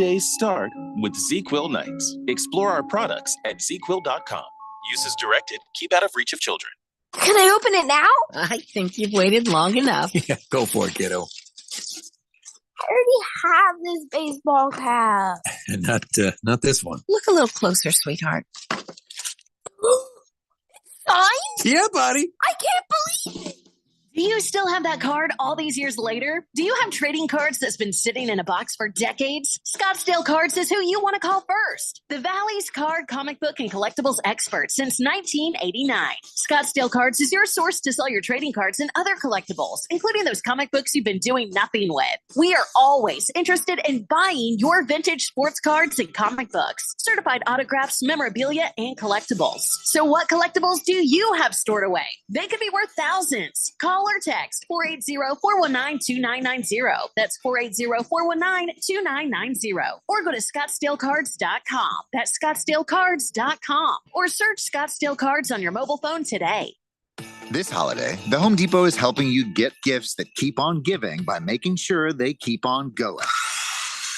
days start with ZzzQuil Nights. Explore our products at ZzzQuil.com. Use as directed. Keep out of reach of children. Can I open it now? I think you've waited long enough. Yeah, go for it, kiddo. I already have this baseball cap. Not this one. Look a little closer, sweetheart. Signed? Yeah, buddy. I can't believe it. Do you still have that card all these years later? Do you have trading cards that's been sitting in a box for decades? Scottsdale Cards is who you want to call first. The Valley's card, comic book, and collectibles expert since 1989. Scottsdale Cards is your source to sell your trading cards and other collectibles, including those comic books you've been doing nothing with. We are always interested in buying your vintage sports cards and comic books, certified autographs, memorabilia, and collectibles. So what collectibles do you have stored away? They could be worth thousands. Call or text 480-419-2990. That's 480-419-2990. Or go to scottsdalecards.com. That's scottsdalecards.com. Or search Scottsdale Cards on your mobile phone today. This holiday, the Home Depot is helping you get gifts that keep on giving by making sure they keep on going.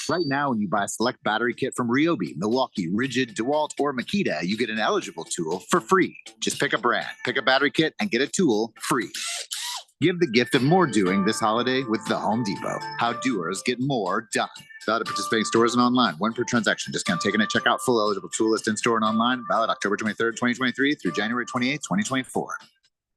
Right now, when you buy a select battery kit from Ryobi, Milwaukee, Rigid, DeWalt, or Makita, you get an eligible tool for free. Just pick a brand, pick a battery kit, and get a tool free. Give the gift of more doing this holiday with the Home Depot. How doers get more done. Valid at participating stores and online. 1 per transaction. Discount taken at checkout. Full eligible tool list in store and online. Valid October 23rd, 2023 through January 28th, 2024.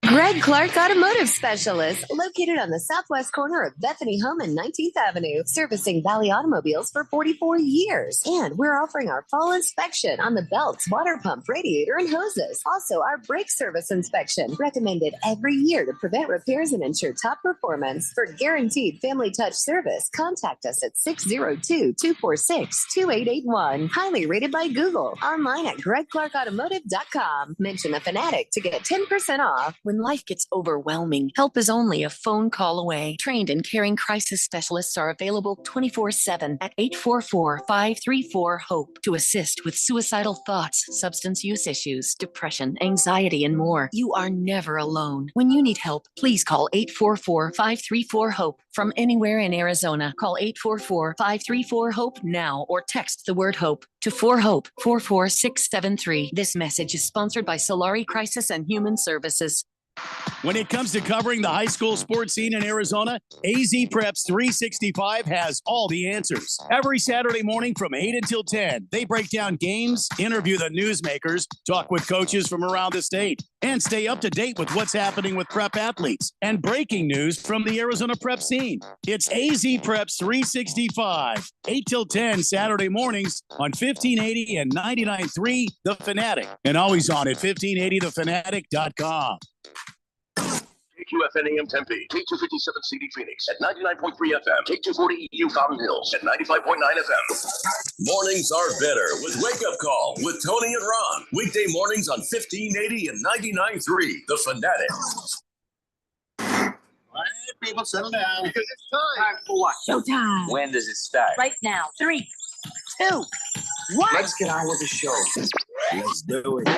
Greg Clark Automotive Specialist, located on the southwest corner of Bethany Home and 19th Avenue, servicing Valley automobiles for 44 years. And we're offering our fall inspection on the belts, water pump, radiator, and hoses. Also, our brake service inspection, recommended every year to prevent repairs and ensure top performance. For guaranteed family touch service, contact us at 602-246-2881. Highly rated by Google. Online at gregclarkautomotive.com. Mention the Fanatic to get 10% off. When life gets overwhelming, help is only a phone call away. Trained and caring crisis specialists are available 24/7 at 844-534-HOPE to assist with suicidal thoughts, substance use issues, depression, anxiety, and more. You are never alone. When you need help, please call 844-534-HOPE. From anywhere in Arizona, call 844-534-HOPE now or text the word HOPE to 4HOPE 44673. This message is sponsored by Solari Crisis and Human Services. When it comes to covering the high school sports scene in Arizona, AZ Preps 365 has all the answers. Every Saturday morning from 8 until 10, they break down games, interview the newsmakers, talk with coaches from around the state, and stay up to date with what's happening with prep athletes and breaking news from the Arizona prep scene. It's AZ Preps 365, 8 till 10 Saturday mornings on 1580 and 99.3 The Fanatic, and always on at 1580thefanatic.com. KQFN AM Tempe, K257 CD Phoenix at 99.3 FM, K240 EU Fountain Hills at 95.9 FM. Mornings are better with Wake Up Call with Tony and Ron. Weekday mornings on 1580 and 99.3 The Fanatic. All right, people, settle down because it's time. Time for what? Showtime. When does it start? Right now. 3, 2, 1. Let's get on with the show. Let's do it.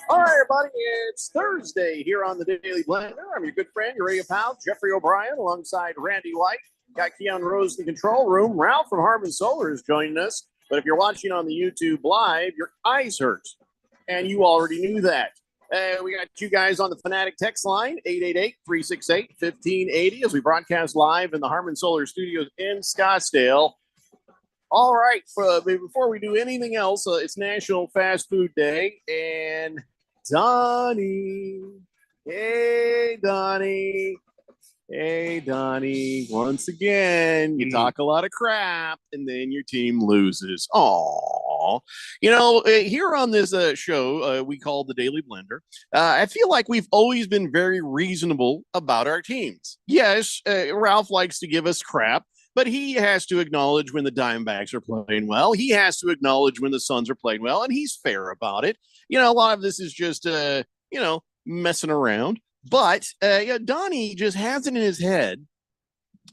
All right, everybody, it's Thursday here on the Daily Blender. I'm your good friend, your radio pal, Jeffrey O'Brien, alongside Randy White. Got Keon Rose in the control room. Ralph from Harmon Solar is joining us. But if you're watching on the YouTube live, your eyes hurt. And you already knew that. We got you guys on the Fanatic text line, 888-368-1580, as we broadcast live in the Harmon Solar Studios in Scottsdale. All right, before we do anything else, it's National Fast Food Day, and Donnie, hey, Donnie, once again, you talk a lot of crap, and then your team loses. Aw. You know, here on this show, we call the Daily Blender, I feel like we've always been very reasonable about our teams. Yes, Ralph likes to give us crap, but he has to acknowledge when the Diamondbacks are playing well. He has to acknowledge when the Suns are playing well, and he's fair about it. You know, a lot of this is just, messing around. But Donnie just has it in his head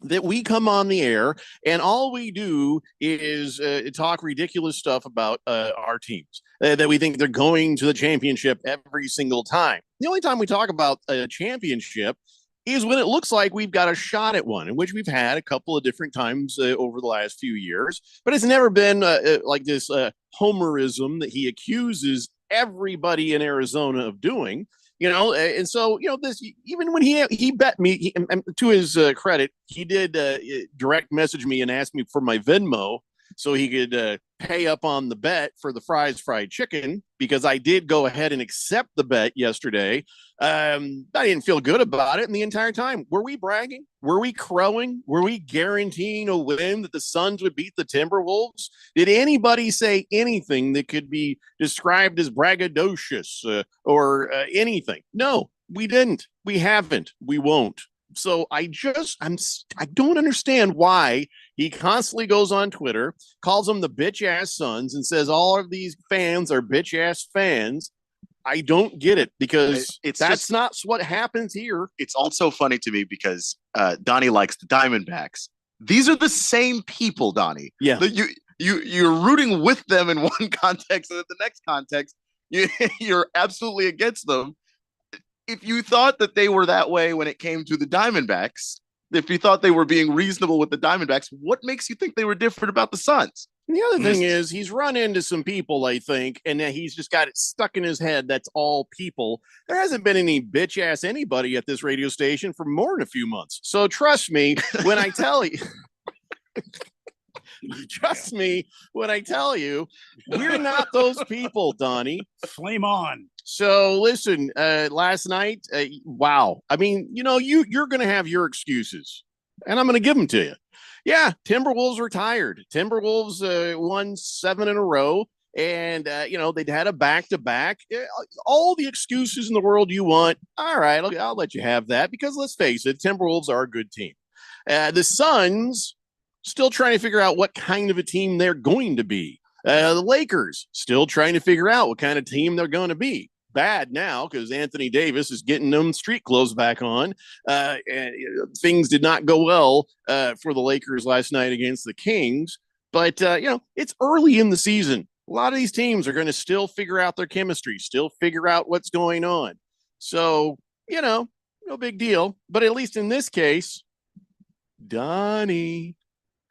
that we come on the air and all we do is talk ridiculous stuff about our teams, that we think they're going to the championship every single time. The only time we talk about a championship is when it looks like we've got a shot at one, in which we've had a couple of different times over the last few years. But it's never been like this homerism that he accuses everybody in Arizona of doing. And so, this, even when he bet me, and to his credit, he did direct message me and ask me for my Venmo so he could pay up on the bet for the Fry's Fried Chicken, because I did go ahead and accept the bet yesterday. I didn't feel good about it. And the entire time, were we bragging? Were we crowing? Were we guaranteeing a win that the Suns would beat the Timberwolves? Did anybody say anything that could be described as braggadocious or anything? No, we didn't. We haven't. We won't. So I don't understand why he constantly goes on Twitter, calls them the bitch ass Suns, and says all of these fans are bitch ass fans. I don't get it, because that's not what happens here. It's also funny to me because Donnie likes the Diamondbacks. These are the same people, Donnie. Yeah. You're rooting with them in one context, and in the next context, you're absolutely against them. If you thought that they were that way when it came to the Diamondbacks, if you thought they were being reasonable with the Diamondbacks, what makes you think they were different about the Suns? And the other thing is he's run into some people, I think, and he's just got it stuck in his head. That's all people. There hasn't been any bitch ass anybody at this radio station for more than a few months. So trust me when I tell you. Trust me when I tell you, we're not those people, Donnie. Flame on. So listen, last night, wow. I mean, you're going to have your excuses, and I'm going to give them to you. Yeah, Timberwolves were tired. Timberwolves won 7 in a row, and they'd had a back-to-back. All the excuses in the world you want. All right, I'll let you have that, because let's face it, Timberwolves are a good team. The Suns still trying to figure out what kind of a team they're going to be. The Lakers still trying to figure out what kind of team they're going to be. Bad now, because Anthony Davis is getting them street clothes back on. And things did not go well for the Lakers last night against the Kings. But, it's early in the season. A lot of these teams are going to still figure out their chemistry, still figure out what's going on. So, no big deal. But at least in this case, Donnie.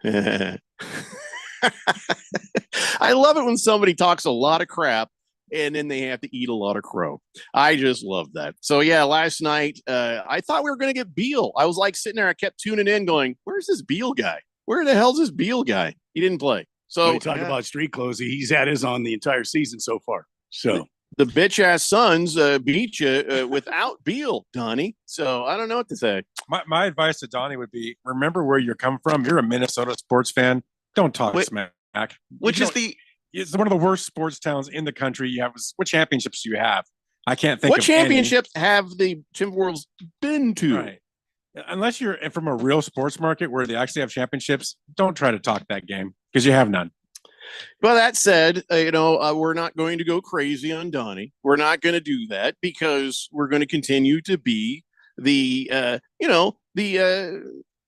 I love it when somebody talks a lot of crap and then they have to eat a lot of crow. I just love that. So yeah, last night I thought we were going to get Beal. I was like sitting there, I kept tuning in going, where's this Beal guy? Where the hell's this Beal guy? He didn't play. So when you talk about street clothes, he's had his on the entire season so far. So the bitch ass Suns beat you without Beal, Donnie. So I don't know what to say. My advice to Donnie would be, remember where you're coming from. You're a Minnesota sports fan. Don't talk smack. It's one of the worst sports towns in the country. You have what championships do you have? I can't think. What of championships have the Timberwolves been to? Right. Unless you're from a real sports market where they actually have championships, don't try to talk that game, because you have none. Well, that said, we're not going to go crazy on Donnie. We're not going to do that, because we're going to continue to be the, I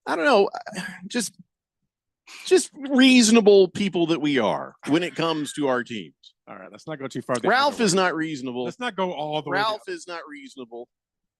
don't know, just reasonable people that we are when it comes to our teams. All right, let's not go too far. Ralph is not reasonable. Let's not go all the way. Ralph is not reasonable.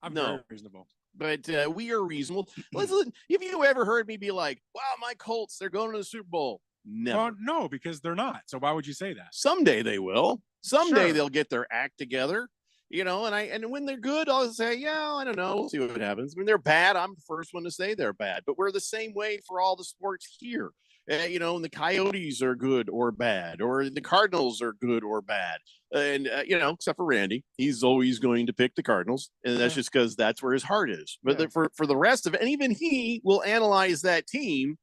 I'm very reasonable. But we are reasonable. Listen, have you ever heard me be like, wow, my Colts, they're going to the Super Bowl? No. Well, no, because they're not. So why would you say that? Someday they will. Someday Sure. they'll get their act together. And when they're good, I'll say, yeah, I don't know. We'll see what happens. When they're bad, I'm the first one to say they're bad. But we're the same way for all the sports here. And the Coyotes are good or bad, or the Cardinals are good or bad. And, except for Randy, he's always going to pick the Cardinals. And that's just because that's where his heart is. But for the rest of it, and even he will analyze that team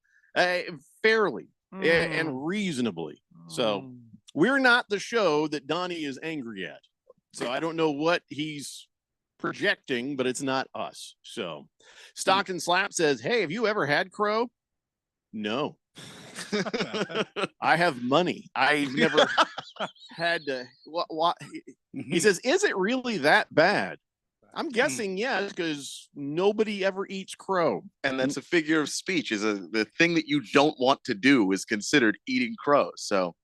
fairly and reasonably. So we're not the show that Donnie is angry at. So I don't know what he's projecting, but it's not us. So Stockton Slap says, hey, have you ever had crow? No. I have money. I've never had to. What? He says, is it really that bad? I'm guessing yes, because nobody ever eats crow. And that's a figure of speech. Is the thing that you don't want to do is considered eating crow. So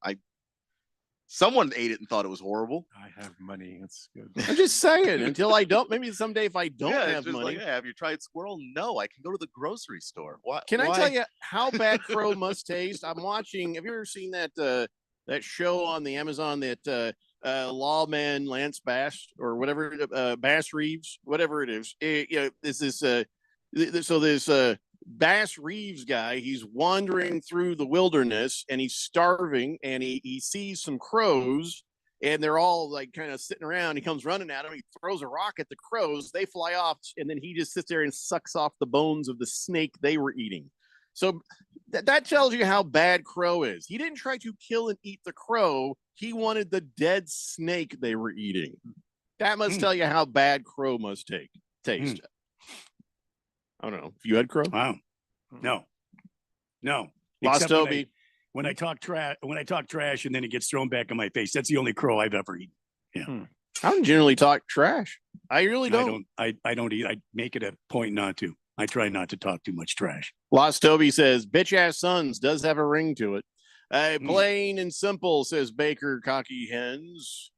someone ate it and thought it was horrible. I have money. It's good. I'm just saying, until I don't, maybe someday if I don't have just money. like, have you tried squirrel? No, I can go to the grocery store. Why? Can I tell you how bad crow must taste? I'm watching. Have you ever seen that show on the Amazon that lawman Lance Bass or whatever, Bass Reeves, whatever it is? This Bass Reeves guy, he's wandering through the wilderness and he's starving and he sees some crows and they're all like kind of sitting around. He comes running at them. He throws a rock at the crows. They fly off and then he just sits there and sucks off the bones of the snake they were eating. So that tells you how bad crow is. He didn't try to kill and eat the crow. He wanted the dead snake they were eating. That must tell you how bad crow must taste. I don't know. If you had crow? Wow. No. Lost Except Toby. When I talk trash and then it gets thrown back in my face. That's the only crow I've ever eaten. Yeah. I don't generally talk trash. I really don't. I don't eat. I make it a point not to. I try not to talk too much trash. Lost Toby says, bitch ass sons does have a ring to it. Plain and simple, says Baker Cocky Hens.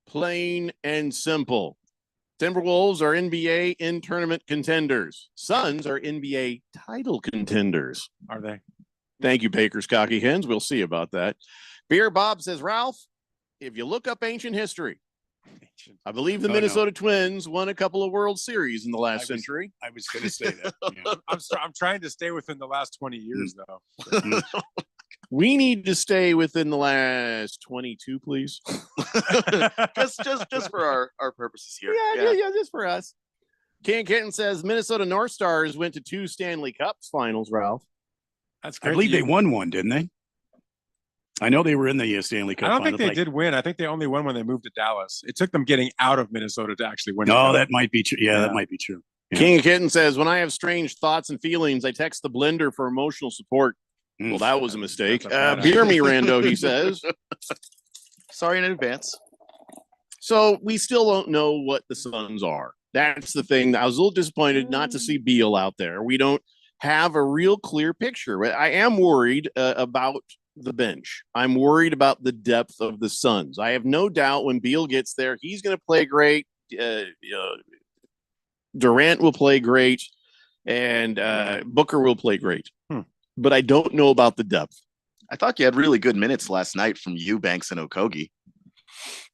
Plain and simple. Timberwolves are NBA in-tournament contenders. Suns are NBA title contenders. Are they? Thank you, Baker's Cocky Hens. We'll see about that. Beer Bob says, Ralph, if you look up ancient history, I believe the Minnesota Twins won a couple of World Series in the last century. I was going to say that. Yeah. I'm trying to stay within the last 20 years, though. We need to stay within the last 22, please. just for our purposes here. Yeah, just for us. Ken Kitten says Minnesota North Stars went to 2 Stanley Cups finals, Ralph. That's I believe they won one, didn't they? I know they were in the Stanley Cup. I don't think they did win. I think they only won when they moved to Dallas. It took them getting out of Minnesota to actually win. No, that might be true. Yeah, that might be true. Yeah. King of Kitten says, when I have strange thoughts and feelings, I text the blender for emotional support. Well, that was a mistake. Beer me, Rando, he says. Sorry in advance. So we still don't know what the Suns are. That's the thing. I was a little disappointed not to see Beal out there. We don't have a real clear picture. I am worried about the bench. I'm worried about the depth of the Suns. I have no doubt when Beal gets there, he's going to play great. Durant will play great, and Booker will play great. But I don't know about the depth. I thought you had really good minutes last night from Eubanks and Okogie.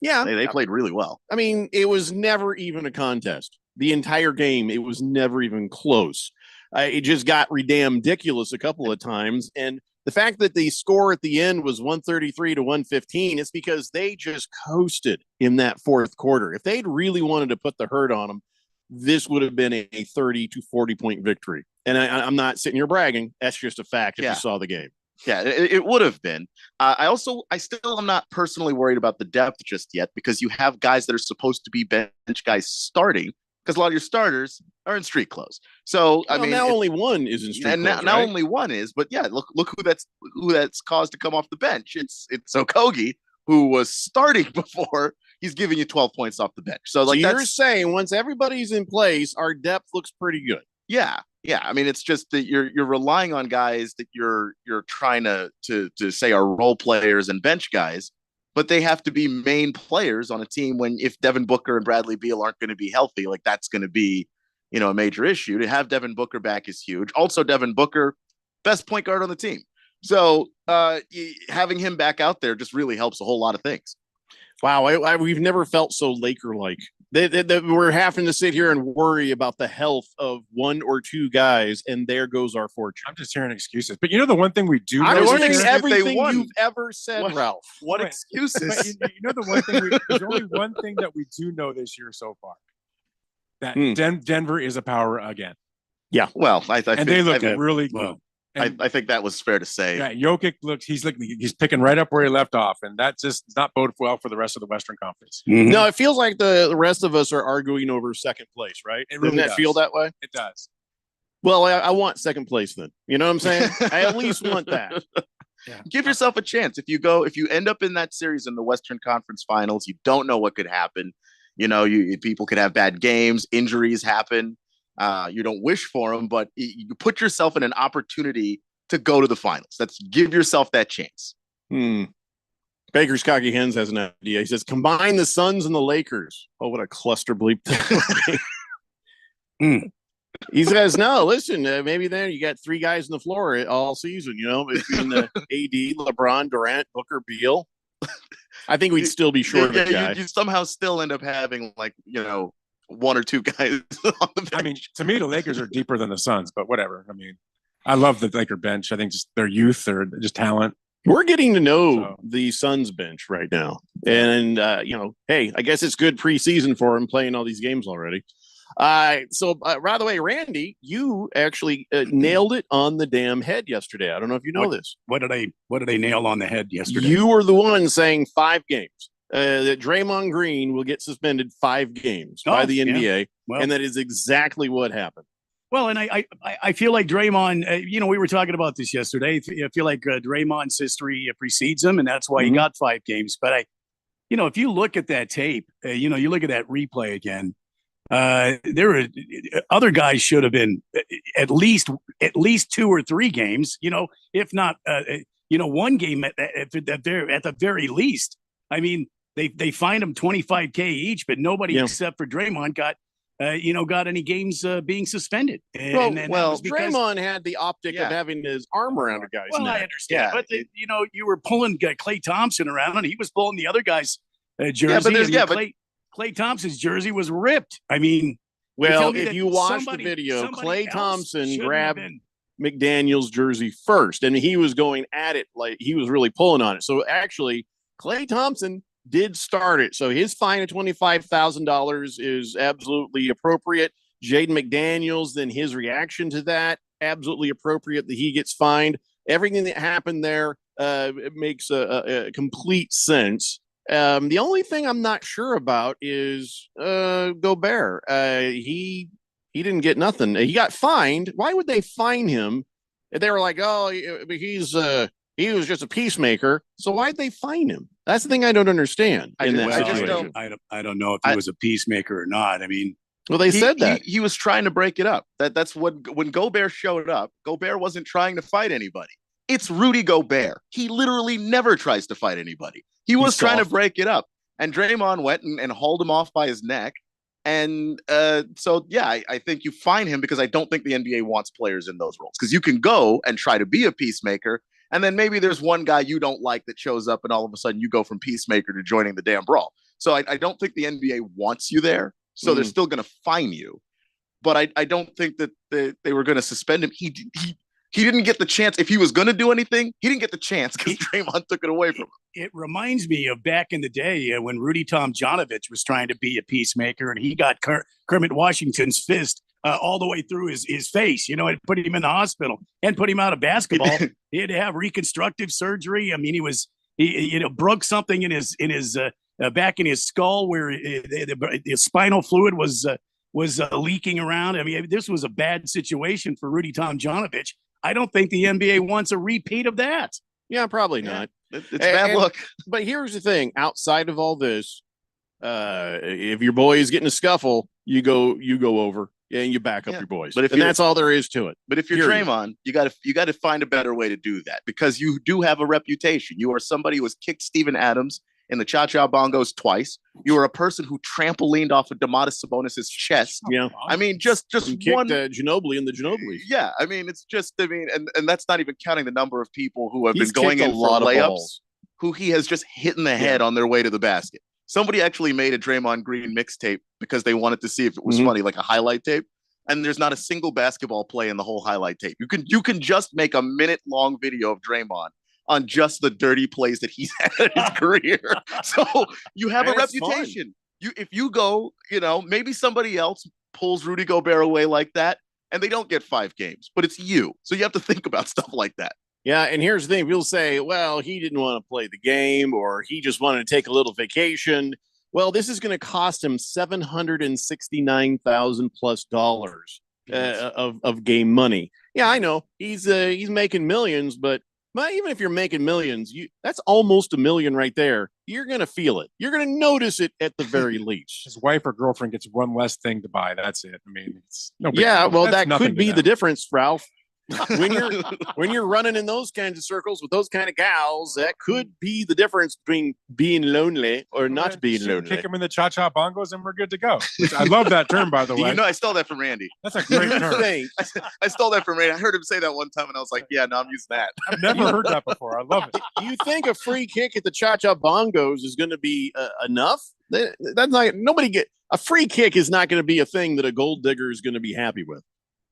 Yeah. They played really well. I mean, it was never even a contest. The entire game, it was never even close. It just got ridiculous a couple of times. And the fact that the score at the end was 133 to 115, it's because they just coasted in that fourth quarter. If they'd really wanted to put the hurt on them, this would have been a 30 to 40 point victory. And I'm not sitting here bragging. That's just a fact if you saw the game. Yeah, it would have been. I still am not personally worried about the depth just yet because you have guys that are supposed to be bench guys starting because a lot of your starters are in street clothes. So I mean, now only one is in street and clothes. Now right? only one is. But yeah, look who that's caused to come off the bench. It's Okogie, who was starting before. He's giving you 12 points off the bench. So you're saying once everybody's in place, our depth looks pretty good. Yeah. I mean, it's just that you're relying on guys that you're trying to say are role players and bench guys, but they have to be main players on a team. When if Devin Booker and Bradley Beal aren't going to be healthy, like that's going to be a major issue. To have Devin Booker back is huge. Also, Devin Booker, best point guard on the team. So having him back out there just really helps a whole lot of things. Wow, we've never felt so Laker-like. We're having to sit here and worry about the health of one or two guys, and there goes our fortune. I'm just hearing excuses. But the one thing we do know I'm learning everything you've ever said, Ralph. What excuses? The one thing there's only one thing that we do know this year so far. That Denver is a power again. Yeah, well, I think they look really good. Well, I think that was fair to say. Yeah, Jokic he's picking right up where he left off, and that just does not bode well for the rest of the Western Conference. Mm-hmm. No, it feels like the rest of us are arguing over second place, right? It really Doesn't that feel that way? It does. Well, I want second place then. You know what I'm saying? I at least want that. Yeah. Give yourself a chance. If you end up in that series in the Western Conference Finals, you don't know what could happen. People could have bad games, injuries happen. You don't wish for them, but you put yourself in an opportunity to go to the finals. Let's give yourself that chance. Baker's Cocky Hens has an idea. He says, combine the Suns and the Lakers. Oh, what a cluster bleep. He says, no, listen, maybe then you got 3 guys on the floor all season, between the AD, LeBron, Durant, Booker, Beal. I think we'd still be short of a guy. You somehow still end up having 1 or 2 guys on the bench. I mean, to me, the Lakers are deeper than the Suns, but whatever. I mean, I love the Laker bench. I think just their youth, their just talent. We're getting to know the Suns bench right now. And, hey, I guess it's good preseason for him playing all these games already. By the way, Randy, you actually nailed it on the damn head yesterday. I don't know if you know this. What did I nail on the head yesterday? You were the one saying 5 games. That Draymond Green will get suspended 5 games by the NBA. Well, and that is exactly what happened. Well, and I feel like Draymond, we were talking about this yesterday. I feel like Draymond's history precedes him, and that's why he got 5 games. But if you look at that tape, you look at that replay again, there were other guys should have been at least 2 or 3 games, if not, 1 game at the very least. I mean, they fined him $25K each, but nobody except for Draymond got any games being suspended. Draymond had the optic of having his arm around a guy's neck. I understand, but you were pulling Klay Thompson around, and he was pulling the other guy's jersey. Klay Thompson's jersey was ripped. I mean, if you watch the video, Klay Thompson grabbed McDaniel's jersey first, and he was going at it like he was really pulling on it. So actually, Klay Thompson did start it. So his fine of $25,000 is absolutely appropriate. Jaden McDaniels, then his reaction to that, absolutely appropriate that he gets fined. Everything that happened there makes a complete sense. The only thing I'm not sure about is Gobert. He didn't get nothing. He got fined. Why would they fine him? They were like, oh, he was just a peacemaker. So why'd they fine him? That's the thing I don't understand. I don't know if he was a peacemaker or not. I mean, well, they said that he was trying to break it up. That's when Gobert showed up. Gobert wasn't trying to fight anybody. It's Rudy Gobert. He literally never tries to fight anybody. He was trying to break it up. And Draymond went and hauled him off by his neck. And I think you fine him because I don't think the NBA wants players in those roles. Because you can go and try to be a peacemaker, and then maybe there's one guy you don't like that shows up, and all of a sudden you go from peacemaker to joining the damn brawl. So I don't think the NBA wants you there. So they're still going to fine you. But I don't think that they were going to suspend him. He didn't get the chance. If he was going to do anything, he didn't get the chance because Draymond took it away from him. It reminds me of back in the day when Rudy Tomjanovich was trying to be a peacemaker, and he got Kermit Washington's fist all the way through his face, and put him in the hospital and put him out of basketball. He had to have reconstructive surgery. I mean, he broke something in his back in his skull where the spinal fluid was leaking around. I mean, this was a bad situation for Rudy Tomjanovich. I don't think the NBA wants a repeat of that. Yeah, probably not. It's bad luck. But here's the thing: outside of all this, if your boy is getting a scuffle, you go over and you back up your boys. But that's all there is to it. But if you're Draymond, you got to find a better way to do that because you do have a reputation. You are somebody who has kicked Steven Adams in the Cha-Cha Bongos twice. You are a person who trampolined off of Domantas Sabonis' chest. Yeah, I mean, just one Ginobili in the Ginobili. Yeah, I mean, it's just and that's not even counting the number of people who have been going in for layups, who he has just hit in the head on their way to the basket. Somebody actually made a Draymond Green mixtape because they wanted to see if it was funny, like a highlight tape. And there's not a single basketball play in the whole highlight tape. You can just make a minute-long video of Draymond on just the dirty plays that he's had in his career. So you have a reputation. If you go, maybe somebody else pulls Rudy Gobert away like that, and they don't get 5 games, but it's you. So you have to think about stuff like that. Yeah, and here's the thing. People say, well, he didn't want to play the game, or he just wanted to take a little vacation. Well, this is going to cost him $769,000 plus of game money. Yeah, I know he's making millions, but But even if you're making millions, that's almost $1 million right there. You're going to feel it. You're going to notice it at the very least. His wife or girlfriend gets one less thing to buy. That's it. I mean, it's no big yeah, deal. well, That's that could be the them. difference, Ralph. when you're running in those kinds of circles with those kind of gals, that could be the difference between being lonely or not being lonely. Kick him in the cha-cha bongos and we're good to go. Which I love that term, by the way. You know, I stole that from Randy. That's a great term. I stole that from Randy. I heard him say that one time, and I was like, "Yeah, no, I'm using that." I've never heard that before. I love it. You think a free kick at the cha-cha bongos is going to be enough? That's not a free kick is not going to be a thing that a gold digger is going to be happy with.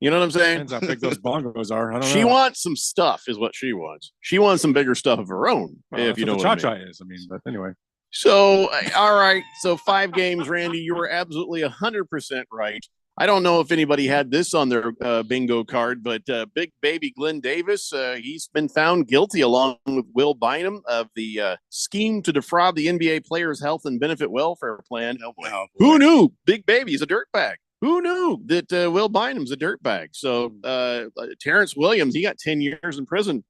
You know what I'm saying? Depends how big those bongos are. I don't know. She wants some stuff, is what she wants. She wants some bigger stuff of her own, if you know what I mean. Cha-cha is. I mean, but anyway. So, all right. So 5 games, Randy. You were absolutely 100% right. I don't know if anybody had this on their bingo card, but big baby Glenn Davis, he's been found guilty along with Will Bynum of the scheme to defraud the NBA Players' Health and Benefit Welfare Plan. Oh, boy. Who knew? Big baby's a dirtbag. Who knew that Will Bynum's a dirtbag? So Terrence Williams, he got 10 years in prison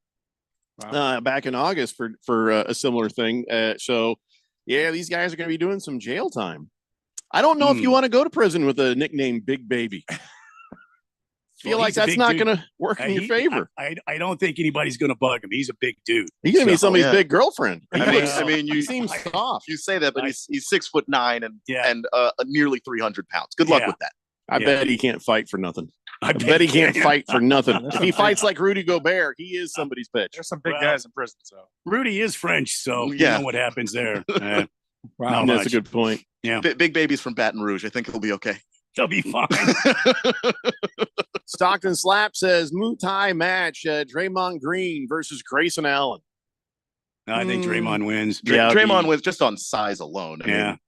back in August for a similar thing. So, yeah, these guys are going to be doing some jail time. I don't know if you want to go to prison with a nickname Big Baby. Feel like that's not going to work in your favor. I don't think anybody's going to bug him. He's a big dude. He's going to be somebody's big girlfriend. I mean, he seems soft. You say that, but he's 6'9" and nearly 300 pounds. Good luck with that. I bet he can't fight for nothing. I bet he can't fight for nothing. If he fights like Rudy Gobert, he is somebody's bitch. There's some big guys in prison. So Rudy is French, so you know what happens there. Wow, that's a good point. Yeah, big baby's from Baton Rouge. I think he'll be okay. They'll be fine. Stockton Slap says Muay Thai match: Draymond Green versus Grayson Allen. I think Draymond wins. Draymond wins just on size alone. I mean,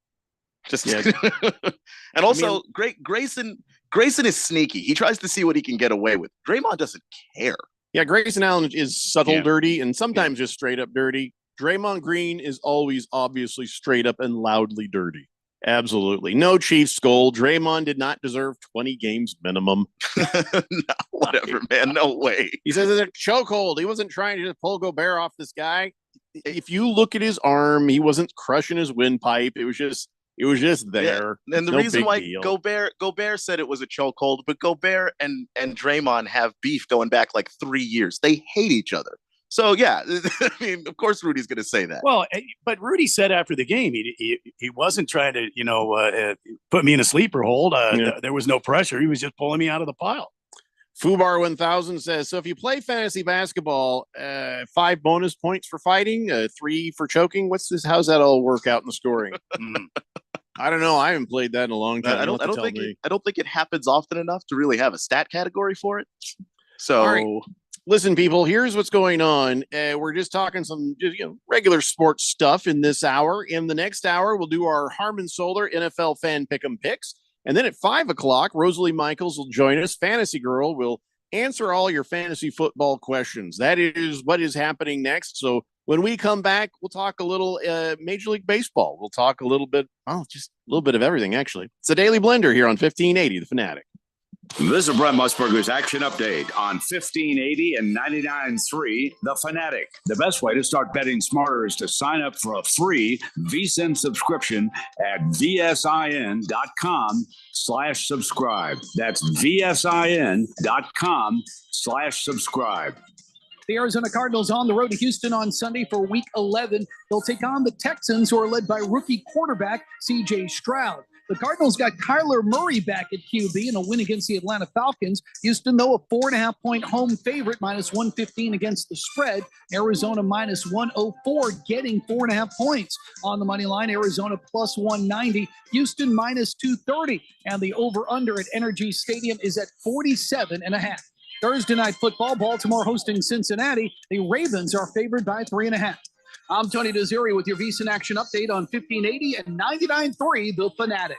and also Grayson is sneaky. He tries to see what he can get away with. Draymond doesn't care. Yeah, Grayson Allen is subtle dirty and sometimes just straight up dirty. Draymond Green is always obviously straight up and loudly dirty. Absolutely. No Chiefs goal. Draymond did not deserve 20 games minimum. No, whatever, man. No way. He says it's a chokehold. He wasn't trying to just pull Gobert off this guy. If you look at his arm, he wasn't crushing his windpipe. It was just there. Yeah. And the reason why Gobert said it was a chokehold, but Gobert and Draymond have beef going back like 3 years. They hate each other. So, yeah, I mean, of course, Rudy's going to say that. Well, but Rudy said after the game, he wasn't trying to, put me in a sleeper hold. There was no pressure. He was just pulling me out of the pile. Fubar 1000 says, so if you play fantasy basketball, 5 bonus points for fighting, 3 for choking. How's that all work out in the scoring? I don't know. I haven't played that in a long time. I don't think it happens often enough to really have a stat category for it. So, right. Listen, people, here's what's going on. We're just talking some regular sports stuff in this hour. In the next hour, we'll do our Harmon Solar NFL Fan Pick'em picks. And then at 5 o'clock, Rosalie Michaels will join us. Fantasy Girl will answer all your fantasy football questions. That is what is happening next. So when we come back, we'll talk a little Major League Baseball. We'll talk a little bit, just a little bit of everything, actually. It's a Daily Blender here on 1580, The Fanatic. This is Brent Musburger's Action Update on 1580 and 99.3 The Fanatic. The best way to start betting smarter is to sign up for a free VSiN subscription at vsin.com/subscribe. That's vsin.com/subscribe. The Arizona Cardinals on the road to Houston on Sunday for Week 11. They'll take on the Texans, who are led by rookie quarterback C.J. Stroud. The Cardinals got Kyler Murray back at QB in a win against the Atlanta Falcons. Houston, though, a 4.5-point home favorite, -115 against the spread. Arizona -104, getting 4.5 points on the money line. Arizona +190, Houston -230, and the over/under at Energy Stadium is at 47.5. Thursday night football, Baltimore hosting Cincinnati. The Ravens are favored by 3.5. I'm Tony Desiri with your VSiN Action Update on 1580 and 99.3 The Fanatic.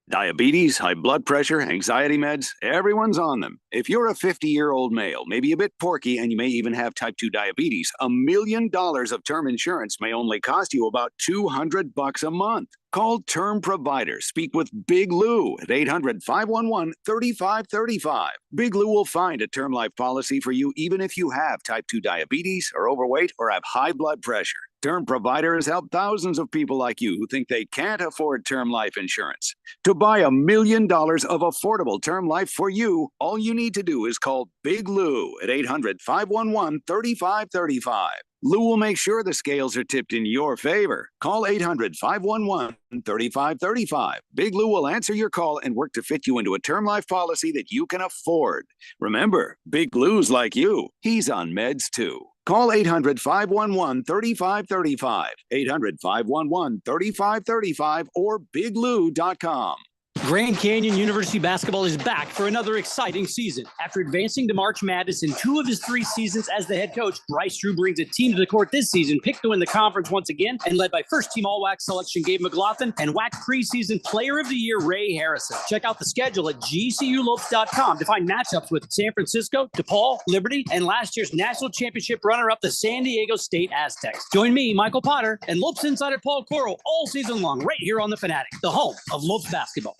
Diabetes, high blood pressure, anxiety meds, everyone's on them. If you're a 50-year-old male, maybe a bit porky, and you may even have type 2 diabetes, $1 million of term insurance may only cost you about $200 a month. Call Term Provider. Speak with Big Lou at 800-511-3535. Big Lou will find a term life policy for you even if you have type 2 diabetes, are overweight, or have high blood pressure. Term Provider has helped thousands of people like you who think they can't afford term life insurance. To buy $1 million of affordable term life for you, all you need to do is call Big Lou at 800-511-3535. Lou will make sure the scales are tipped in your favor. Call 800-511-3535. Big Lou will answer your call and work to fit you into a term life policy that you can afford. Remember, Big Lou's like you. He's on meds too. Call 800-511-3535, 800-511-3535, or biglou.com. Grand Canyon University basketball is back for another exciting season. After advancing to March Madness in 2 of his 3 seasons as the head coach, Bryce Drew brings a team to the court this season, picked to win the conference once again, and led by first-team All-WAC selection Gabe McLaughlin and WAC preseason Player of the Year Ray Harrison. Check out the schedule at gculopes.com to find matchups with San Francisco, DePaul, Liberty, and last year's national championship runner-up, the San Diego State Aztecs. Join me, Michael Potter, and Lopes insider Paul Coro all season long right here on The Fanatic, the home of Lopes basketball.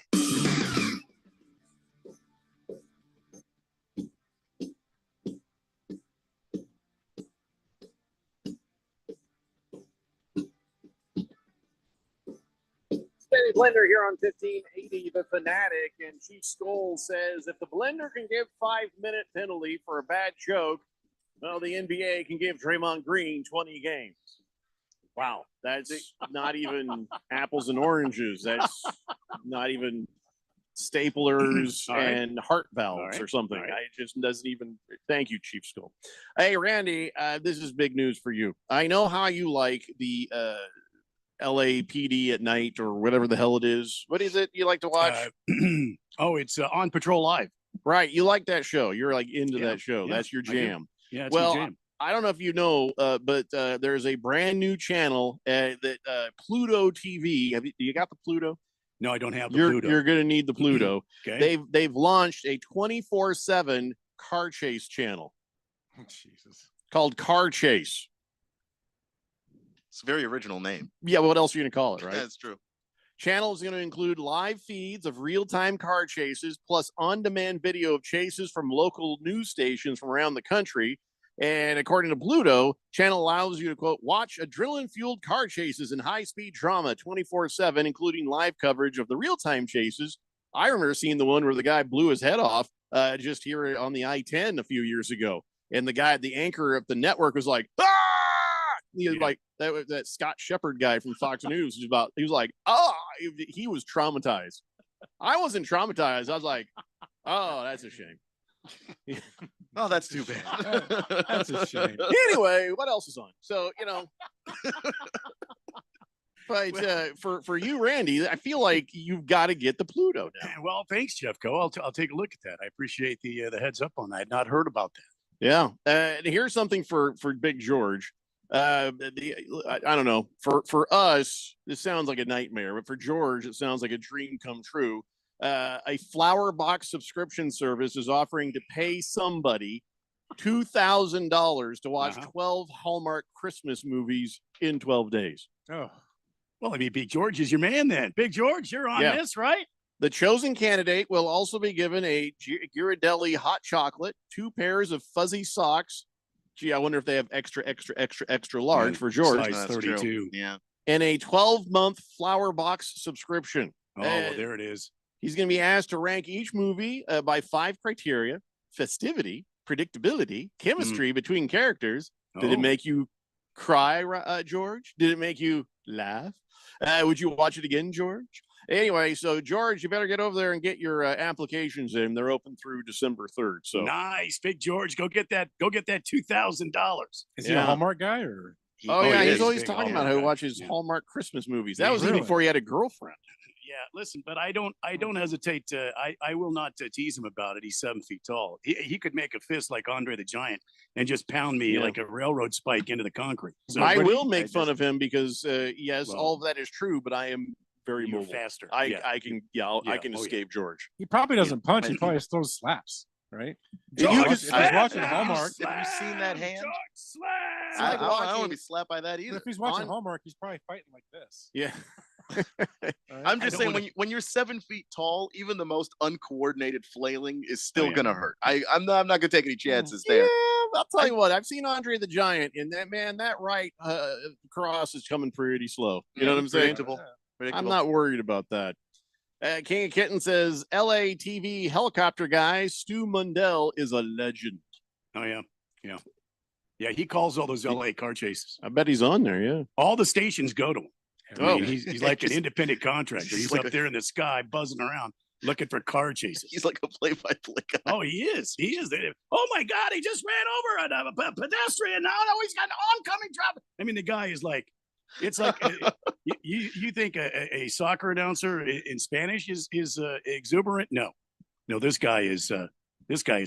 Steady Blender here on 1580 The Fanatic, and Chief Skoll says if the Blender can give 5-minute penalty for a bad joke, well, the NBA can give Draymond Green 20 games. Wow, that's not even apples and oranges. That's not even staplers and heart valves or something. It just doesn't even. Thank you, Chief Skoll. Hey, Randy, this is big news for you. I know how you like the LAPD at night or whatever the hell it is. What is it you like to watch? It's On Patrol Live. Right. You like that show. You're like into that show. Yeah, that's your jam. Yeah, it's my jam. I don't know if you know, but there's a brand new channel that Pluto TV. You got the Pluto? No, I don't have the Pluto. Pluto. You're going to need the Pluto. Okay. They've launched a 24/7 car chase channel. Oh, Jesus. Called Car Chase. It's a very original name. Yeah, what else are you going to call it, right? That's true. Channel is going to include live feeds of real-time car chases, plus on-demand video of chases from local news stations from around the country. And according to Pluto, channel allows you to, quote, watch adrenaline-fueled car chases and high-speed drama 24/7, including live coverage of the real-time chases. I remember seeing the one where the guy blew his head off just here on the I-10 a few years ago. And the guy, the anchor of the network was like, ah! He was like, that Scott Shepard guy from Fox News he was like, he was traumatized. I wasn't traumatized. I was like, oh, that's a shame. Oh, that's too bad. That's a shame. Anyway, what else is on? So, but for you, Randy, I feel like you've got to get the Pluto now. Well, thanks, Jeffco. I'll take a look at that. I appreciate the heads up on that. I'd not heard about that. Yeah. Here's something for Big George. I don't know. For us, this sounds like a nightmare, but for George, it sounds like a dream come true. A Flower Box subscription service is offering to pay somebody $2,000 to watch 12 Hallmark Christmas movies in 12 days. Oh, well, I mean, Big George is your man then. Big George, you're on this, right? The chosen candidate will also be given a Ghirardelli hot chocolate, 2 pairs of fuzzy socks. Gee, I wonder if they have extra large for George. Size 32. True. Yeah. And a 12-month Flower Box subscription. Oh, well, there it is. He's going to be asked to rank each movie by 5 criteria: festivity, predictability, chemistry between characters. Did it make you cry, George? Did it make you laugh? Would you watch it again, George? Anyway, so George, you better get over there and get your applications in. They're open through December 3rd. So nice, Big George. Go get that $2,000. Is he a Hallmark guy or? He's always talking about how he watches Hallmark Christmas movies. That was even before he had a girlfriend. Yeah, listen, but I don't hesitate to. I will not tease him about it. He's 7 feet tall. He could make a fist like Andre the Giant and just pound me like a railroad spike into the concrete. So I will make fun of him because yes, all of that is true, but I am very mobile. Faster. I can escape George. He probably doesn't punch. He probably throws slaps, right? If he's watching Hallmark, have you seen that hand? It's I like don't watching- want to be slapped by that either. if he's watching Hallmark, he's probably fighting like this. Yeah. I'm just saying when you're 7 feet tall, even the most uncoordinated flailing is still gonna hurt. I'm not gonna take any chances there. Yeah, I'll tell you what. I've seen Andre the Giant, and that right cross is coming pretty slow. You know what I'm saying? Predictable. I'm not worried about that. King of Kitten says, LA TV helicopter guy Stu Mundell is a legend. Oh, yeah. Yeah. Yeah, he calls all those LA car chases. I bet he's on there, yeah. All the stations go to him. I mean, he's like an Just- independent contractor. He's like up there in the sky buzzing around looking for car chases. He's like a play-by-play guy. Oh, he is. He is. Oh, my God, he just ran over a pedestrian. Now he's got an oncoming traffic. I mean, the guy is like, it's like you think a soccer announcer in Spanish is exuberant? No, this guy is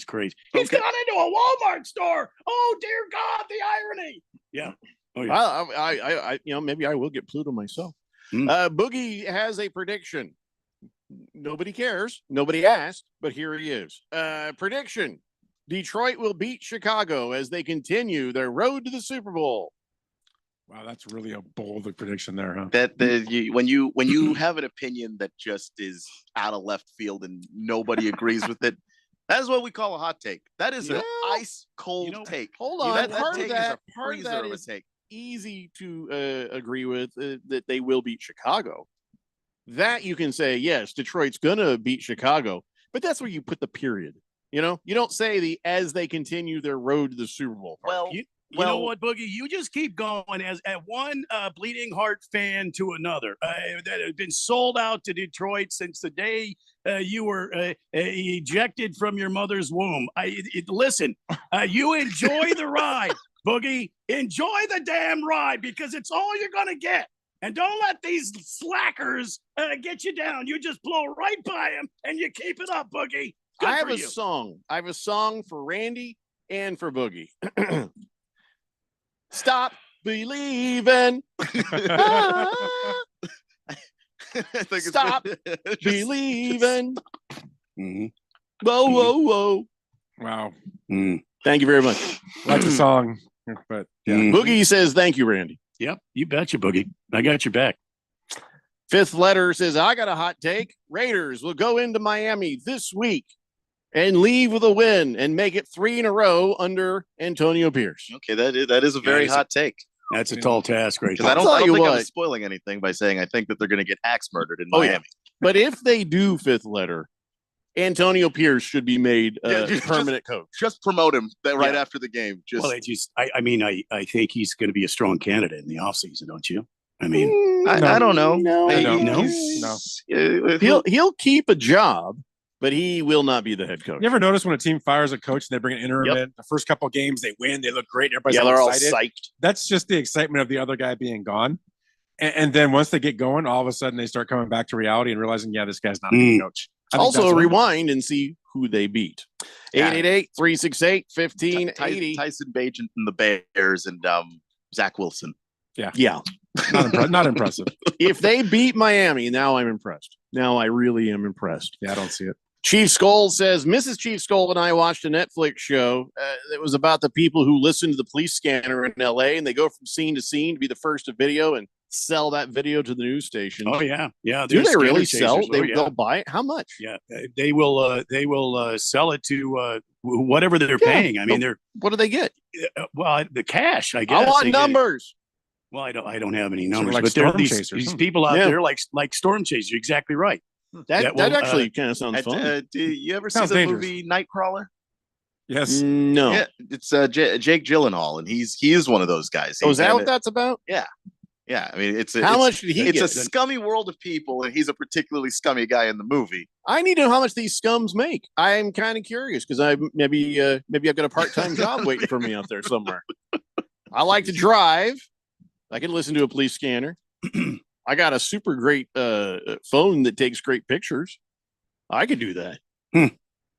crazy. He's gone into a Walmart store. Oh dear God, the irony. Yeah. Oh yeah. I maybe I will get Pluto myself. Boogie has a prediction. Nobody cares. Nobody asked, but here he is. Prediction: Detroit will beat Chicago as they continue their road to the Super Bowl. Wow, that's really a bold prediction there, huh? When you have an opinion that just is out of left field and nobody agrees with it, that is what we call a hot take. That is an ice cold take. Hold on, That part take of that, is a part of freezer that of a is take. easy to agree with that they will beat Chicago. That you can say, yes, Detroit's gonna beat Chicago, but that's where you put the period. You know, you don't say as they continue their road to the Super Bowl. Well, you know what, Boogie? You just keep going as at one bleeding heart fan to another that has been sold out to Detroit since the day you were ejected from your mother's womb. Listen, you enjoy the ride, Boogie. Enjoy the damn ride because it's all you're gonna get. And don't let these slackers get you down. You just blow right by them and you keep it up, Boogie. Good I have for a you. song. I have a song for Randy and for Boogie. Stop believing. Stop believing. Whoa, whoa, whoa. Wow. Thank you very much. Like the song, but yeah. Boogie says, thank you, Randy. Yep, you betcha, Boogie. I got your back. Fifth letter says, I got a hot take. Raiders will go into Miami this week and leave with a win and make it 3 in a row under Antonio Pierce. Okay, that is a very hot take. That's a tall task, right? Because I I'll don't tell you think I'm what. spoiling anything by saying I think that they're going to get axe murdered in Oh, Miami. yeah. But if they do fifth letter, Antonio Pierce should be made permanent coach. Just promote him right Yeah. after the game. Just Well, I think he's going to be a strong candidate in the offseason, don't you? I mean, I don't know. He'll keep a job, but he will not be the head coach. You ever notice when a team fires a coach and they bring an interim in, the first couple of games they win, they look great, everybody's Yeah, all they're all excited. psyched. That's just the excitement of the other guy being gone. And then once they get going, all of a sudden they start coming back to reality and realizing, yeah, this guy's not a good coach. I think Also, that's what- rewind and see who they beat. 888-368-1580. Tyson Bagent and the Bears and Zach Wilson. Yeah. Not impressive. If they beat Miami, now I'm impressed. Now I really am impressed. Yeah, I don't see it. Chief Skull says, Mrs. Chief Skull and I watched a Netflix show that was about the people who listen to the police scanner in LA and they go from scene to scene to be the first to video and sell that video to the news station. Oh yeah, yeah. Do there's they really scanner sell? chasers. Oh, yeah. They'll buy it? How much? Yeah, they will sell it to whatever they're paying. I mean, what do they get? Well, the cash, I guess. I want They get- numbers. Well, I don't have any Sort of numbers, like but there are storm these chasers, huh? people out Yeah. there like storm chasers. You're exactly right. That will, actually kind of sounds fun. Do you ever see Sounds the dangerous. movie Nightcrawler? Yes. No. Yeah, it's Jake Gyllenhaal, and he is one of those guys. Oh, is that He what kinda- that's about? Yeah. I mean, How much did he It's get a then? scummy world of people, and he's a particularly scummy guy in the movie. I need to know how much these scums make. I'm kind of curious because I maybe I've got a part-time job waiting for me out there somewhere. I like to drive. I can listen to a police scanner. I got a super great phone that takes great pictures. I could do that.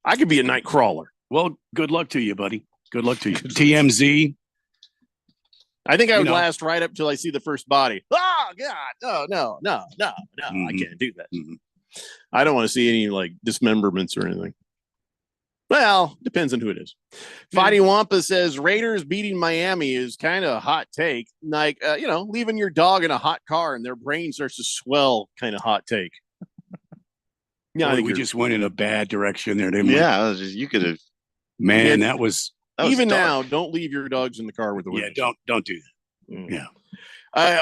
I could be a night crawler. Well, good luck to you, buddy. Good luck to you. TMZ. I think I would You know. last right up till I see the first body. Oh God, no! I can't do that. I don't want to see any like dismemberments or anything. Well, depends on who it is. Fighting Wampa says Raiders beating Miami is kind of a hot take. Like, leaving your dog in a hot car and their brain starts to swell, kind of hot take. Yeah, I think we just went in a bad direction there, didn't we? Yeah, you could have. Man, that was even dark. now. Don't leave your dogs in the car with the windows. Yeah, don't do that. Yeah.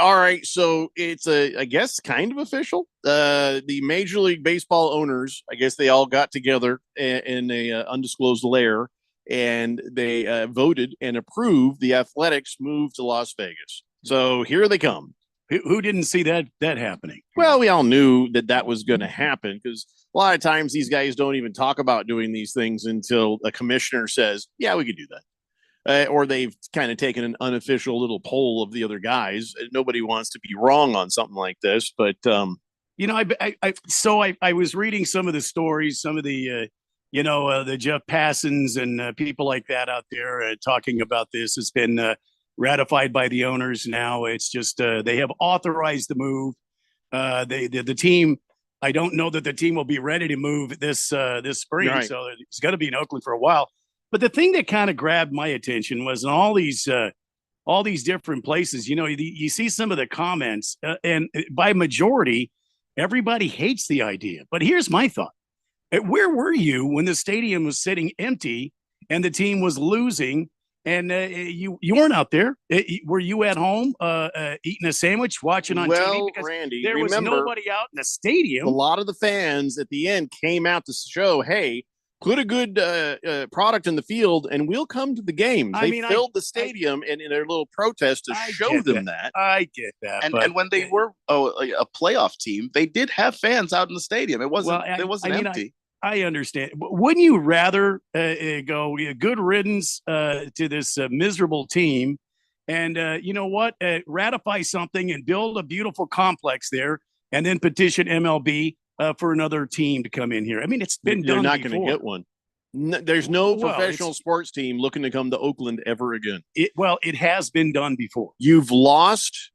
All right, so it's I guess kind of official. The Major League Baseball owners, I guess they all got together in a undisclosed lair, and they voted and approved the Athletics move to Las Vegas. So here they come. Who didn't see that happening? Well, we all knew that was going to happen because a lot of times these guys don't even talk about doing these things until a commissioner says, "Yeah, we could do that." Or they've kind of taken an unofficial little poll of the other guys. Nobody wants to be wrong on something like this, but I was reading some of the stories, some of the the Jeff Passons and people like that out there talking about this. It's been ratified by the owners now. It's just they have authorized the move. The team. I don't know that the team will be ready to move this spring, right. So it's going to be in Oakland for a while. But the thing that kind of grabbed my attention was in all these different places. You see some of the comments, and by majority, everybody hates the idea. But here's my thought: where were you when the stadium was sitting empty and the team was losing? And you weren't out there. Were you at home eating a sandwich, watching on TV? Because Randy, there was nobody out in the stadium. A lot of the fans at the end came out to show, hey, put a good product in the field and we'll come to the games. They filled the stadium in their little protest to show them that. I get that. And when they were a playoff team, they did have fans out in the stadium. It wasn't empty. I understand. But wouldn't you rather go good riddance to this miserable team and, ratify something and build a beautiful complex there and then petition MLB for another team to come in here? I mean, it's been done. You're not going to before. get one. There's no professional sports team looking to come to Oakland ever again. It has been done before. You've lost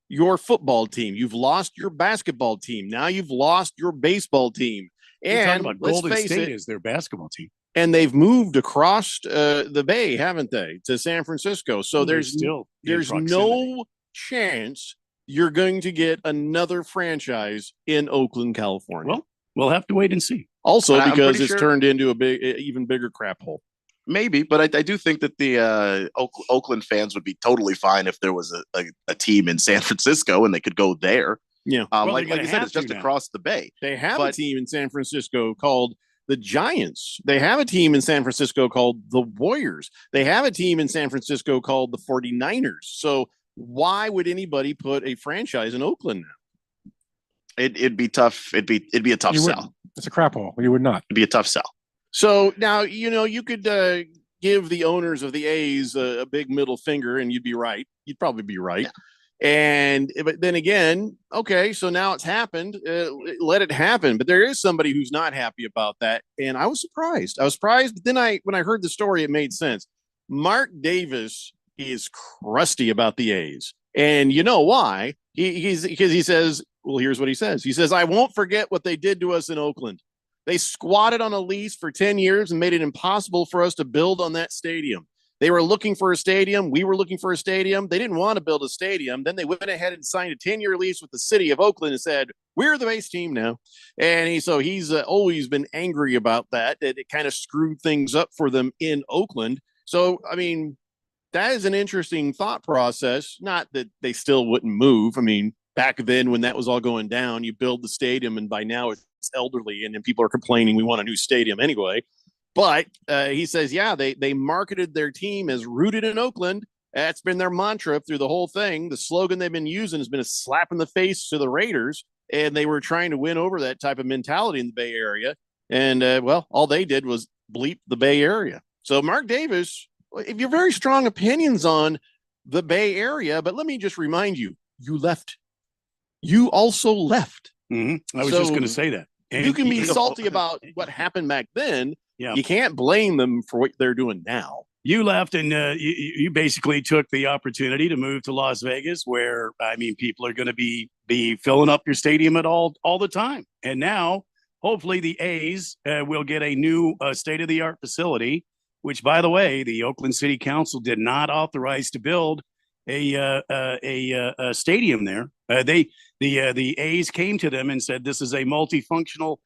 your football team. You've lost your basketball team. Now you've lost your baseball team. You're And talking about let's Golden face State it, is their basketball team. and they've moved across the bay, haven't they, to San Francisco? So there's no chance you're going to get another franchise in Oakland, California. Well, we'll have to wait and see. Also, I'm because pretty it's sure- turned into even bigger crap hole. Maybe, but I do think that the Oakland fans would be totally fine if there was a team in San Francisco and they could go there. Yeah, like you said, it's just across the bay. They have a team in San Francisco called the Giants. They have a team in San Francisco called the Warriors. They have a team in San Francisco called the 49ers. So why would anybody put a franchise in Oakland now? It'd be tough. It'd be a tough You sell. wouldn't. It's a crap hole. You would not. It'd be a tough sell. So now, you could give the owners of the A's a big middle finger and you'd be right. You'd probably be right. Yeah. But then again, okay, so now it's happened. Let it happen. But there is somebody who's not happy about that. And I was surprised. But then when I heard the story, it made sense. Mark Davis is crusty about the A's. And you know why? Because he says, well, here's what he says. He says, I won't forget what they did to us in Oakland. They squatted on a lease for 10 years and made it impossible for us to build on that stadium. They were looking for a stadium. We were looking for a stadium. They didn't want to build a stadium. Then they went ahead and signed a 10-year lease with the city of Oakland and said, we're the base team now. And he's always been angry about that it kind of screwed things up for them in Oakland. So, I mean, that is an interesting thought process. Not that they still wouldn't move. I mean, back then when that was all going down, you build the stadium and by now it's elderly and then people are complaining we want a new stadium anyway. But he says, yeah, they marketed their team as rooted in Oakland. That's been their mantra through the whole thing. The slogan they've been using has been a slap in the face to the Raiders. And they were trying to win over that type of mentality in the Bay Area. And, all they did was bleep the Bay Area. So Mark Davis, if you're very strong opinions on the Bay Area, but let me just remind you, you left. You also left. Mm-hmm. I was just going to say that. And you can be salty about what happened back then. Yeah. You can't blame them for what they're doing now. You left and you basically took the opportunity to move to Las Vegas where, I mean, people are going to be filling up your stadium all the time. And now hopefully the A's will get a new state-of-the-art facility, which, by the way, the Oakland City Council did not authorize to build a stadium there. The A's came to them and said, this is a multifunctional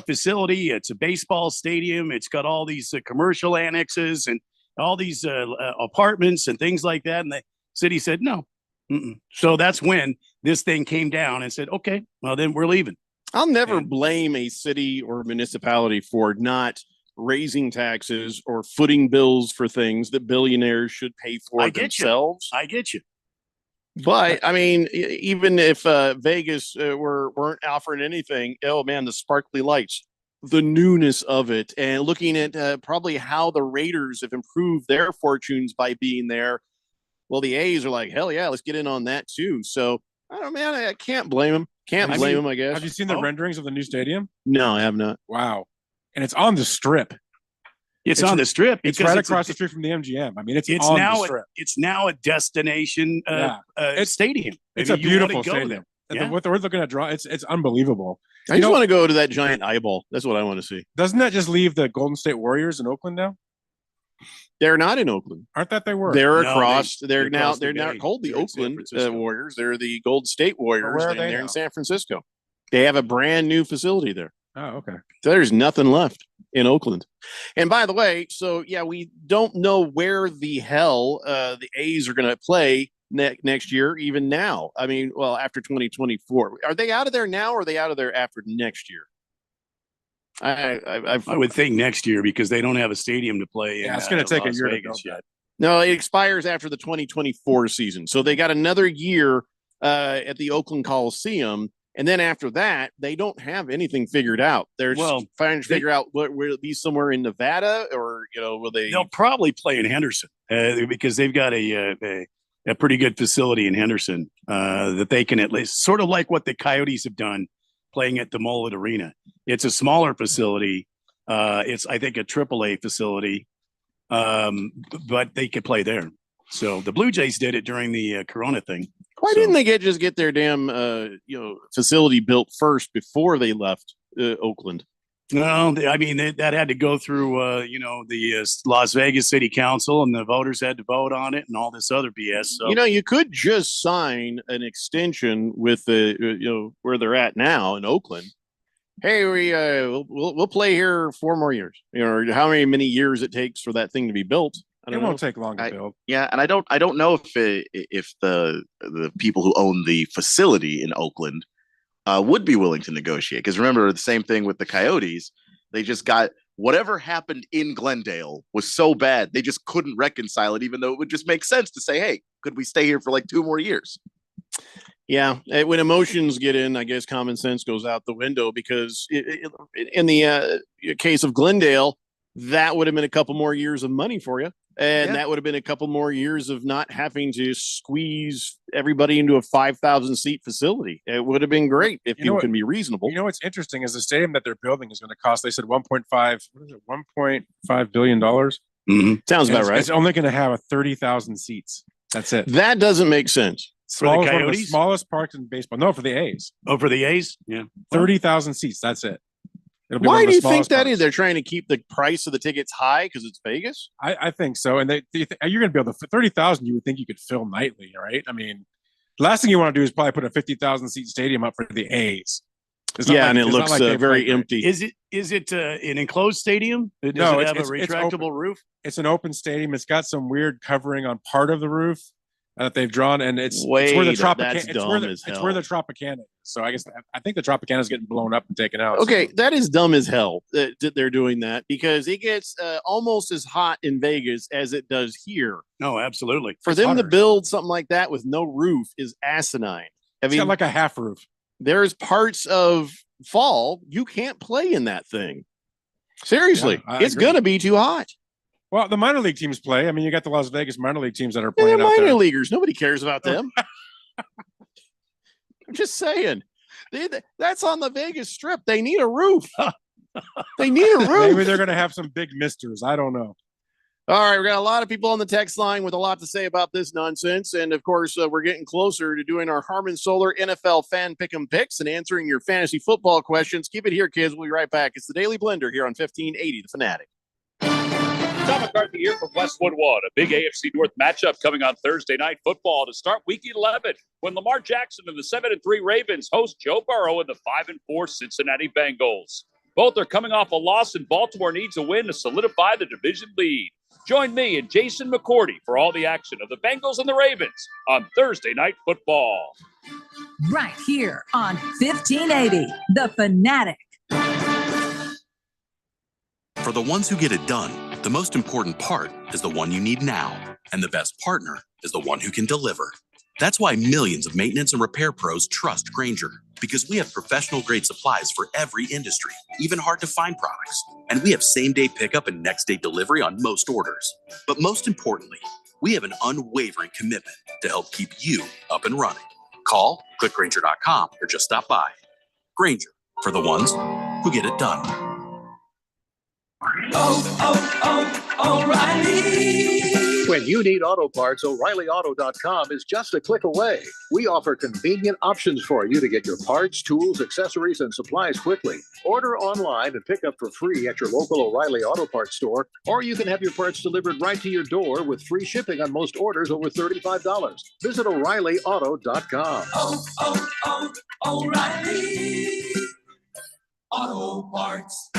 facility. It's a baseball stadium. It's got all these commercial annexes and all these apartments and things like that. And the city said, no. Mm-mm. So that's when this thing came down and said, okay, well, then we're leaving. I'll never blame a city or municipality for not raising taxes or footing bills for things that billionaires should pay for themselves. I get you. But I mean, even if Vegas weren't offering anything, oh man, the sparkly lights, the newness of it, and looking at probably how the Raiders have improved their fortunes by being there. Well, the A's are like, hell yeah, let's get in on that too. So I don't know, man, I can't blame them. Can't blame them, I guess. Have you seen the renderings of the new stadium? No, I have not. Wow. And it's on the Strip. It's on the Strip. It's right across the street from the MGM. I mean, it's on now the Strip. It's now a destination stadium. It's a beautiful stadium. Yeah. What we're looking at, it's unbelievable. I just want to go to that giant eyeball. That's what I want to see. Doesn't that just leave the Golden State Warriors in Oakland now? They're not in Oakland. Aren't that they were? They're across. They're across not called the Oakland Warriors. They're the Golden State Warriors. Where are And they they're now? in San Francisco. They have a brand new facility there. Oh, okay. So there's nothing left in Oakland. And by the way, so yeah, we don't know where the hell the A's are going to play next year, even now. I mean, well, after 2024. Are they out of there now or are they out of there after next year? I would think next year because they don't have a stadium to play in. Yeah, it's going to take Las a year Vegas to go. yet. No, it expires after the 2024 season. So they got another year at the Oakland Coliseum. And then after that, they don't have anything figured out. They're just trying to figure out will it be somewhere in Nevada or, will they? They'll probably play in Henderson because they've got a pretty good facility in Henderson that they can at least sort of like what the Coyotes have done playing at the Mullet Arena. It's a smaller facility. It's, I think, a AAA facility, but they could play there. So the Blue Jays did it during the Corona thing. Why didn't they just get their damn facility built first before they left Oakland? No, I mean that had to go through the Las Vegas City Council, and the voters had to vote on it, and all this other BS. So you could just sign an extension with the where they're at now in Oakland. Hey, we'll play here 4 more years, or how many years it takes for that thing to be built. It won't take long to build. Yeah, and I don't know if the people who own the facility in Oakland would be willing to negotiate. Because remember, the same thing with the Coyotes. They just got whatever happened in Glendale was so bad they just couldn't reconcile it, even though it would just make sense to say, hey, could we stay here for like 2 more years? Yeah, when emotions get in, I guess common sense goes out the window because in the case of Glendale, that would have been a couple more years of money for you. And that would have been a couple more years of not having to squeeze everybody into a 5,000 seat facility. It would have been great if people can be reasonable. You know what's interesting is the stadium that they're building is going to cost. They said $1.5 billion. Mm-hmm. Sounds about right. It's only going to have 30,000 seats. That's it. That doesn't make sense. For the Coyotes? One of the smallest parks in baseball. No, for the A's. Oh, for the A's? Yeah. 30,000 seats. That's it. Why do you think that is? They're trying to keep the price of the tickets high because it's Vegas? I think so. And you're going to be able to, 30,000, you would think you could fill nightly, right? I mean, the last thing you want to do is probably put a 50,000 seat stadium up for the A's. And it looks very empty. Is it an enclosed stadium? Does it have a retractable roof? It's an open stadium. It's got some weird covering on part of the roof that they've drawn, and it's where the Tropicana. It's where the Tropicana is. So I think the Tropicana is getting blown up and taken out. Okay, that is dumb as hell that they're doing that because it gets almost as hot in Vegas as it does here. No, absolutely. For them to build something like that with no roof is asinine. It's got like a half roof. There's parts of fall you can't play in that thing. Seriously, it's going to be too hot. Well, the minor league teams play. I mean, you got the Las Vegas minor league teams that are playing out minor there. Leaguers. Nobody cares about them. I'm just saying. That's on the Vegas Strip. They need a roof. They need a roof. Maybe they're going to have some big misters. I don't know. All right, we got a lot of people on the text line with a lot to say about this nonsense. And, of course, we're getting closer to doing our Harmon Solar NFL Fan Pick'em picks and answering your fantasy football questions. Keep it here, kids. We'll be right back. It's the Daily Blender here on 1580 The Fanatic. Tom McCarthy here from Westwood One. A big AFC North matchup coming on Thursday Night Football to start Week 11 when Lamar Jackson and the 7-3 Ravens host Joe Burrow and the 5-4 Cincinnati Bengals. Both are coming off a loss, and Baltimore needs a win to solidify the division lead. Join me and Jason McCourty for all the action of the Bengals and the Ravens on Thursday Night Football. Right here on 1580, The Fanatic. For the ones who get it done, the most important part is the one you need now. And the best partner is the one who can deliver. That's why millions of maintenance and repair pros trust Grainger, because we have professional-grade supplies for every industry, even hard-to-find products. And we have same-day pickup and next-day delivery on most orders. But most importantly, we have an unwavering commitment to help keep you up and running. Call, click Grainger.com, or just stop by. Grainger, for the ones who get it done. O'Reilly. When you need auto parts, O'ReillyAuto.com is just a click away. We offer convenient options for you to get your parts, tools, accessories, and supplies quickly. Order online and pick up for free at your local O'Reilly Auto Parts store, or you can have your parts delivered right to your door with free shipping on most orders over $35. Visit O'ReillyAuto.com. O'Reilly Auto Parts.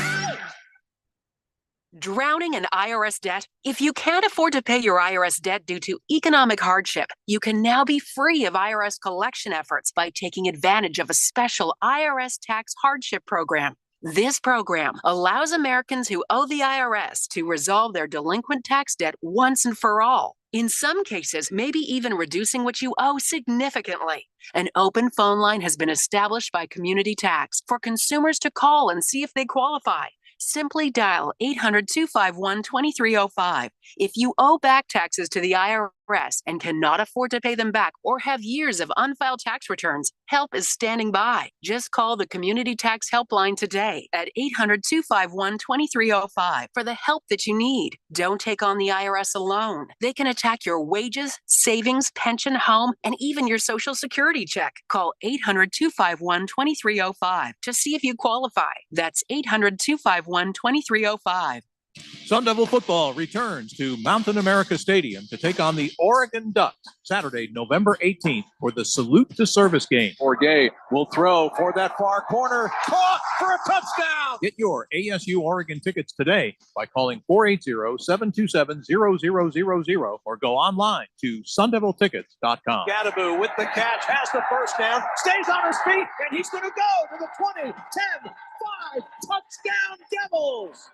Drowning in IRS debt? If you can't afford to pay your IRS debt due to economic hardship, you can now be free of IRS collection efforts by taking advantage of a special IRS tax hardship program. This program allows Americans who owe the IRS to resolve their delinquent tax debt once and for all. In some cases, maybe even reducing what you owe significantly. An open phone line has been established by Community Tax for consumers to call and see if they qualify. Simply dial 800-251-2305. If you owe back taxes to the IRS and cannot afford to pay them back or have years of unfiled tax returns, help is standing by. Just call the Community Tax Helpline today at 800-251-2305 for the help that you need. Don't take on the IRS alone. They can attack your wages, savings, pension, home, and even your Social Security check. Call 800-251-2305 to see if you qualify. That's 800-251-2305. Sun Devil football returns to Mountain America Stadium to take on the Oregon Ducks Saturday, November 18th for the Salute to Service game. Forgay will throw for that far corner. Caught for a touchdown. Get your ASU Oregon tickets today by calling 480-727-0000 or go online to sundeviltickets.com. Gadaboo with the catch, has the first down, stays on his feet, and he's going to go to the 20, 10, 5, touchdown Devils.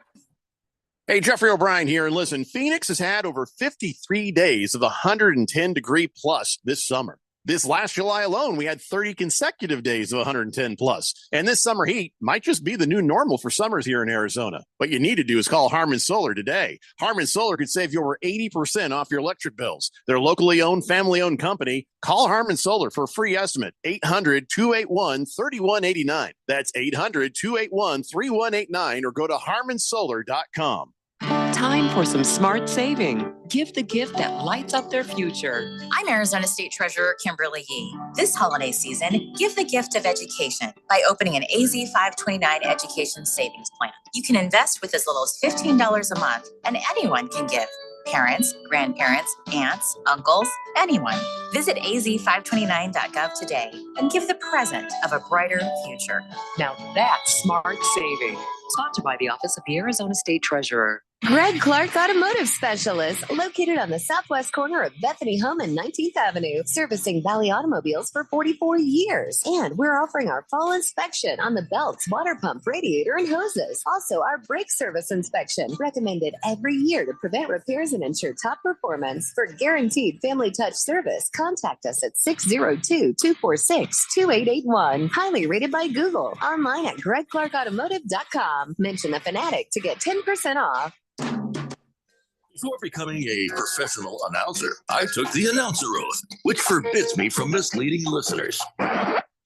Hey, Jeffrey O'Brien here. And listen, Phoenix has had over 53 days of 110 degree plus this summer. This last July alone, we had 30 consecutive days of 110 plus. And this summer heat might just be the new normal for summers here in Arizona. What you need to do is call Harmon Solar today. Harmon Solar could save you over 80% off your electric bills. They're locally owned, family-owned company. Call Harmon Solar for a free estimate. 800-281-3189. That's 800-281-3189 or go to harmonsolar.com. Time for some smart saving. Give the gift that lights up their future. I'm Arizona State Treasurer Kimberly Yee. This holiday season, give the gift of education by opening an AZ 529 education savings plan. You can invest with as little as $15 a month, and anyone can give. Parents, grandparents, aunts, uncles, anyone. Visit az529.gov today and give the present of a brighter future. Now that's smart saving. Sponsored by the Office of the Arizona State Treasurer. Greg Clark Automotive Specialist, located on the southwest corner of Bethany Home and 19th Avenue, servicing Valley automobiles for 44 years. And we're offering our fall inspection on the belts, water pump, radiator, and hoses. Also, our brake service inspection, recommended every year to prevent repairs and ensure top performance. For guaranteed family touch service, contact us at 602-246-2881. Highly rated by Google. Online at GregClarkAutomotive.com. Mention the Fanatic to get 10% off. Before becoming a professional announcer, I took the announcer oath, which forbids me from misleading listeners.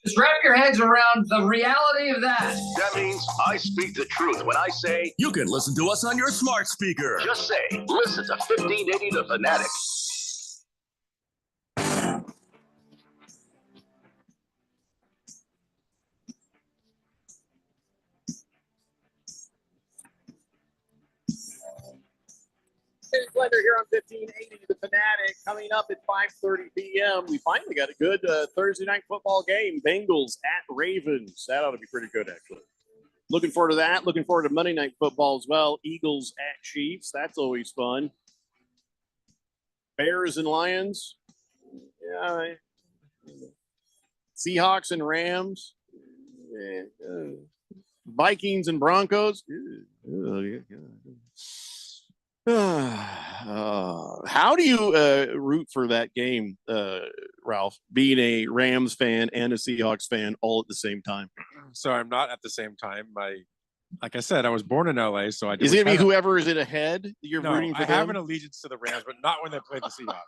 Just wrap your heads around the reality of that. That means I speak the truth when I say You can listen to us on your smart speaker. just say, listen to 1580 The Fanatic. Blender here on 1580 The Fanatic. Coming up at 5:30 p.m. We finally got a good Thursday night football game. Bengals at Ravens. That ought to be pretty good, actually. Looking forward to that. Looking forward to Monday night football as well. Eagles at Chiefs. That's always fun. Bears and Lions. Yeah. Seahawks and Rams. Vikings and Broncos. How do you root for that game, Ralph, being a Rams fan and a Seahawks fan all at the same time? So I'm not at the same time. Like I said, I was born in LA, so I. Is it whoever is it ahead? You're rooting for I them? have an allegiance to the Rams, but not when they play the Seahawks.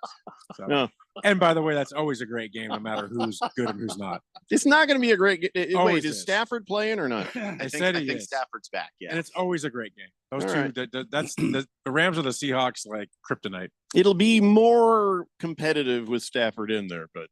So. No. And by the way, that's always a great game, no matter who's good and who's not. It's not going to be a great game. Always Wait, is Stafford playing or not? I think Stafford's back. Yeah, and it's always a great game. Those All two, right. that's the Rams or the Seahawks, like kryptonite. It'll be more competitive with Stafford in there, but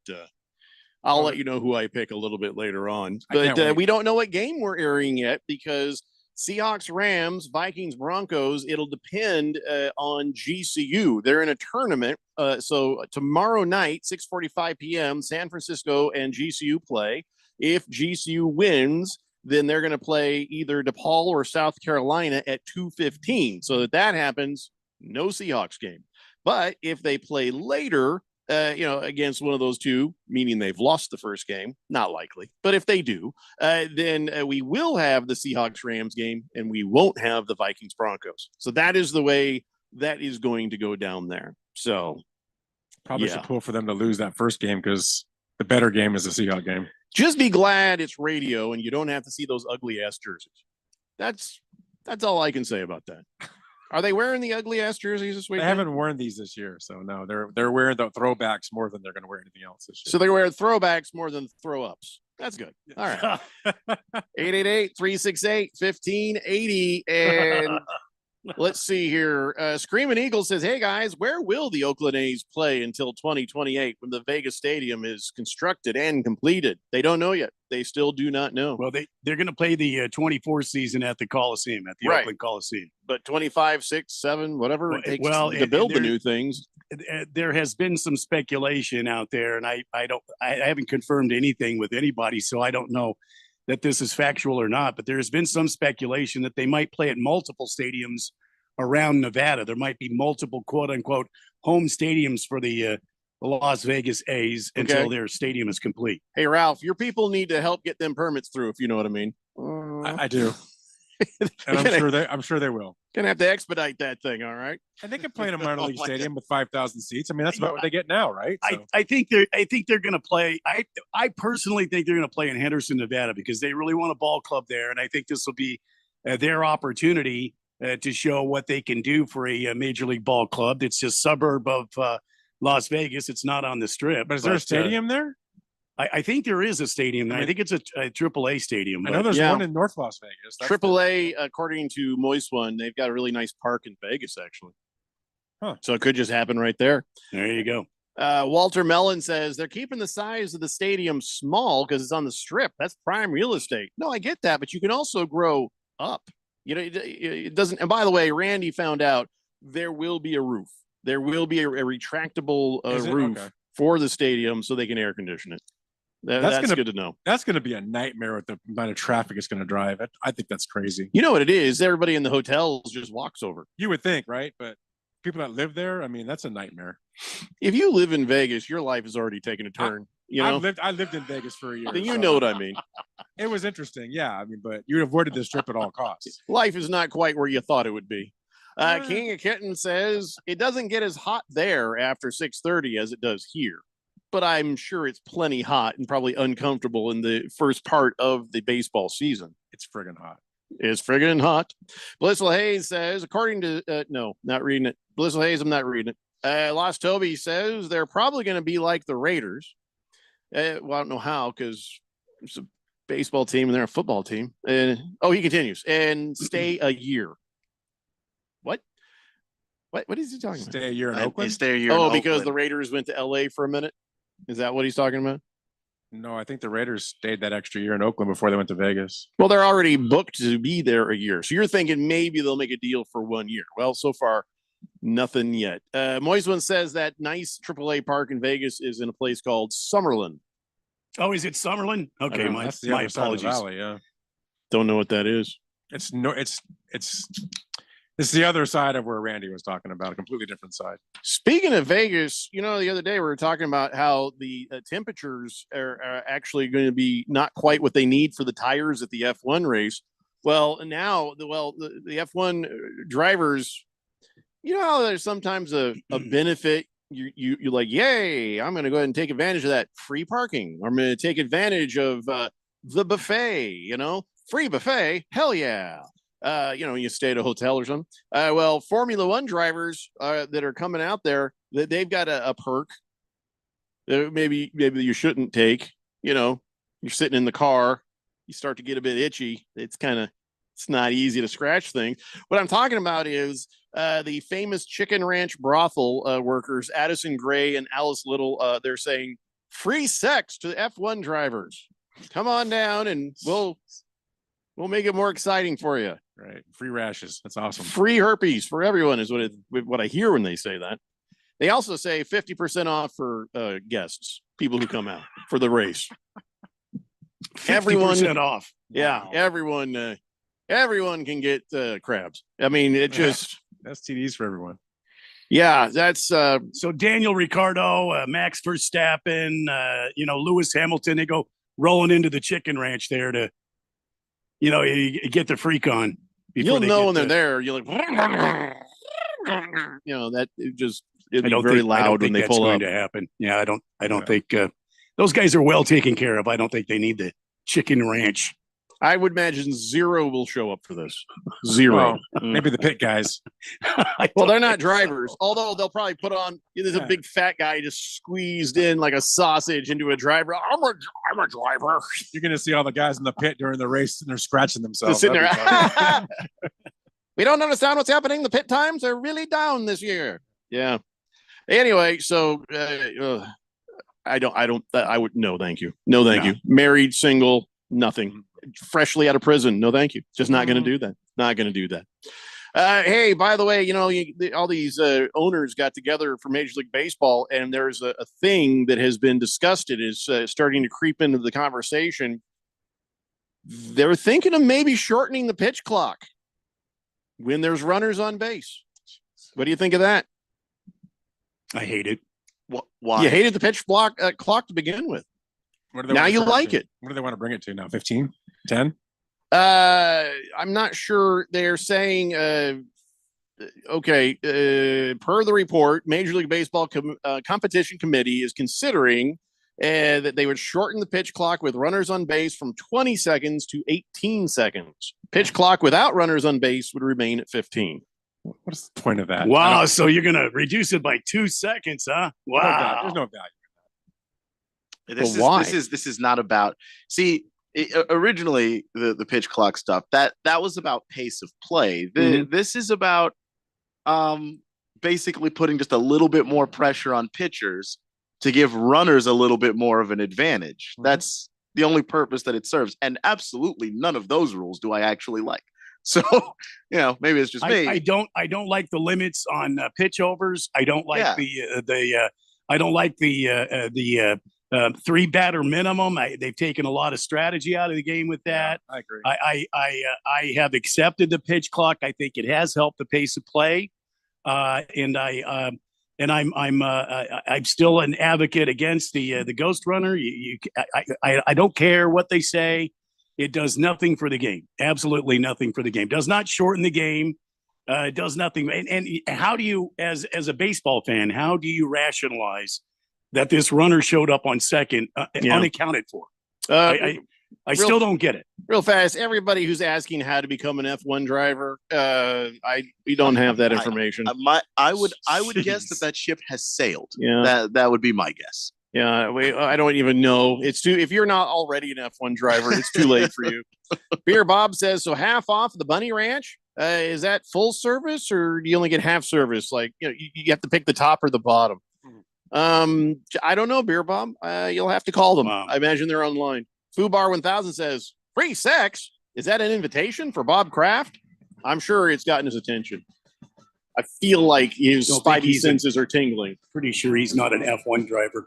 I'll let you know who I pick a little bit later on. But we don't know what game we're airing yet because Seahawks, Rams, Vikings, Broncos, it'll depend on GCU. They're in a tournament. So tomorrow night, 6:45 p.m., San Francisco and GCU play. If GCU wins, then they're going to play either DePaul or South Carolina at 2:15. So that happens, no Seahawks game. But if they play later, against one of those two, meaning they've lost the first game, not likely. But if they do, then we will have the Seahawks-Rams game, and we won't have the Vikings-Broncos. So that is the way that is going to go down there. So probably should pull for them to lose that first game because the better game is the Seahawks game. Just be glad it's radio and you don't have to see those ugly-ass jerseys. That's all I can say about that. Are they wearing the ugly ass jerseys this week? They haven't worn these this year, so no, they're wearing the throwbacks more than they're going to wear anything else this year. So they're wearing throwbacks more than throw ups. That's good. All right. 888-368-1580. And let's see here. Screaming Eagle says, hey guys, where will the Oakland A's play until 2028 when the Vegas Stadium is constructed and completed? They don't know yet. They still do not know. Well, they're going to play the 24 season at the Coliseum, at the Oakland Coliseum. But 25, 6, 7, whatever it takes to build the new things. There has been some speculation out there, and I haven't confirmed anything with anybody, so I don't know that this is factual or not. But there has been some speculation that they might play at multiple stadiums around Nevada. There might be multiple quote unquote home stadiums for the Las Vegas A's until their stadium is complete. Hey, Ralph, your people need to help get them permits through, if you know what I mean. I do. And I'm sure they will. Gonna have to expedite that thing, all right? And they can play in a minor league stadium with 5,000 seats. I mean, that's about what they get now, right? So. I think they're going to play. I personally think they're going to play in Henderson, Nevada, because they really want a ball club there, and I think this will be their opportunity to show what they can do for a major league ball club. It's just suburb of Las Vegas. It's not on the Strip. But is there a stadium there? I think there is a stadium. I think it's a AAA stadium. I know there's one in North Las Vegas. AAA, according to Moist One, they've got a really nice park in Vegas, actually. Huh. So it could just happen right there. There you go. Walter Mellon says they're keeping the size of the stadium small because it's on the Strip. That's prime real estate. No, I get that, but you can also grow up. You know, it doesn't. And by the way, Randy found out there will be a roof. There will be a retractable roof for the stadium so they can air condition it. That's good to know. That's going to be a nightmare with the amount of traffic it's going to drive. I think that's crazy. You know what it is? Everybody in the hotels just walks over. You would think, right? But people that live there, I mean, that's a nightmare. If you live in Vegas, your life has already taken a turn. I lived in Vegas for a year. Then you know what I mean. It was interesting, yeah. I mean, but you avoided this trip at all costs. Life is not quite where you thought it would be. King of Kitten says it doesn't get as hot there after 6:30 as it does here. But I'm sure it's plenty hot and probably uncomfortable in the first part of the baseball season. It's friggin' hot. It's friggin' hot. Blissful Hayes says, according to, no, not reading it. Blissful Hayes, I'm not reading it. Lost Toby says they're probably going to be like the Raiders. Well, I don't know how, because It's a baseball team and they're a football team. And he continues and stay a year. What is he talking about? Stay a year in Oakland? Stay a year. Oh, in because Oakland. the Raiders went to LA for a minute. Is that what he's talking about? No, I think the Raiders stayed that extra year in Oakland before they went to Vegas. Well, they're already booked to be there a year. So you're thinking maybe they'll make a deal for 1 year. Well, so far, nothing yet. Moisman says that nice AAA park in Vegas is in a place called Summerlin. Oh, is it Summerlin? Okay, my That's the other side of the apologies. valley, yeah. Don't know what that is. It's the other side of where Randy was talking about, a completely different side. Speaking of Vegas, the other day we were talking about how the temperatures are actually going to be not quite what they need for the tires at the F1 race. Well, now, the F1 drivers, how there's sometimes a benefit. You're like, yay, I'm going to go ahead and take advantage of that free parking. I'm going to take advantage of the buffet, free buffet. Hell yeah. You stay at a hotel or something. Well, Formula One drivers that are coming out there, they've got a perk that maybe you shouldn't take. You're sitting in the car, you start to get a bit itchy. It's not easy to scratch things. What I'm talking about is the famous Chicken Ranch brothel workers, Addison Gray and Alice Little. They're saying free sex to F1 drivers. Come on down and we'll make it more exciting for you. Right. Free rashes. That's awesome. Free herpes for everyone is what I hear when they say that. They also say 50% off for guests, people who come out for the race. 50% off. Yeah. Wow. Everyone can get crabs. I mean, it just STDs for everyone. Yeah, that's so Daniel Ricciardo, Max Verstappen, Lewis Hamilton, they go rolling into the Chicken Ranch there to you get the freak on. You'll know when they're there. You're like, that it'd be very loud when they pull up. To happen. Yeah, I don't think those guys are well taken care of. I don't think they need the Chicken Ranch. I would imagine zero will show up for this. Zero. Well, maybe the pit guys. Well, they're not drivers, although they'll probably put on. There's a big fat guy just squeezed in like a sausage into a driver. I'm a driver. You're going to see all the guys in the pit during the race and they're scratching themselves. Sitting there. We don't understand what's happening. The pit times are really down this year. Yeah. Anyway, so I would no, thank you. No, thank you. Married, single, nothing. Freshly out of prison. No, thank you. Just not going to do that. Not going to do that. Hey, by the way, all these owners got together for Major League Baseball, and there's a thing that has been discussed. It is starting to creep into the conversation. They're thinking of maybe shortening the pitch clock when there's runners on base. What do you think of that? I hate it. Why? You hated the pitch clock to begin with. Now you like it. What do they want to bring it to now? 15? 10? I'm not sure. They're saying, per the report, Major League Baseball Competition Committee is considering that they would shorten the pitch clock with runners on base from 20 seconds to 18 seconds. Pitch clock without runners on base would remain at 15. What's the point of that? Wow. So you're going to reduce it by 2 seconds, huh? Wow. There's no value. This is not about. See, originally the pitch clock stuff that was about pace of play. This is about basically putting just a little bit more pressure on pitchers to give runners a little bit more of an advantage. That's the only purpose that it serves, and absolutely none of those rules do I actually like. So, maybe it's just me. I don't like the limits on pitch overs. I don't like I don't like the 3 batter minimum. They've taken a lot of strategy out of the game with that. I agree. I have accepted the pitch clock. I think it has helped the pace of play, and I'm still an advocate against the ghost runner. I don't care what they say. It does nothing for the game. Absolutely nothing for the game. Does not shorten the game. It does nothing. And how do you, as a baseball fan, how do you rationalize that this runner showed up on second unaccounted for? I still don't get it. Real fast, everybody who's asking how to become an F1 driver, we don't have that information. I would guess that ship has sailed. Yeah, that would be my guess. Yeah, I don't even know. It's too. If you're not already an F1 driver, it's too late for you. Beer Bob says, so half off the Bunny Ranch. Is that full service, or do you only get half service? Like, you have to pick the top or the bottom. I don't know, Beer Bob. You'll have to call them. Wow. I imagine they're online. Foobar 1000 says, free sex. Is that an invitation for Bob Kraft? I'm sure it's gotten his attention. I feel like his spidey senses are tingling. Pretty sure he's not an F1 driver.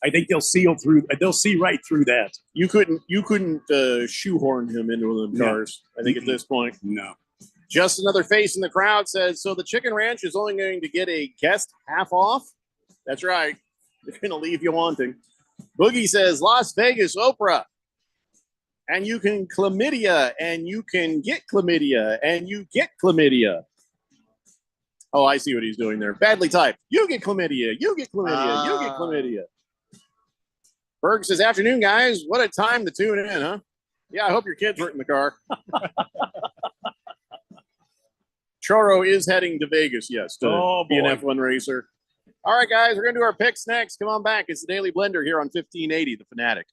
I think they'll see right through that. You couldn't shoehorn him into one of them cars. I think at this point. No. Just another face in the crowd says, so the Chicken Ranch is only going to get a guest half off? That's right. They're going to leave you wanting. Boogie says, Las Vegas Oprah. And you can chlamydia, and you can get chlamydia, and you get chlamydia. Oh, I see what he's doing there. Badly typed. You get chlamydia, you get chlamydia, you get chlamydia. Berg says, afternoon, guys. What a time to tune in, huh? Yeah, I hope your kids weren't in the car. Choro is heading to Vegas, yes, to be an F1 racer. All right, guys, we're going to do our picks next. Come on back. It's the Daily Blender here on 1580, The Fanatic.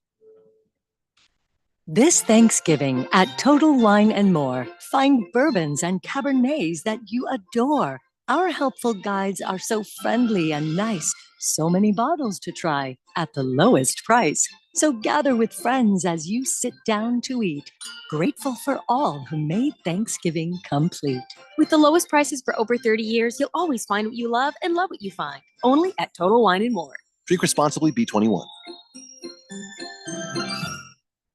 This Thanksgiving at Total Wine and More, find bourbons and Cabernets that you adore. Our helpful guides are so friendly and nice. So many bottles to try at the lowest price. So gather with friends as you sit down to eat. Grateful for all who made Thanksgiving complete. With the lowest prices for over 30 years, you'll always find what you love and love what you find. Only at Total Wine and More. Drink responsibly, B21.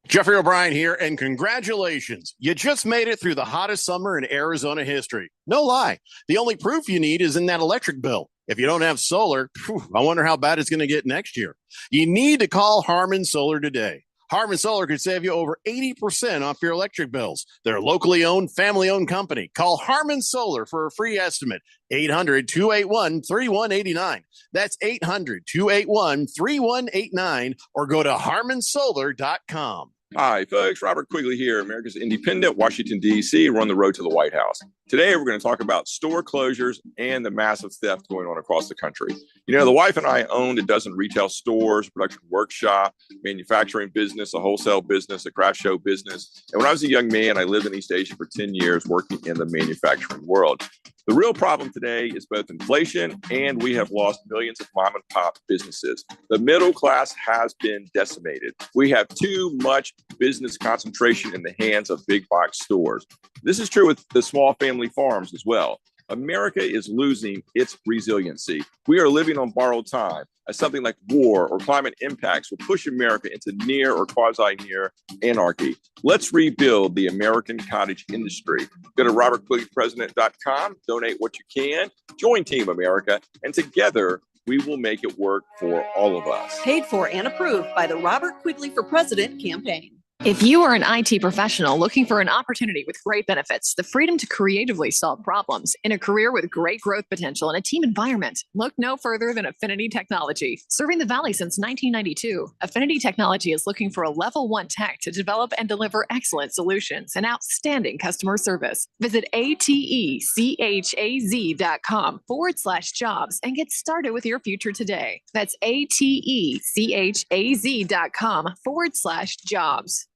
Jeffrey O'Brien here, and congratulations. You just made it through the hottest summer in Arizona history. No lie. The only proof you need is in that electric bill. If you don't have solar, I wonder how bad it's going to get next year. You need to call Harmon Solar today. Harmon Solar could save you over 80% off your electric bills. They're a locally owned, family-owned company. Call Harmon Solar for a free estimate. 800-281-3189. That's 800-281-3189, or go to harmonsolar.com. Hi, folks. Robert Quigley here, America's Independent, Washington, D.C. We're on the road to the White House. Today, we're going to talk about store closures and the massive theft going on across the country. You know, the wife and I owned a dozen retail stores, production workshop, manufacturing business, a wholesale business, a craft show business. And when I was a young man, I lived in East Asia for 10 years working in the manufacturing world. The real problem today is both inflation and we have lost millions of mom and pop businesses. The middle class has been decimated. We have too much business concentration in the hands of big box stores. This is true with the small family farms as well. America is losing its resiliency. We are living on borrowed time, as something like war or climate impacts will push America into near or quasi-near anarchy. Let's rebuild the American cottage industry. Go to robertquigleypresident.com, donate what you can, join Team America, and together we will make it work for all of us. Paid for and approved by the Robert Quigley for President campaign. If you are an IT professional looking for an opportunity with great benefits, the freedom to creatively solve problems in a career with great growth potential and a team environment, look no further than Affinity Technology. Serving the Valley since 1992, Affinity Technology is looking for a level 1 tech to develop and deliver excellent solutions and outstanding customer service. Visit atechaz.com/jobs and get started with your future today. That's atechaz.com/jobs.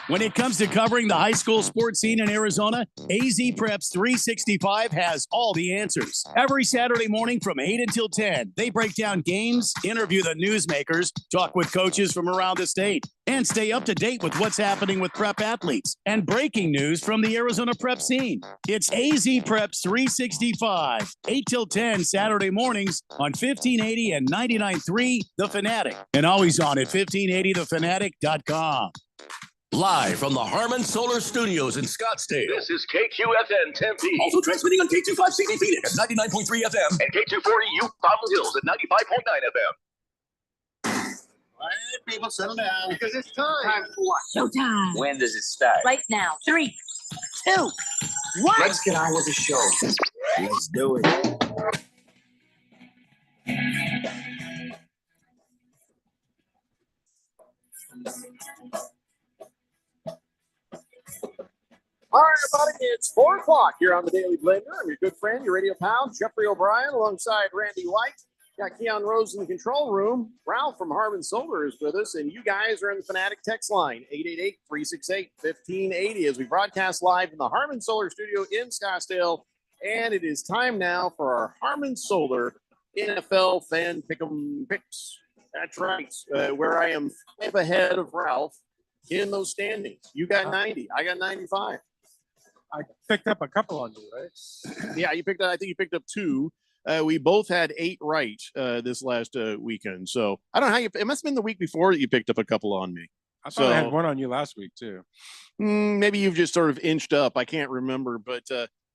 When it comes to covering the high school sports scene in Arizona, AZ Preps 365 has all the answers. Every Saturday morning from 8 until 10, they break down games, interview the newsmakers, talk with coaches from around the state, and stay up to date with what's happening with prep athletes and breaking news from the Arizona prep scene. It's AZ Preps 365, 8 till 10 Saturday mornings on 1580 and 99.3 The Fanatic, and always on at 1580thefanatic.com. Live from the Harmon Solar Studios in Scottsdale. This is KQFN Tempe. Also transmitting on K25CD Phoenix at 99.3 FM. And K240U Fountain Hills at 95.9 FM. All right, people, settle down. Because it's time. Time for what? Showtime. When does it start? Right now. 3, 2, 1. Let's get on with the show. Let's do it. All right, everybody, it's 4 o'clock here on the Daily Blender. I'm your good friend, your radio pal, Jeffrey O'Brien, alongside Randy White. Got Keon Rose in the control room. Ralph from Harmon Solar is with us, and you guys are in the Fanatic text line, 888-368-1580, as we broadcast live from the Harmon Solar studio in Scottsdale. And it is time now for our Harmon Solar NFL Fan Pick'em Picks. That's right, where I am 5 ahead of Ralph in those standings. You got 90. I got 95. I picked up a couple on you, right? Yeah, I think you picked up 2. We both had 8 right this last weekend. So I don't know how it must have been the week before that you picked up a couple on me. I thought I had one on you last week too. Maybe you've just sort of inched up. I can't remember, but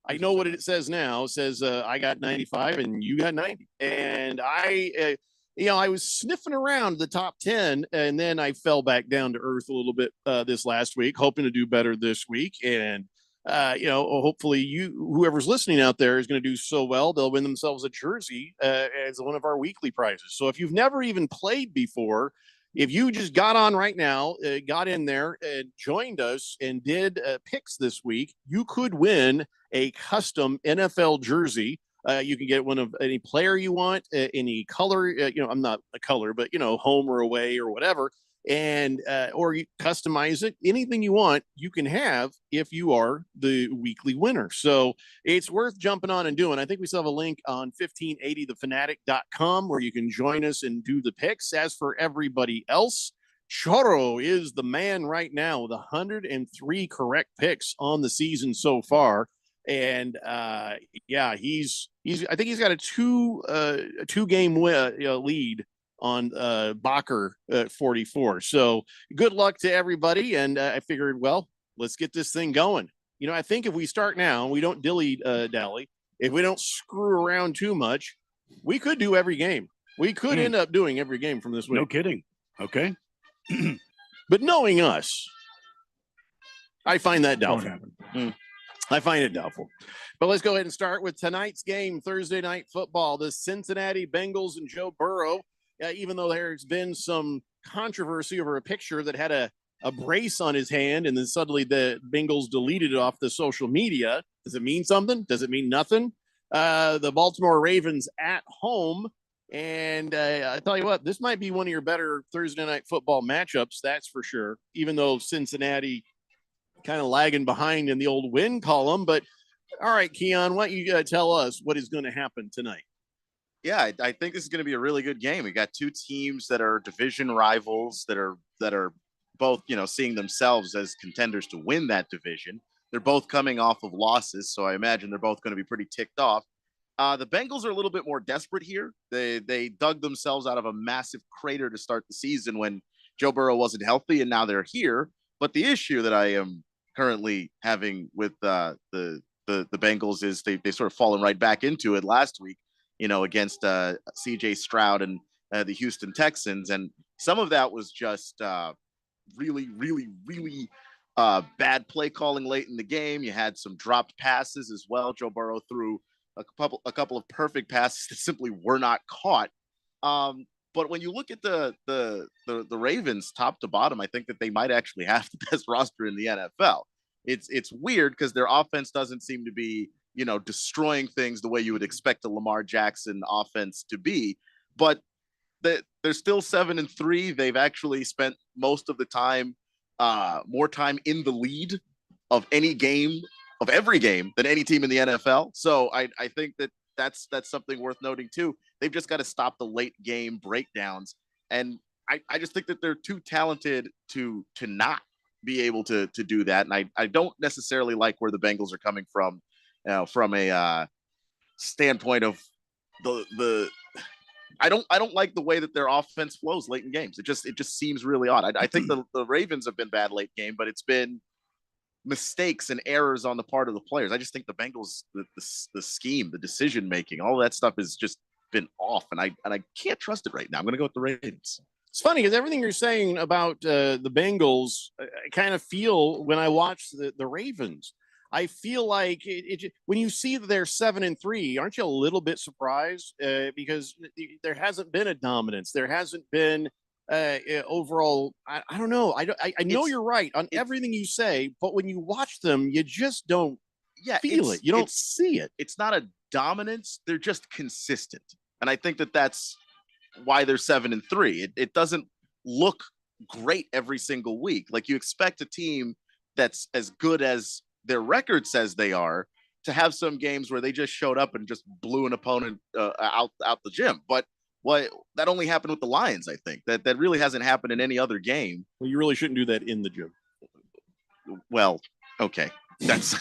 I know what it says now. It says I got 95 and you got 90. And I was sniffing around the top 10, and then I fell back down to earth a little bit this last week, hoping to do better this week. And hopefully whoever's listening out there is going to do so well, they'll win themselves a jersey as one of our weekly prizes. So if you've never even played before, if you just got on right now, got in there and joined us and did picks this week, you could win a custom NFL jersey. You can get one of any player you want, any color, I'm not a color, but, home or away or whatever. And or you customize it, anything you want, you can have if you are the weekly winner. So it's worth jumping on and doing. I think we still have a link on 1580thefanatic.com where you can join us and do the picks. As for everybody else, Choro is the man right now with 103 correct picks on the season so far. And he's I think he's got a two game lead on Bacher 44. So good luck to everybody. And I figured, well, let's get this thing going. I think if we start now, we don't dilly-dally, if we don't screw around too much, we could do every game. We could end up doing every game from this week. No kidding. Okay. But knowing us, I find that doubtful. I find it doubtful. But let's go ahead and start with tonight's game, Thursday Night Football. The Cincinnati Bengals and Joe Burrow. Even though there's been some controversy over a picture that had a brace on his hand, and then suddenly the Bengals deleted it off the social media. Does it mean something? Does it mean nothing? The Baltimore Ravens at home. And I tell you what, this might be one of your better Thursday Night Football matchups, that's for sure, even though Cincinnati kind of lagging behind in the old win column. But all right, Keon, why don't you tell us what is going to happen tonight? Yeah, I think this is going to be a really good game. We got 2 teams that are division rivals that are both, seeing themselves as contenders to win that division. They're both coming off of losses, so I imagine they're both going to be pretty ticked off. The Bengals are a little bit more desperate here. They dug themselves out of a massive crater to start the season when Joe Burrow wasn't healthy, and now they're here. But the issue that I am currently having with the Bengals is they sort of fallen right back into it last week, against CJ Stroud and the Houston Texans. And some of that was just really, really, really bad play calling late in the game. You had some dropped passes as well. Joe Burrow threw a couple of perfect passes that simply were not caught. But when you look at the Ravens top to bottom, I think that they might actually have the best roster in the NFL. It's weird because their offense doesn't seem to be, destroying things the way you would expect a Lamar Jackson offense to be. But they're still 7-3. They've actually spent most of the time, more time in the lead of every game than any team in the NFL. So I think that's something worth noting too. They've just got to stop the late game breakdowns. And I just think that they're too talented to not be able to do that. And I don't necessarily like where the Bengals are coming from a standpoint of the I don't like the way that their offense flows late in games. It just seems really odd. I think the Ravens have been bad late game, but it's been mistakes and errors on the part of the players. I just think the Bengals, the scheme, the decision making, all that stuff has just been off, and I can't trust it right now. I'm going to go with the Ravens. It's funny because everything you're saying about the Bengals, I kind of feel when I watch the Ravens. I feel like when you see that they're 7-3, aren't you a little bit surprised? Because there hasn't been a dominance. There hasn't been overall. I don't know. I know you're right on everything you say, but when you watch them, you just don't feel it. You don't see it. It's not a dominance. They're just consistent. And I think that that's why they're 7-3. It doesn't look great every single week. Like, you expect a team that's as good as their record says they are to have some games where they just showed up and just blew an opponent out the gym. But that only happened with the Lions. I think that really hasn't happened in any other game. Well, you really shouldn't do that in the gym. Well, okay, that's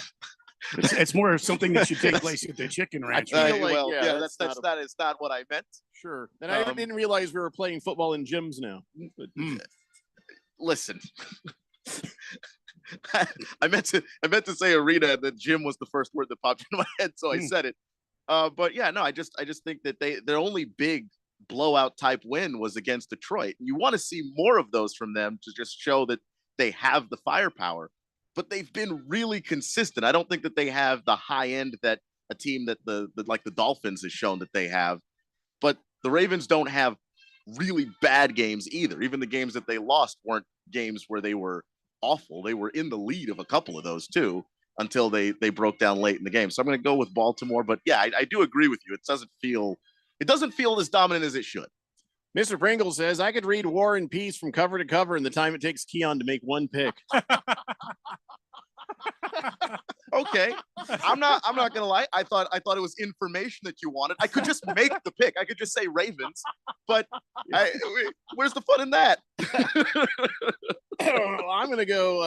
it's more something that should take place at the chicken ranch. That's not what I meant. Sure. And I didn't realize we were playing football in gyms now. But, listen. I meant to say arena, and then gym was the first word that popped into my head, so I said it. But yeah, no, I just think that their only big blowout type win was against Detroit. You want to see more of those from them to just show that they have the firepower. But they've been really consistent. I don't think that they have the high end that a team that the Dolphins has shown that they have. But the Ravens don't have really bad games either. Even the games that they lost weren't games where they were awful. They were in the lead of a couple of those too until they broke down late in the game. So I'm going to go with Baltimore. But yeah, I do agree with you. It doesn't feel as dominant as it should. Mr. Pringle says, I could read War and Peace from cover to cover in the time it takes Keon to make one pick. Okay. I'm not gonna lie. I thought it was information that you wanted. I could just make the pick. I could just say Ravens, but where's the fun in that? I'm gonna go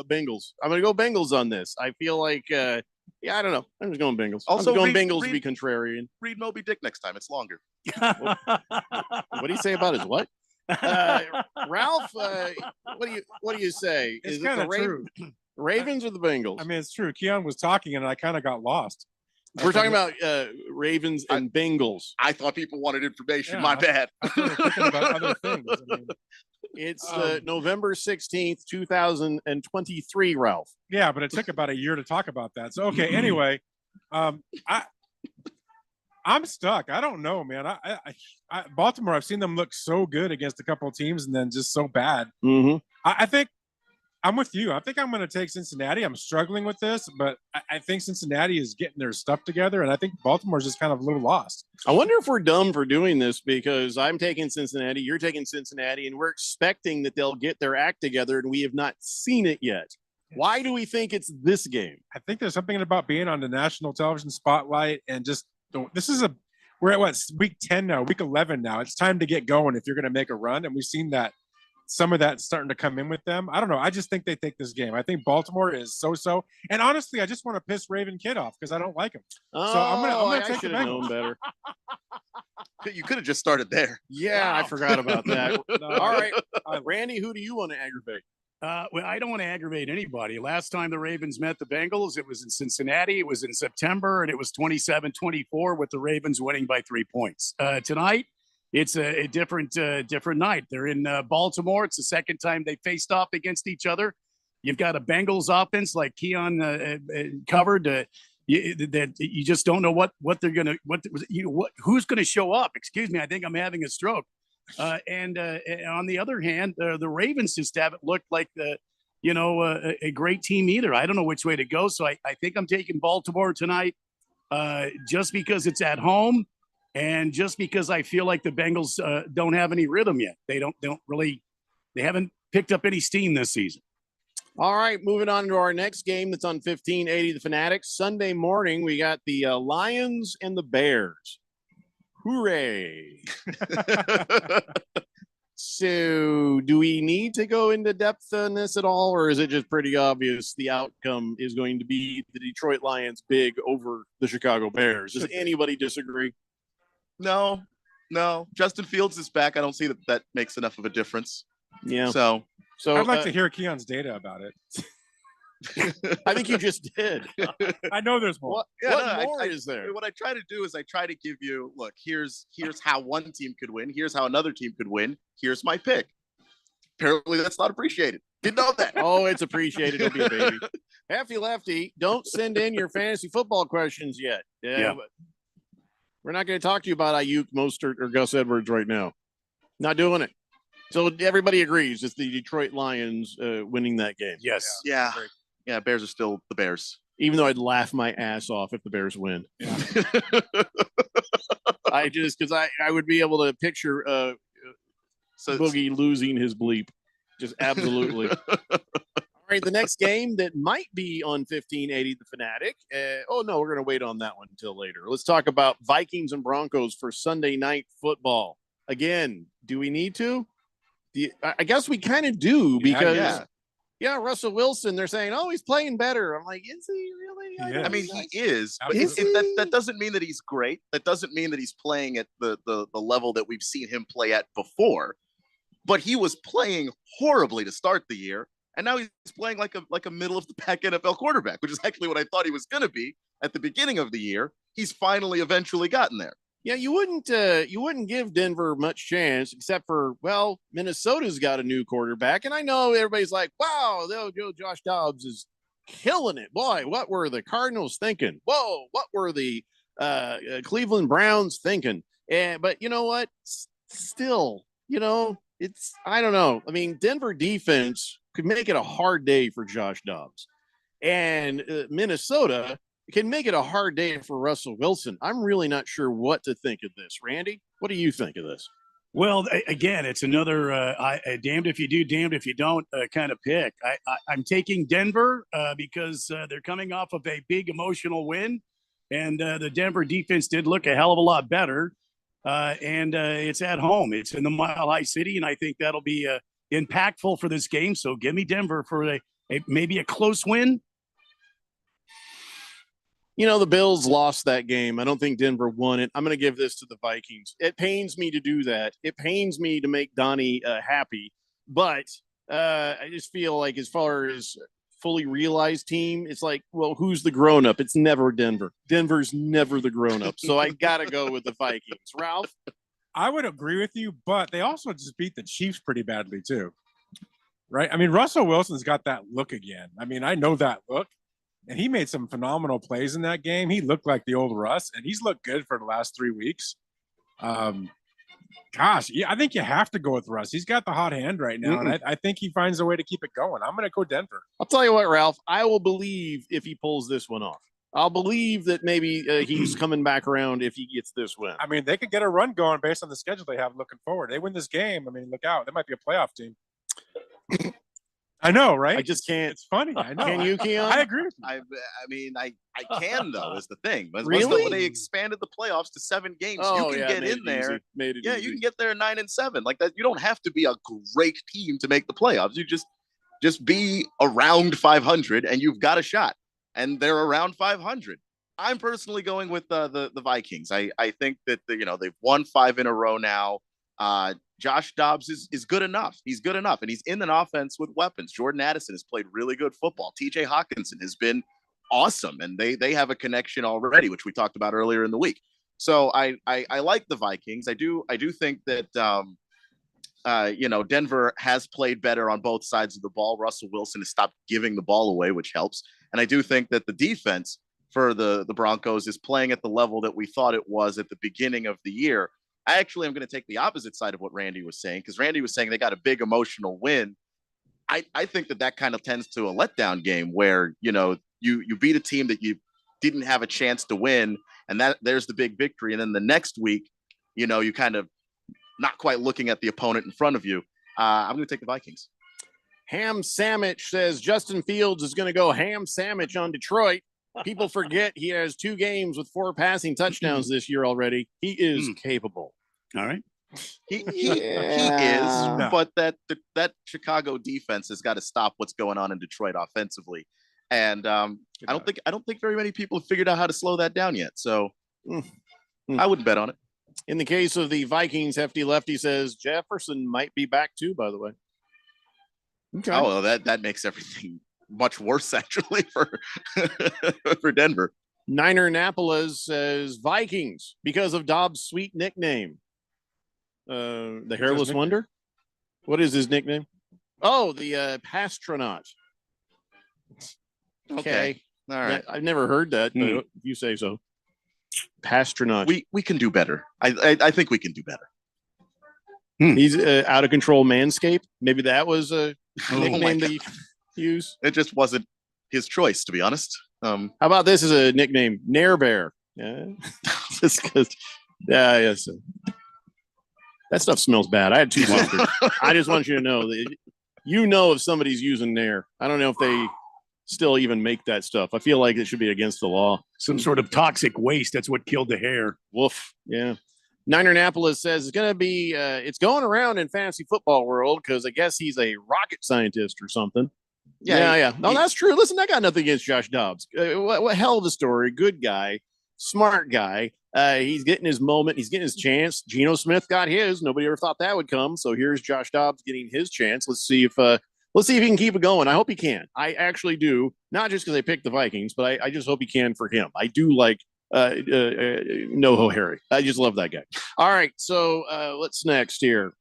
Bengals. I'm gonna go Bengals on this. I feel like I don't know. I'm just going Bengals. Also, I'm going Bengals to be contrarian. Read Moby Dick next time. It's longer. What do you say about his what? Ralph, what do you say? It's Is kind it of the true. Ravens or the Bengals? I mean, it's true. Keon was talking, and I kind of got lost. We're talking about Ravens and Bengals. I thought people wanted information. Yeah, my bad. I started thinking about other things. I mean, it's November 16th, 2023, Ralph. Yeah, but it took about a year to talk about that. So, okay, anyway, I'm stuck. I don't know, man. I Baltimore, I've seen them look so good against a couple of teams and then just so bad. Mm-hmm. I think I'm with you. I think I'm going to take Cincinnati. I'm struggling with this, but I think Cincinnati is getting their stuff together, and I think Baltimore's just kind of a little lost. I wonder if we're dumb for doing this because I'm taking Cincinnati, you're taking Cincinnati, and we're expecting that they'll get their act together, and we have not seen it yet. Why do we think it's this game? I think there's something about being on the national television spotlight and just we're at week 10 now, week 11 now. It's time to get going if you're going to make a run, and we've seen that. Some of that's starting to come in with them. I don't know. I just think they take this game. I think Baltimore is so. And honestly, I just want to piss Raven Kid off because I don't like him. So I'm gonna take the Bengals. Known better. You could have just started there. Yeah, wow. I forgot about that. All right, Randy, who do you want to aggravate? Well, I don't want to aggravate anybody. Last time the Ravens met the Bengals, it was in Cincinnati. It was in September, and it was 27-24 with the Ravens winning by 3 points. Tonight, it's a different night. They're in Baltimore. It's the second time they faced off against each other. You've got a Bengals offense like Keon covered that you just don't know what they're gonna who's gonna show up. Excuse me, I think I'm having a stroke. And on the other hand, the Ravens just haven't looked like a great team either. I don't know which way to go, so I think I'm taking Baltimore tonight, just because it's at home. And just because I feel like the Bengals don't have any rhythm yet. They haven't picked up any steam this season. All right, moving on to our next game that's on 1580 The Fanatics. Sunday morning, we got the Lions and the Bears. Hooray. So do we need to go into depth on this at all, or is it just pretty obvious the outcome is going to be the Detroit Lions big over the Chicago Bears? Does anybody disagree? No. Justin Fields is back. I don't see that makes enough of a difference. Yeah. So I'd like to hear Keon's data about it. I think you just did. I know there's more. What more is there? What I try to do is I try to give you, look, here's how one team could win. Here's how another team could win. Here's my pick. Apparently that's not appreciated. Didn't know that. Oh, it's appreciated. Don't be a baby. Hefty Lefty, don't send in your fantasy football questions yet. Yeah. We're not going to talk to you about Ayuk, Mostert, or Gus Edwards right now. Not doing it. So everybody agrees it's the Detroit Lions winning that game. Yes. Yeah. Bears are still the Bears. Even though I'd laugh my ass off if the Bears win. Yeah. because I would be able to picture Boogie losing his bleep. Just absolutely. All right, the next game that might be on 1580 The Fanatic. No, we're going to wait on that one until later. Let's talk about Vikings and Broncos for Sunday night football. Again, do we need to? I guess we kind of do because, Russell Wilson, they're saying, he's playing better. I'm like, is he really? I mean, he is. But that doesn't mean that he's great. That doesn't mean that he's playing at the level that we've seen him play at before. But he was playing horribly to start the year. And now he's playing like a middle of the pack NFL quarterback, which is actually what I thought he was going to be at the beginning of the year. He's finally eventually gotten there. Yeah, you wouldn't give Denver much chance, except for Minnesota's got a new quarterback, and I know everybody's like, "Wow, Josh Dobbs is killing it." Boy, what were the Cardinals thinking? Whoa, what were the Cleveland Browns thinking? But you know what? Still, it's I don't know. I mean, Denver defense could make it a hard day for Josh Dobbs, and Minnesota can make it a hard day for Russell Wilson. I'm really not sure what to think of this. Randy, what do you think of this? Well, again, it's another damned if you do, damned if you don't kind of pick. I'm taking Denver because they're coming off of a big emotional win, and the Denver defense did look a hell of a lot better. And it's at home. It's in the Mile High City, and I think that'll be impactful for this game. So give me Denver for maybe a close win. The Bills lost that game. I don't think Denver won it. I'm going to give this to the Vikings. It pains me to do that. It pains me to make Donnie happy. But I just feel like as far as fully realized team, it's like, well, who's the grown-up? It's never Denver. Denver's never the grown-up. So I got to go with the Vikings. Ralph? I would agree with you, but they also just beat the Chiefs pretty badly too. Right? I mean, Russell Wilson's got that look again. I mean, I know that look. And he made some phenomenal plays in that game. He looked like the old Russ, and he's looked good for the last 3 weeks. I think you have to go with Russ. He's got the hot hand right now, and I think he finds a way to keep it going. I'm going to go Denver. I'll tell you what, Ralph. I will believe if he pulls this one off. I'll believe that maybe he's coming back around if he gets this win. I mean, they could get a run going based on the schedule they have looking forward. They win this game. I mean, look out. They might be a playoff team. I know, right? I just can't. It's funny. I know. Can you, Keon? I agree with you. I mean, I can, though, is the thing. But really? When they expanded the playoffs to 7 games, you can get in there. Easy. You can get there 9-7. Like that, you don't have to be a great team to make the playoffs. You just be around 500, and you've got a shot. And they're around 500. I'm personally going with the Vikings. I think that they've won 5 in a row now. Josh Dobbs is good enough. He's good enough, and he's in an offense with weapons. Jordan Addison has played really good football. TJ Hawkinson has been awesome, and they have a connection already, which we talked about earlier in the week. So I like the Vikings. I do think that Denver has played better on both sides of the ball. Russell Wilson has stopped giving the ball away, which helps. And I do think that the defense for the Broncos is playing at the level that we thought it was at the beginning of the year. I actually am going to take the opposite side of what Randy was saying, because Randy was saying they got a big emotional win. I think that kind of tends to a letdown game where, you beat a team that you didn't have a chance to win, and there's the big victory. And then the next week, you kind of not quite looking at the opponent in front of you. I'm going to take the Vikings. Ham Sandwich says Justin Fields is going to go ham sandwich on Detroit. People forget he has 2 games with 4 passing touchdowns this year already. He is capable. All right. He is, but that Chicago defense has got to stop what's going on in Detroit offensively. And I don't think very many people have figured out how to slow that down yet. So I wouldn't bet on it. In the case of the Vikings, Hefty Lefty says Jefferson might be back too, by the way. Okay. Oh, well, that makes everything much worse, actually, for Denver. Niner Napolis says Vikings because of Dobbs' sweet nickname. The Hairless Wonder? What is his nickname? Oh, the Pastronaut. Okay. All right. I've never heard that, but if you say so. Pastronaut. We can do better. I think we can do better. He's out of control manscape. Maybe that was a nickname that you use. It just wasn't his choice, to be honest. How about this as a nickname? Nair Bear. Yeah. Just because Yes. That stuff smells bad. I had 2 sisters. I just want you to know that if somebody's using Nair. I don't know if they still even make that stuff. I feel like it should be against the law. Some sort of toxic waste. That's what killed the hair. Woof. Yeah. Niner Annapolis says it's going to be, it's going around in fantasy football world because I guess he's a rocket scientist or something. Yeah. No, that's true. Listen, I got nothing against Josh Dobbs. What hell of a story. Good guy. Smart guy. He's getting his moment. He's getting his chance. Geno Smith got his. Nobody ever thought that would come. So here's Josh Dobbs getting his chance. Let's see if he can keep it going. I hope he can. I actually do. Not just because I picked the Vikings, but I just hope he can for him. I do like NoHo Harry. I just love that guy. All right. So what's next here?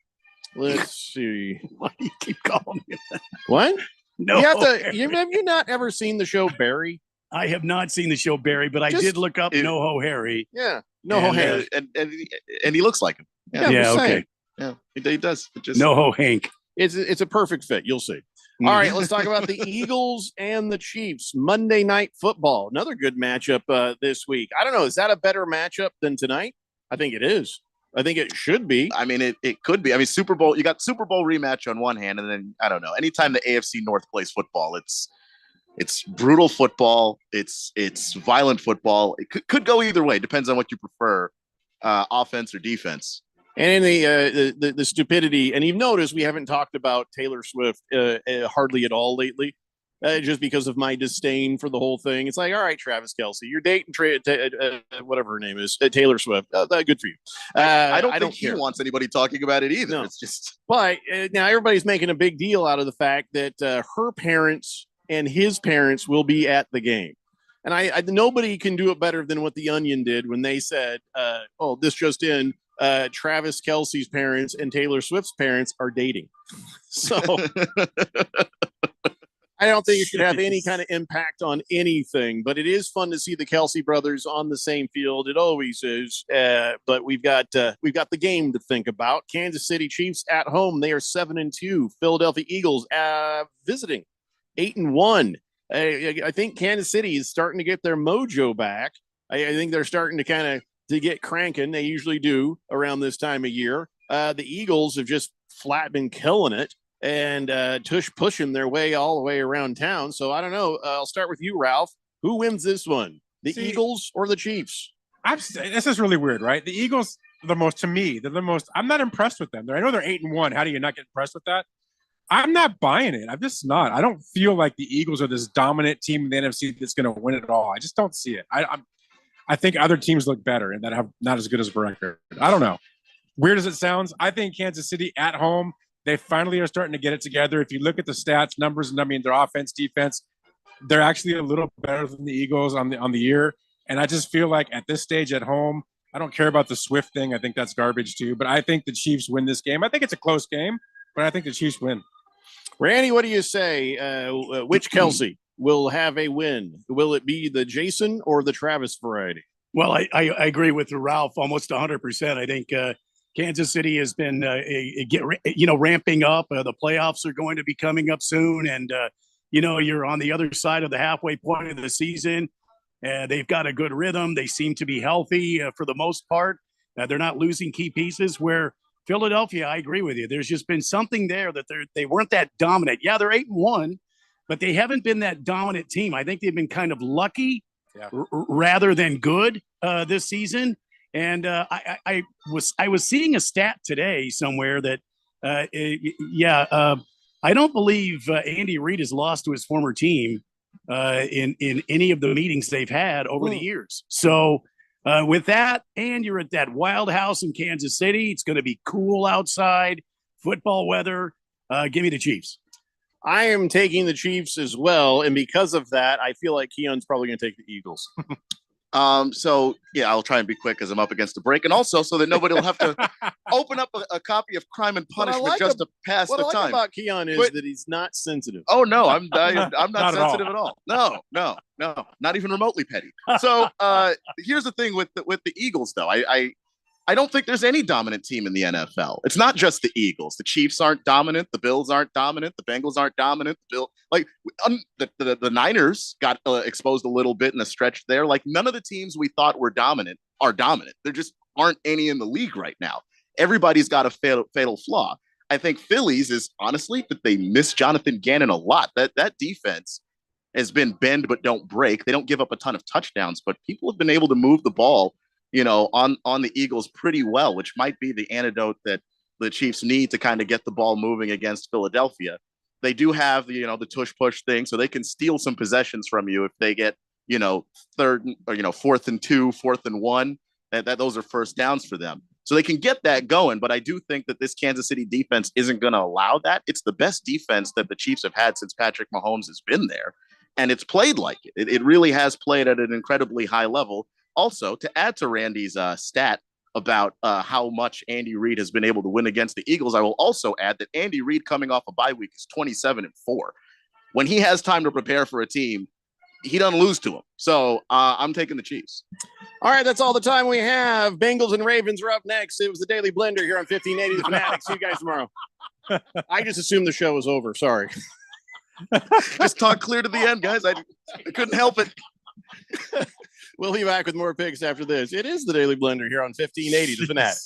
Let's see. Why do you keep calling me that? What? No. Have you not ever seen the show Barry? I have not seen the show Barry, but I did look up NoHo Harry. Yeah, NoHo Harry, and he looks like him. Yeah, okay. Yeah, he does. NoHo Hank. It's a perfect fit. You'll see. All right, let's talk about the Eagles and the Chiefs. Monday Night Football, another good matchup this week. I don't know, is that a better matchup than tonight? I think it is. I think it should be. I mean, it could be. I mean, Super Bowl. You got Super Bowl rematch on one hand, and then I don't know. Anytime the AFC North plays football, it's brutal football. It's violent football. It could go either way. Depends on what you prefer, offense or defense. And in the stupidity, and you've noticed we haven't talked about Taylor Swift hardly at all lately, just because of my disdain for the whole thing. It's like, all right, Travis Kelce, you're dating whatever her name is, Taylor Swift. Good for you. I don't think he wants anybody talking about it either. No. It's just. But now everybody's making a big deal out of the fact that her parents and his parents will be at the game. And I nobody can do it better than what The Onion did when they said, this just in, Travis Kelce's parents and Taylor Swift's parents are dating. So I don't think it should have any kind of impact on anything, but it is fun to see the Kelce brothers on the same field. It always is. But we've got the game to think about. Kansas City Chiefs at home. They are 7-2. Philadelphia Eagles visiting 8-1. I think Kansas City is starting to get their mojo back. I think they're starting to kind of get cranking. They usually do around this time of year. The Eagles have just flat been killing it and pushing their way all the way around town. So I don't know. I'll start with you, Ralph. Who wins this one? The Eagles or the Chiefs? This is really weird, right? The Eagles, they're the most. I'm not impressed with them. I know they're 8-1. How do you not get impressed with that? I'm not buying it. I'm just not. I don't feel like the Eagles are this dominant team in the NFC that's going to win it all. I just don't see it. I think other teams look better and that have not as good as a record. I don't know. Weird as it sounds, I think Kansas City at home, they finally are starting to get it together. If you look at the stats, numbers, and I mean their offense, defense, they're actually a little better than the Eagles on the year. And I just feel like at this stage at home, I don't care about the Swift thing. I think that's garbage too. But I think the Chiefs win this game. I think it's a close game, but I think the Chiefs win. Randy, what do you say? Which Kelce will have a win? Will it be the Jason or the Travis variety? Well, I agree with Ralph almost 100%. I think Kansas City has been ramping up. The playoffs are going to be coming up soon, and you're on the other side of the halfway point of the season. They've got a good rhythm. They seem to be healthy for the most part. They're not losing key pieces. Where Philadelphia, I agree with you. There's just been something there that they weren't that dominant. Yeah, they're 8-1, but they haven't been that dominant team. I think they've been kind of lucky rather than good this season. And I was seeing a stat today somewhere that I don't believe Andy Reid has lost to his former team in any of the meetings they've had over the years. So with that, and you're at that Wild House in Kansas City, it's going to be cool outside, football weather. Give me the Chiefs. I am taking the Chiefs as well, and because of that, I feel like Keon's probably going to take the Eagles. So yeah, I'll try and be quick because I'm up against the break, and also so that nobody will have to open up a copy of Crime and Punishment to pass the time. What I like about Keon is that he's not sensitive. Oh no, I'm not sensitive at all. No, not even remotely petty. So here's the thing with the Eagles, though. I don't think there's any dominant team in the NFL. It's not just the Eagles. The Chiefs aren't dominant. The Bills aren't dominant. The Bengals aren't dominant. The Niners got exposed a little bit in a stretch there. Like none of the teams we thought were dominant are dominant. They're just aren't any in the league right now. Everybody's got a fatal flaw. I think Phillies is honestly that they miss Jonathan Gannon a lot. That defense has been bend but don't break. They don't give up a ton of touchdowns, but people have been able to move the ball, on the Eagles pretty well, which might be the antidote that the Chiefs need to kind of get the ball moving against Philadelphia. They do have the tush push thing, so they can steal some possessions from you if they get third or 4th and 2, 4th and 1. That those are first downs for them. So they can get that going, but I do think that this Kansas City defense isn't going to allow that. It's the best defense that the Chiefs have had since Patrick Mahomes has been there, and it's played like it. It really has played at an incredibly high level. Also, to add to Randy's stat about how much Andy Reid has been able to win against the Eagles, I will also add that Andy Reid coming off a bye week is 27-4. When he has time to prepare for a team, he doesn't lose to them. So I'm taking the Chiefs. All right, that's all the time we have. Bengals and Ravens are up next. It was the Daily Blender here on 1580 The Fanatic. See you guys tomorrow. I just assumed the show was over. Sorry. Just talk clear to the end, guys. I couldn't help it. We'll be back with more picks after this. It is the Daily Blender here on 1580 The Fanatic.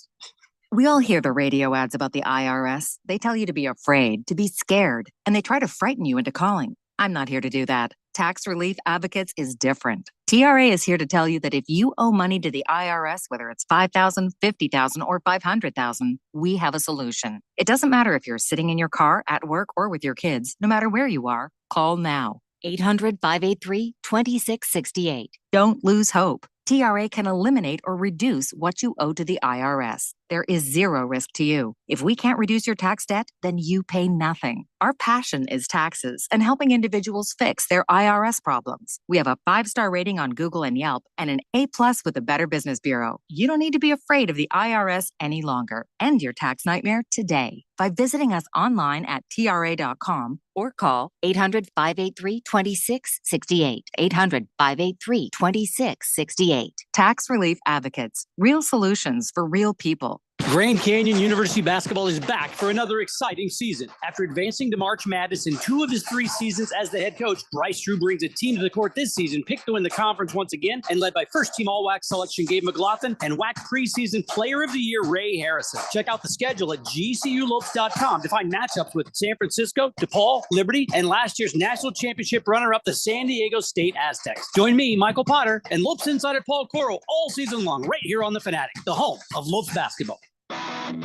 We all hear the radio ads about the IRS. They tell you to be afraid, to be scared, and they try to frighten you into calling. I'm not here to do that. Tax Relief Advocates is different. TRA is here to tell you that if you owe money to the IRS, whether it's $5,000, $50,000, or $500,000, we have a solution. It doesn't matter if you're sitting in your car, at work, or with your kids. No matter where you are, call now. 800-583-2668. Don't lose hope. TRA can eliminate or reduce what you owe to the IRS. There is zero risk to you. If we can't reduce your tax debt, then you pay nothing. Our passion is taxes and helping individuals fix their IRS problems. We have a 5-star rating on Google and Yelp and an A+ with the Better Business Bureau. You don't need to be afraid of the IRS any longer. End your tax nightmare today by visiting us online at TRA.com or call 800-583-2668. 800-583-2668. Tax Relief Advocates. Real solutions for real people. Grand Canyon University basketball is back for another exciting season. After advancing to March Madness in 2 of his 3 seasons as the head coach, Bryce Drew brings a team to the court this season, picked to win the conference once again, and led by first-team All-WAC selection Gabe McLaughlin and WAC preseason Player of the Year Ray Harrison. Check out the schedule at gculopes.com to find matchups with San Francisco, DePaul, Liberty, and last year's national championship runner-up, the San Diego State Aztecs. Join me, Michael Potter, and Lopes insider Paul Coro all season long right here on The Fanatic, the home of Lopes basketball. That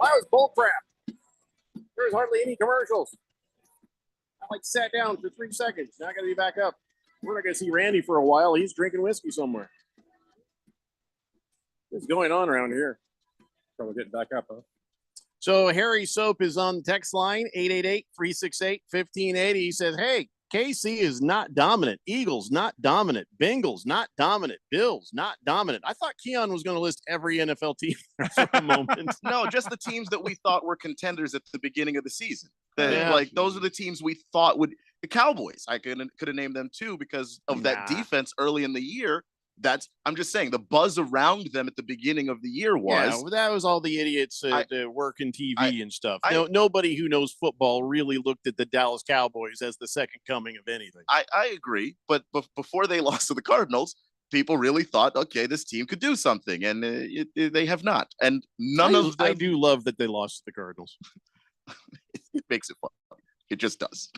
was bull crap. There's hardly any commercials. I sat down for 3 seconds. Now I got to be back up. We're not going to see Randy for a while. He's drinking whiskey somewhere. What's going on around here? Probably getting back up, huh? So Harry Soap is on the text line, 888-368-1580. He says, hey, KC is not dominant. Eagles, not dominant. Bengals, not dominant. Bills, not dominant. I thought Keon was going to list every NFL team for a moment. No, just the teams that we thought were contenders at the beginning of the season. Those are the teams we thought would. The Cowboys, I could have named them too because of that defense early in the year. I'm just saying the buzz around them at the beginning of the year was that was all the idiots that work in TV and stuff. Nobody who knows football really looked at the Dallas Cowboys as the second coming of anything. I agree, but before they lost to the Cardinals, people really thought, okay, this team could do something, and they have not. And none of them. I do love that they lost to the Cardinals. It makes it fun. It just does.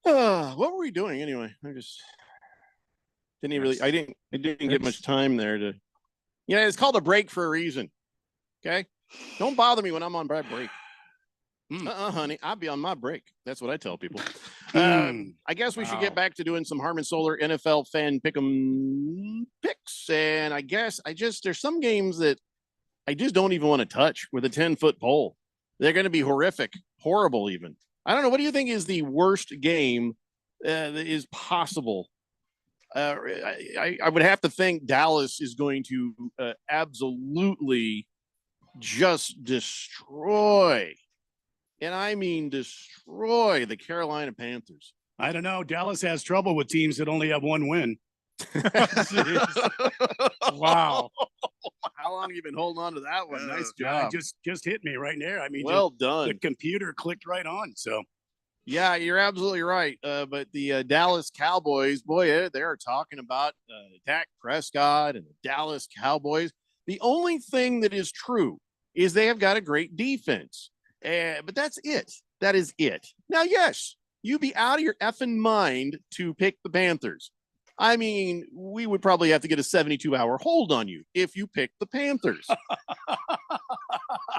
What were we doing anyway? I didn't get much time there to, it's called a break for a reason. Okay. Don't bother me when I'm on my break. Honey, I'll be on my break. That's what I tell people. I guess we should get back to doing some Harmon Solar NFL fan pick'em picks. And I guess there's some games that I just don't even want to touch with a 10-foot pole. They're going to be horrible even. I don't know. What do you think is the worst game that is possible? I would have to think Dallas is going to absolutely just destroy, and I mean destroy, the Carolina Panthers. I don't know. Dallas has trouble with teams that only have 1 win. Wow. How long have you been been holding on to that one. Nice Yeah, job. just hit me right there. I mean, Well done. The computer clicked right on. So, yeah, you're absolutely right. But the Dallas Cowboys, boy, they're talking about Dak Prescott and the Dallas Cowboys. The only thing that is true is they have got a great defense. But that's it. That is it. Now, yes, you'd be out of your effing mind to pick the Panthers. I mean, we would probably have to get a 72-hour hold on you if you pick the Panthers.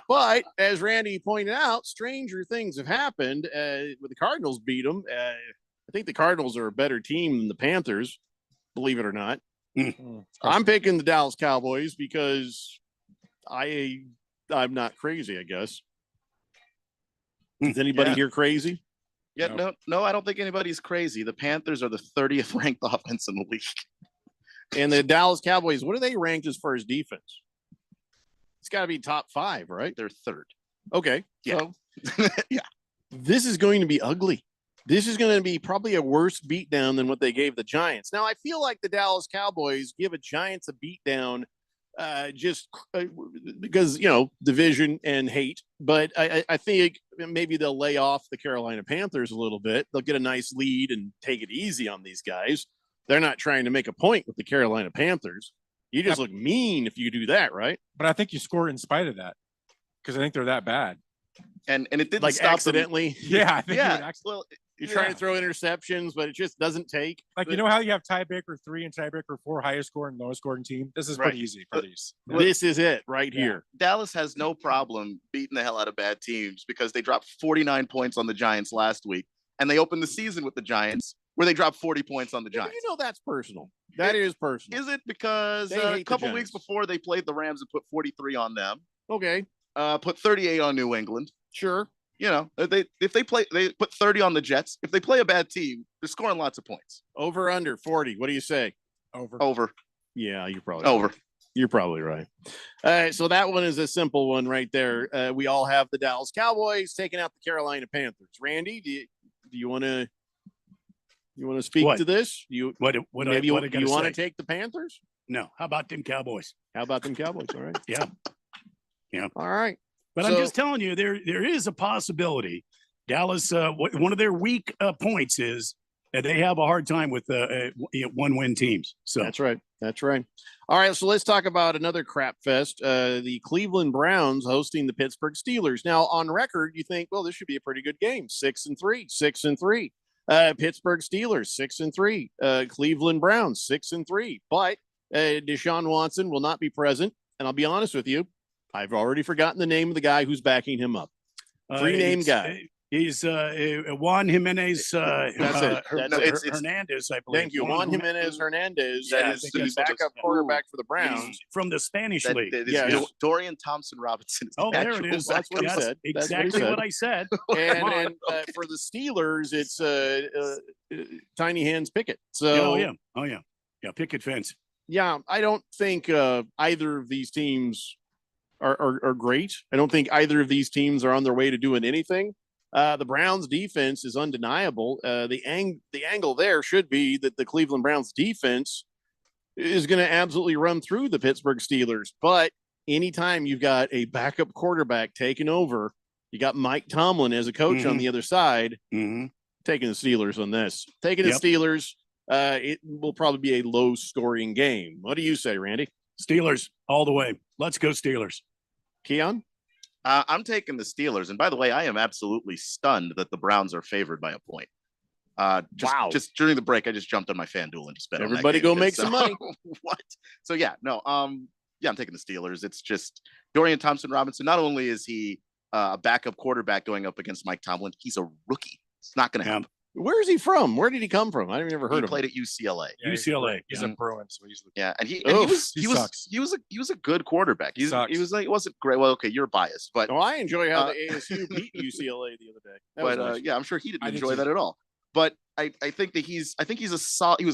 But as Randy pointed out, stranger things have happened. With the Cardinals beat them. I think the Cardinals are a better team than the Panthers, believe it or not. I'm picking the Dallas Cowboys because I'm not crazy, I guess. Is anybody here crazy? Yeah, no, I don't think anybody's crazy. The Panthers are the 30th ranked offense in the league. And the Dallas Cowboys, what are they ranked as far as defense? It's got to be top 5, right? They're 3rd. Okay. Yeah. So, yeah. This is going to be ugly. This is going to be probably a worse beatdown than what they gave the Giants. Now, I feel like the Dallas Cowboys give a Giants a beatdown just because, division and hate. But I think maybe they'll lay off the Carolina Panthers a little bit. They'll get a nice lead and take it easy on these guys. They're not trying to make a point with the Carolina Panthers. You just look mean if you do that, right? But I think you score in spite of that because I think they're that bad. And it didn't like stop accidentally. Them. Yeah, I think Well, you're trying to throw interceptions, but it just doesn't take. Like, you know how you have tiebreaker 3 and tiebreaker 4, highest score and lowest scoring team? This is pretty easy for these. This is it right here. Dallas has no problem beating the hell out of bad teams because they dropped 49 points on the Giants last week. And they opened the season with the Giants where they dropped 40 points on the Giants. That's personal. That is personal. Is it? Because a couple weeks before they played the Rams and put 43 on them. Okay. Put 38 on New England. Sure. If they put 30 on the Jets. If they play a bad team, they're scoring lots of points. Over, under 40. What do you say? Over. Yeah, you're probably over. Right. You're probably right. All right, so that one is a simple one right there. We all have the Dallas Cowboys taking out the Carolina Panthers. Randy, do you want to speak to this? You want to take the Panthers? No. How about them Cowboys? All right. Yeah. All right. But I'm just telling you, there is a possibility. Dallas, one of their weak points is that they have a hard time with one-win teams. So That's right. All right, so let's talk about another crap fest. The Cleveland Browns hosting the Pittsburgh Steelers. Now, on record, you think, well, this should be a pretty good game. 6-3. Pittsburgh Steelers 6-3. Cleveland Browns 6-3. But Deshaun Watson will not be present. And I'll be honest with you, I've already forgotten the name of the guy who's backing him up. Three-name guy. He's Juan Jimenez Hernandez, I believe. Thank you. Juan Jimenez Hernandez. That is the backup quarterback for the Browns. From the Spanish League. Dorian Thompson-Robinson. There it is. That's what he said. Exactly what I said. And for the Steelers, it's Tiny Hands Pickett. So, Oh, yeah. Yeah, picket fence. Yeah, I don't think either of these teams are great. I don't think either of these teams are on their way to doing anything. The Browns defense is undeniable. The angle there should be that the Cleveland Browns defense is going to absolutely run through the Pittsburgh Steelers. But anytime you've got a backup quarterback taking over, you got Mike Tomlin as a coach on the other side, taking the Steelers on this. The Steelers, it will probably be a low-scoring game. What do you say, Randy? Steelers all the way. Let's go Steelers. Keon? I'm taking the Steelers. And by the way, I am absolutely stunned that the Browns are favored by a point. Just during the break, I just jumped on my FanDuel and just bet everybody go make some money. What? So I'm taking the Steelers. It's just Dorian Thompson-Robinson. Not only is he a backup quarterback going up against Mike Tomlin, he's a rookie. It's not going to happen. Where is he from? Where did he come from? I never heard of him. He played at UCLA. Yeah, UCLA. He's a Bruin, so he's he was a good quarterback. He wasn't great. Well, okay, you're biased, but I enjoy how the ASU beat UCLA the other day. But nice. I'm sure he didn't enjoy that at all. But I think that he was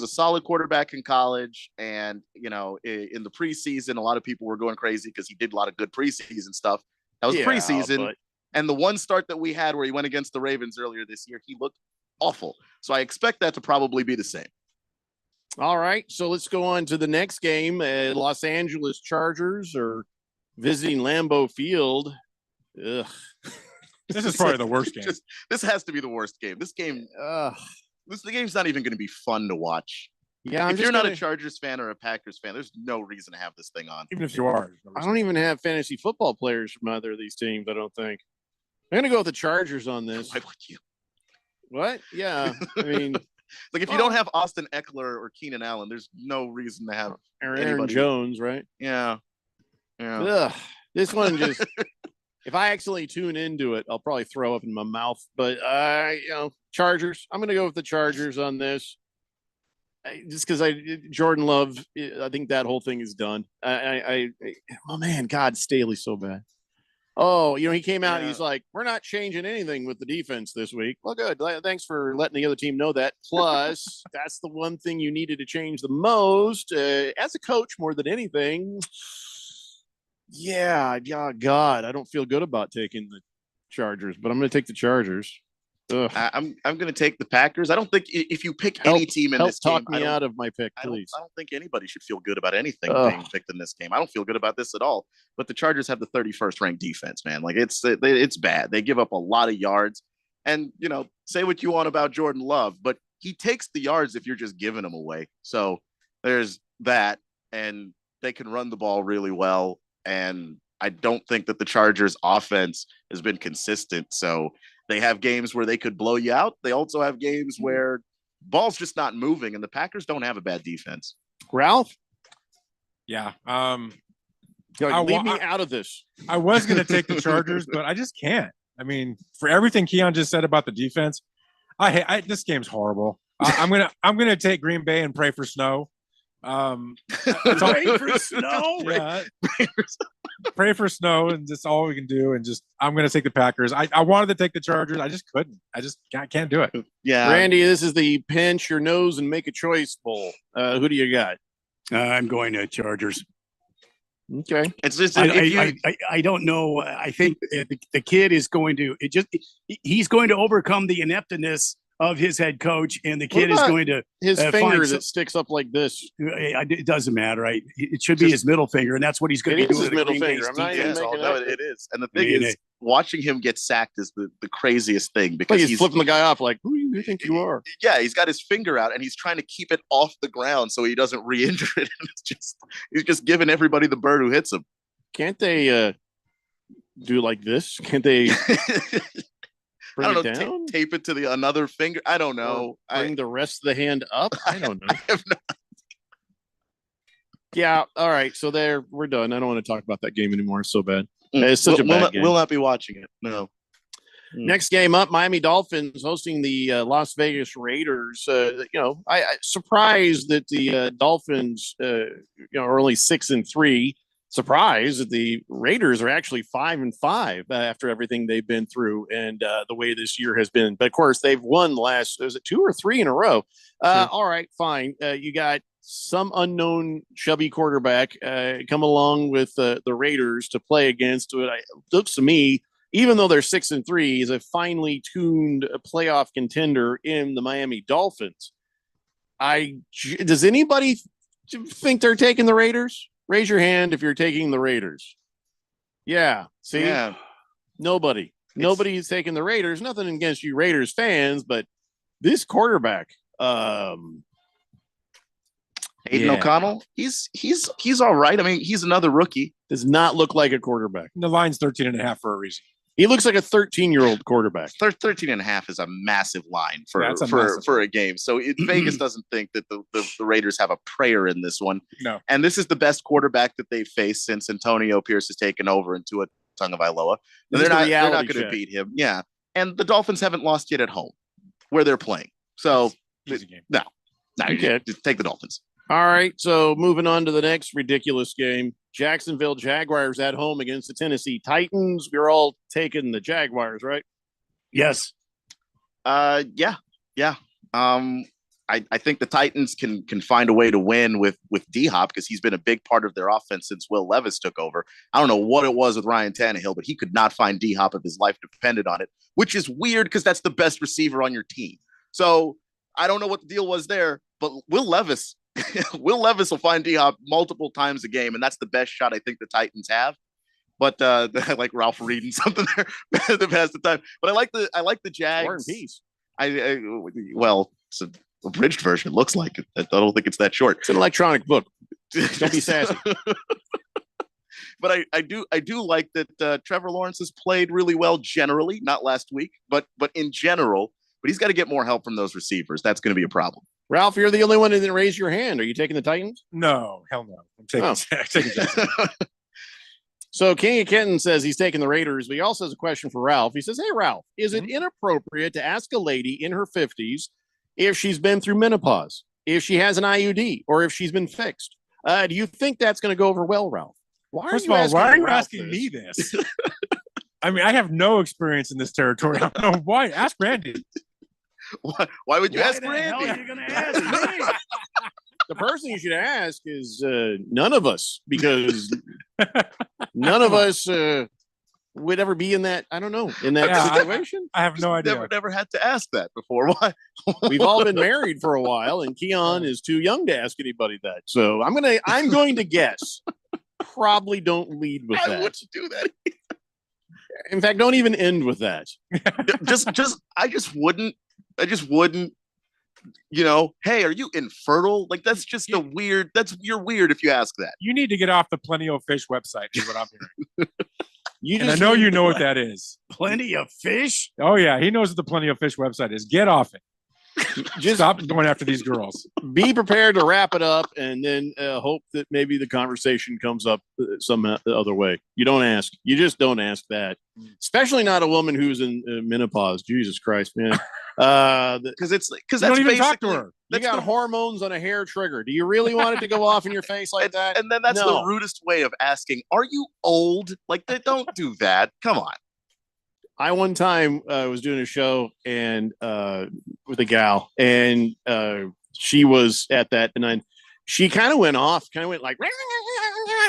a solid quarterback in college, and in the preseason, a lot of people were going crazy because he did a lot of good preseason stuff. That was preseason, and the one start that we had where he went against the Ravens earlier this year, he looked awful. So I expect that to probably be the same. All right. So let's go on to the next game. Los Angeles Chargers are visiting Lambeau Field. Ugh. This is probably the worst game. This has to be the worst game. The game's not even going to be fun to watch. Yeah, if you're not a Chargers fan or a Packers fan, there's no reason to have this thing on. Even if you are. I don't even have fantasy football players from either of these teams, I don't think. I'm going to go with the Chargers on this. Why would you? What? Yeah. I mean, like if you don't have Austin Eckler or Keenan Allen, there's no reason to have Aaron Jones, right? Yeah. Ugh, this one just, if I accidentally tune into it, I'll probably throw up in my mouth. But, Chargers. I'm going to go with the Chargers on this. Just because Jordan Love, I think that whole thing is done. Oh man, God, Staley's so bad. Oh, he came out and he's like, we're not changing anything with the defense this week. Well, good. Thanks for letting the other team know that. Plus, that's the one thing you needed to change the most as a coach more than anything. Yeah, God, I don't feel good about taking the Chargers, but I'm going to take the Chargers. I'm going to take the Packers. I don't think if you pick any team in this game, talk me out of my pick, please. I don't think anybody should feel good about anything being picked in this game. I don't feel good about this at all. But the Chargers have the 31st ranked defense, man. Like it's bad. They give up a lot of yards, and say what you want about Jordan Love, but he takes the yards if you're just giving them away. So there's that, and they can run the ball really well. And I don't think that the Chargers offense has been consistent. So they have games where they could blow you out. They also have games where ball's just not moving, and the Packers don't have a bad defense. Ralph? Yeah. Leave me out of this. I was going to take the Chargers, but I just can't. I mean, for everything Keon just said about the defense, this game's horrible. I'm gonna take Green Bay and pray for snow. Pray for snow. Yeah. Pray for snow, and that's all we can do. And I'm going to take the Packers. I wanted to take the Chargers. I just couldn't. I just can't do it. Yeah, Randy, this is the pinch your nose and make a choice bowl. Who do you got? I'm going to Chargers. Okay, it's just I don't know. I think the kid is going to he's going to overcome the ineptness of his head coach, and the kid is going to his finger that sticks up like this. It doesn't matter, right? It should be his middle finger, and that's what he's going to do. His middle finger. I'm not even making it is. And the thing is, watching him get sacked is the craziest thing because he's flipping the guy off like, who do you think you are? Yeah, he's got his finger out and he's trying to keep it off the ground so he doesn't re-injure it. And he's just giving everybody the bird who hits him. Can't they do like this? Can't they? I don't know. Tape it to another finger. I don't know. Bring the rest of the hand up. I don't know. I have no idea. Yeah. All right. So we're done. I don't want to talk about that game anymore. It's so bad. It's such a bad game. We'll not be watching it. No. Next game up, Miami Dolphins hosting the Las Vegas Raiders. I surprised that the Dolphins, are only 6-3. Surprised that the Raiders are actually 5-5 after everything they've been through and the way this year has been. But of course, they've won is it 2 or 3 in a row? All right, fine. You got some unknown chubby quarterback come along with the Raiders to play against. It looks to me, even though they're 6-3, he's a finely tuned playoff contender in the Miami Dolphins. Does anybody think they're taking the Raiders? Raise your hand if you're taking the Raiders. Yeah. See? Yeah. Nobody's taking the Raiders. Nothing against you Raiders fans, but this quarterback, Aiden O'Connell, he's all right. I mean, he's another rookie. Does not look like a quarterback. The line's 13.5 for a reason. He looks like a 13-year-old quarterback. 13.5 is a massive line for a game. So Vegas doesn't think that the Raiders have a prayer in this one. No. And this is the best quarterback that they've faced since Antonio Pierce has taken over in Tua Tagovailoa. They're not going to beat him. Yeah. And the Dolphins haven't lost yet at home where they're playing. So easy game. No, just take the Dolphins. All right, so moving on to the next ridiculous game. Jacksonville Jaguars at home against the Tennessee Titans. We're all taking the Jaguars, right? Yes. Yeah. I think the Titans can find a way to win with D-Hop because he's been a big part of their offense since Will Levis took over. I don't know what it was with Ryan Tannehill, but he could not find D-Hop if his life depended on it, which is weird because that's the best receiver on your team. So I don't know what the deal was there, but Will Levis will find D-Hop multiple times a game, and that's the best shot I think the Titans have. but I like Ralph reading something there to pass the time. But I like the Jags. War and Peace. Well, it's a abridged version. It looks like it. I don't think it's that short. It's an electronic book. Don't be sassy. But I do like that Trevor Lawrence has played really well generally, not last week, but in general. But he's got to get more help from those receivers. That's going to be a problem. Ralph, you're the only one who didn't raise your hand. Are you taking the Titans? No, hell no. I'm taking Jackson. So King of Kenton says he's taking the Raiders, but he also has a question for Ralph. He says, hey, Ralph, is it inappropriate to ask a lady in her 50s if she's been through menopause, if she has an IUD, or if she's been fixed? Do you think that's going to go over well, Ralph? First of all, why are you asking me this? I mean, I have no experience in this territory. I don't know why. Ask Randy. Why would you ask Randy? Hell, you're gonna ask me? The person you should ask is none of us, because none of us would ever be in that. I don't know, in that situation. I have no idea. Never had to ask that before. Why? We've all been married for a while, and Keon is too young to ask anybody that. So I'm going to guess. Probably don't lead with that. I wouldn't do that. In fact, don't even end with that. I just wouldn't. You know, hey, are you infertile? Like, that's just you're weird if you ask that. You need to get off the Plenty of Fish website, is what I'm hearing. I know you know what that is. Plenty of Fish? Oh, yeah. He knows what the Plenty of Fish website is. Get off it. Just stop going after these girls. Be prepared to wrap it up, and then hope that maybe the conversation comes up some other way. You don't ask. You just don't ask that. Especially not a woman who's in menopause. Jesus Christ, man. Because that's don't even talk to basically- her. You got hormones on a hair trigger. Do you really want it to go off in your face like that? And then that's No. the rudest way of asking, are you old? Like, don't do that. Come on. I one time was doing a show and with a gal, and she was at that, and she kind of went like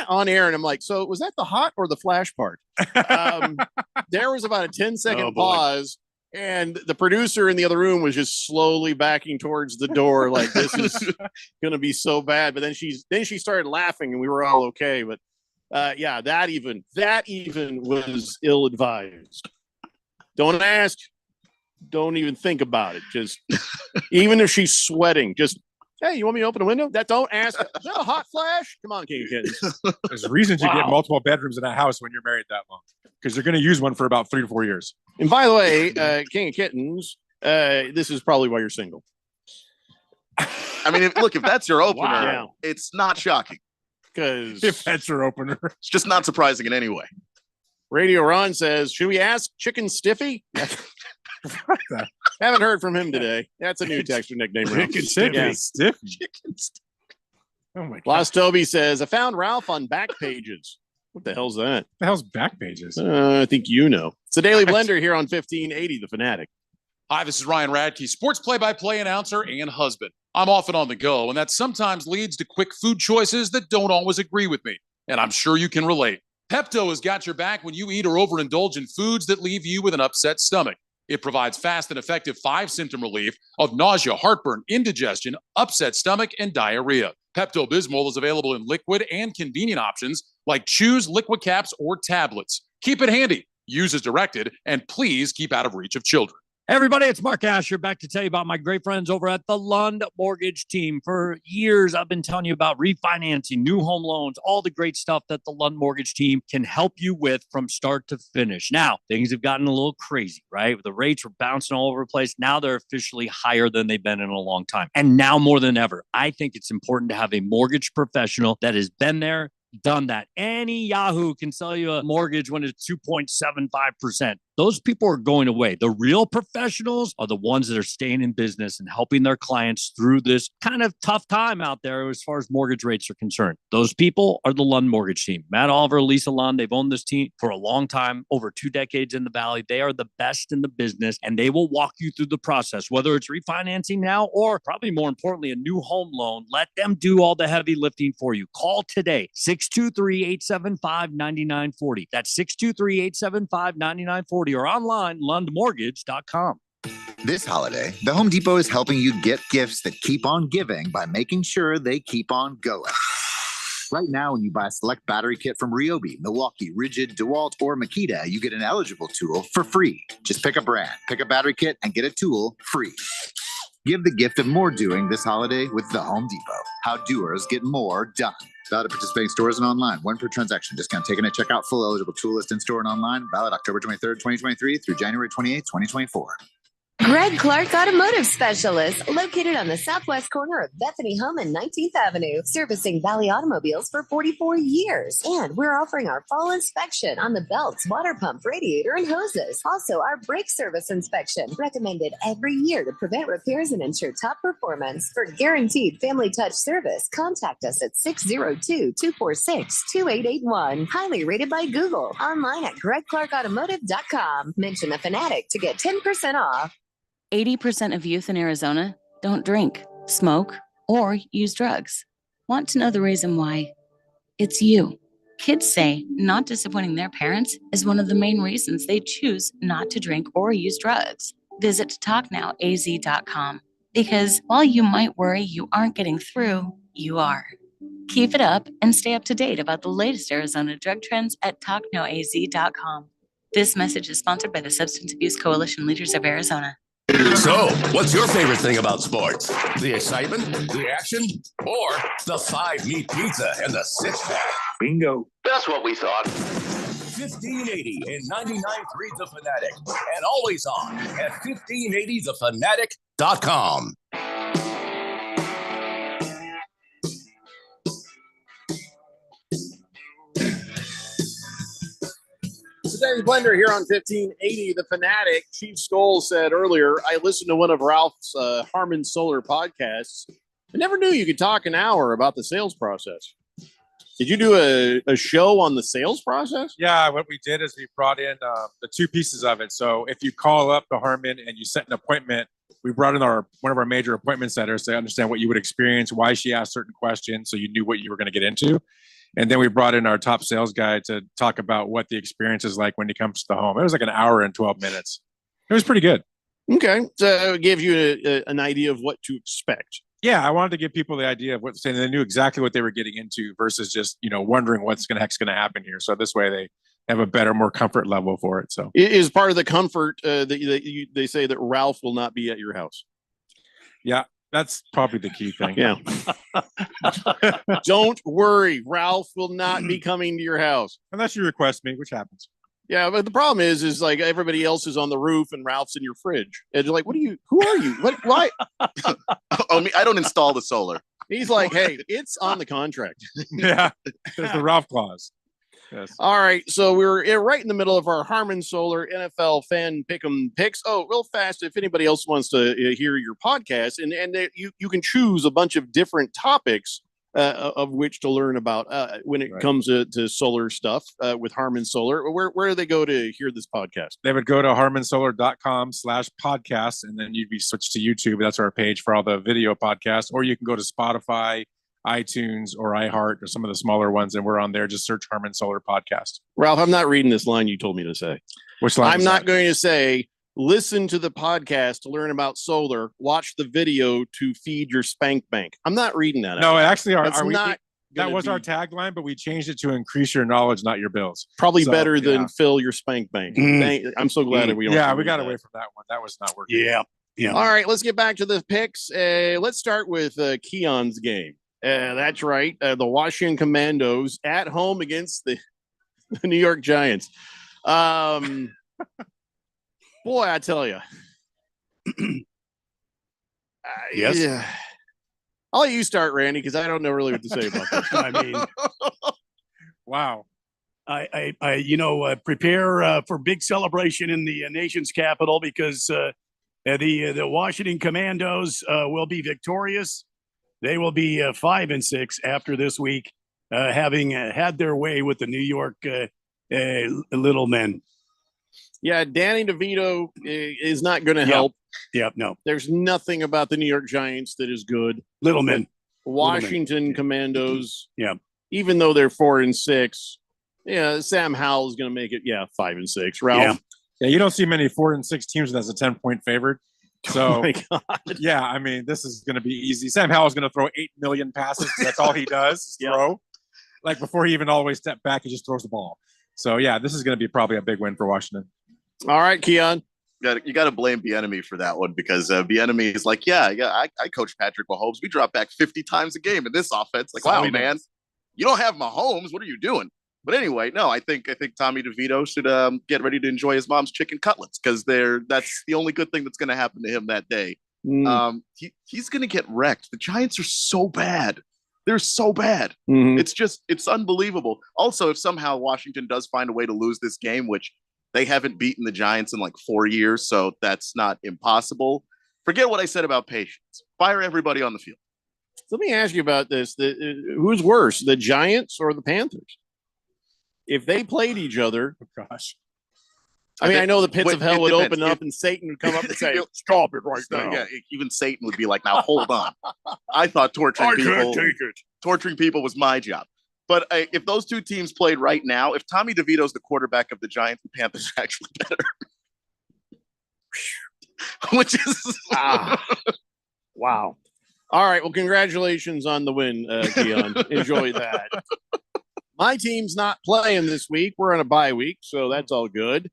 on air, and I'm like, so was that the hot or the flash part? There was about a 10-second pause, and the producer in the other room was just slowly backing towards the door, like this is going to be so bad. But then she started laughing, and we were all okay. But yeah, that even was ill advised. Don't ask. Don't even think about it. Just even if she's sweating, just hey, you want me to open a window? Don't ask. Is that a hot flash? Come on, King of Kittens. There's reasons you get multiple bedrooms in a house when you're married that long, because you're going to use one for about 3 to 4 years. And by the way, King of Kittens, this is probably why you're single. I mean, if that's your opener, Wow. It's not shocking. Because if that's your opener, it's just not surprising in any way. Radio Ron says, should we ask Chicken Stiffy? Haven't heard from him today. That's a new texture nickname. Chicken Stiffy. Yeah. Stiffy. Oh my God. Lost Toby says, I found Ralph on Backpages. What the hell's that? The hell's Backpages? I think you know. It's the Daily Blender here on 1580, The Fanatic. Hi, this is Ryan Radke, sports play-by-play announcer and husband. I'm often on the go, and that sometimes leads to quick food choices that don't always agree with me. And I'm sure you can relate. Pepto has got your back when you eat or overindulge in foods that leave you with an upset stomach. It provides fast and effective 5-symptom relief of nausea, heartburn, indigestion, upset stomach, and diarrhea. Pepto-Bismol is available in liquid and convenient options like chews, liquid caps, or tablets. Keep it handy, use as directed, and please keep out of reach of children. Hey everybody, it's Mark Asher back to tell you about my great friends over at the Lund Mortgage Team. For years, I've been telling you about refinancing, new home loans, all the great stuff that the Lund Mortgage Team can help you with from start to finish. Now, things have gotten a little crazy, right? The rates were bouncing all over the place. Now they're officially higher than they've been in a long time. And now more than ever, I think it's important to have a mortgage professional that has been there, done that. Any Yahoo can sell you a mortgage when it's 2.75%. Those people are going away. The real professionals are the ones that are staying in business and helping their clients through this kind of tough time out there as far as mortgage rates are concerned. Those people are the Lund Mortgage Team. Matt Oliver, Lisa Lund, they've owned this team for a long time, over 2 decades in the Valley. They are the best in the business, and they will walk you through the process, whether it's refinancing now or probably more importantly, a new home loan. Let them do all the heavy lifting for you. Call today, 623-875-9940. That's 623-875-9940. or online, lundmortgage.com. This holiday, the Home Depot is helping you get gifts that keep on giving by making sure they keep on going. Right now, when you buy a select battery kit from Ryobi, Milwaukee, Rigid, DeWalt, or Makita, you get an eligible tool for free. Just pick a brand, pick a battery kit, and get a tool free. Give the gift of more doing this holiday with the Home Depot. How doers get more done. Valid at participating stores and online. One per transaction. Discount taken at checkout. Full eligible tool list in store and online. Valid October 23rd, 2023 through January 28th, 2024. Greg Clark Automotive Specialist, located on the southwest corner of Bethany Home and 19th Avenue, servicing Valley automobiles for 44 years. And we're offering our fall inspection on the belts, water pump, radiator, and hoses. Also, our brake service inspection, recommended every year to prevent repairs and ensure top performance. For guaranteed family touch service, contact us at 602-246-2881. Highly rated by Google. Online at gregclarkautomotive.com. Mention the Fanatic to get 10% off. 80% of youth in Arizona don't drink, smoke, or use drugs. Want to know the reason why? It's you. Kids say not disappointing their parents is one of the main reasons they choose not to drink or use drugs. Visit talknowaz.com because while you might worry you aren't getting through, you are. Keep it up and stay up to date about the latest Arizona drug trends at talknowaz.com. This message is sponsored by the Substance Abuse Coalition Leaders of Arizona. So, what's your favorite thing about sports? The excitement, the action, or the 5-meat pizza and the six-pack? Bingo. That's what we thought. 1580 and 99.3 The Fanatic, and always on at 1580thefanatic.com. It's the Daily Blender here on 1580 The Fanatic. Chief Skoll said earlier, I listened to one of Ralph's Harmon Solar podcasts. I never knew you could talk an hour about the sales process. Did you do a show on the sales process? Yeah, what we did is we brought in the two pieces of it. So if you call up the Harmon and you set an appointment, we brought in one of our major appointment setters to understand what you would experience, why she asked certain questions, so you knew what you were going to get into. And then we brought in our top sales guy to talk about what the experience is like when he comes to the home. It was like an hour and 12 minutes. It was pretty good. Okay. So it gave you an idea of what to expect. Yeah, I wanted to give people the idea of what saying they knew exactly what they were getting into versus just, wondering what's going to happen here. So this way they have a better, more comfort level for it. So it is part of the comfort that they say that Ralph will not be at your house. Yeah, that's probably the key thing. Yeah. Don't worry. Ralph will not be coming to your house. Unless you request me, which happens. Yeah, but the problem is like everybody else is on the roof and Ralph's in your fridge. And you're like, who are you? What? Why? I don't install the solar. He's like, hey, it's on the contract. Yeah, there's the Ralph clause. Yes. All right, so we're right in the middle of our Harmon Solar NFL fan pick'em picks. Oh, real fast, if anybody else wants to hear your podcast, and you can choose a bunch of different topics of which to learn about when it comes to solar stuff with Harmon Solar. Where do they go to hear this podcast? They would go to harmonsolar.com/podcast, and then you'd be switched to YouTube. That's our page for all the video podcasts, or you can go to Spotify, iTunes, or iHeart, or some of the smaller ones, and we're on there. Just search Harmon Solar Podcast. Ralph, I'm not reading this line you told me to say. Which line? I'm not going to say, listen to the podcast to learn about solar, watch the video to feed your spank bank. I'm not reading that. No, actually, that was our tagline, but we changed it to increase your knowledge, not your bills. Probably better than fill your spank bank. I'm so glad that we don't. Yeah, we got away from that one. That was not working. Yeah. All right, let's get back to the picks. Let's start with Keon's game. That's right. The Washington Commandos at home against the New York Giants. Boy, I tell you. Yes. Yeah. I'll let you start, Randy, because I don't know really what to say about this. I mean, wow. I prepare for big celebration in the nation's capital because the Washington Commandos will be victorious. They will be 5-6 after this week, having had their way with the New York Little Men. Yeah, Danny DeVito is not going to help. Yep, no. There's nothing about the New York Giants that is good. Little Men. Washington Commandos. Yeah. Even though they're 4-6, yeah, Sam Howell is going to make it, 5-6. Ralph? Yeah, you don't see many 4-6 teams that's a 10-point favorite. So, oh my God. Yeah, I mean, this is going to be easy. Sam Howell is going to throw 8 million passes. That's all he does is throw. Like before he even all the way stepped back, he just throws the ball. So yeah, this is going to be probably a big win for Washington. All right, Keon. You got to blame Bieniemy for that one because Bieniemy is like, I coach Patrick Mahomes. We drop back 50 times a game in this offense. Like, wow, man, you don't have Mahomes. What are you doing? But anyway, no, I think Tommy DeVito should get ready to enjoy his mom's chicken cutlets because that's the only good thing that's going to happen to him that day. He's going to get wrecked. The Giants are so bad. They're so bad. Mm-hmm. It's unbelievable. Also, if somehow Washington does find a way to lose this game, which they haven't beaten the Giants in like 4 years, so that's not impossible. Forget what I said about patience. Fire everybody on the field. Let me ask you about this. Who's worse, the Giants or the Panthers? If they played each other, oh gosh. I mean, I know the pits of hell would open up and Satan would come up and say, stop it right now. Yeah, even Satan would be like, now hold on. I thought torturing people was my job. But if those two teams played right now, if Tommy DeVito's the quarterback of the Giants, the Panthers are actually better. Which is... Wow. All right. Well, congratulations on the win, Keon. Enjoy that. My team's not playing this week. We're on a bye week, so that's all good.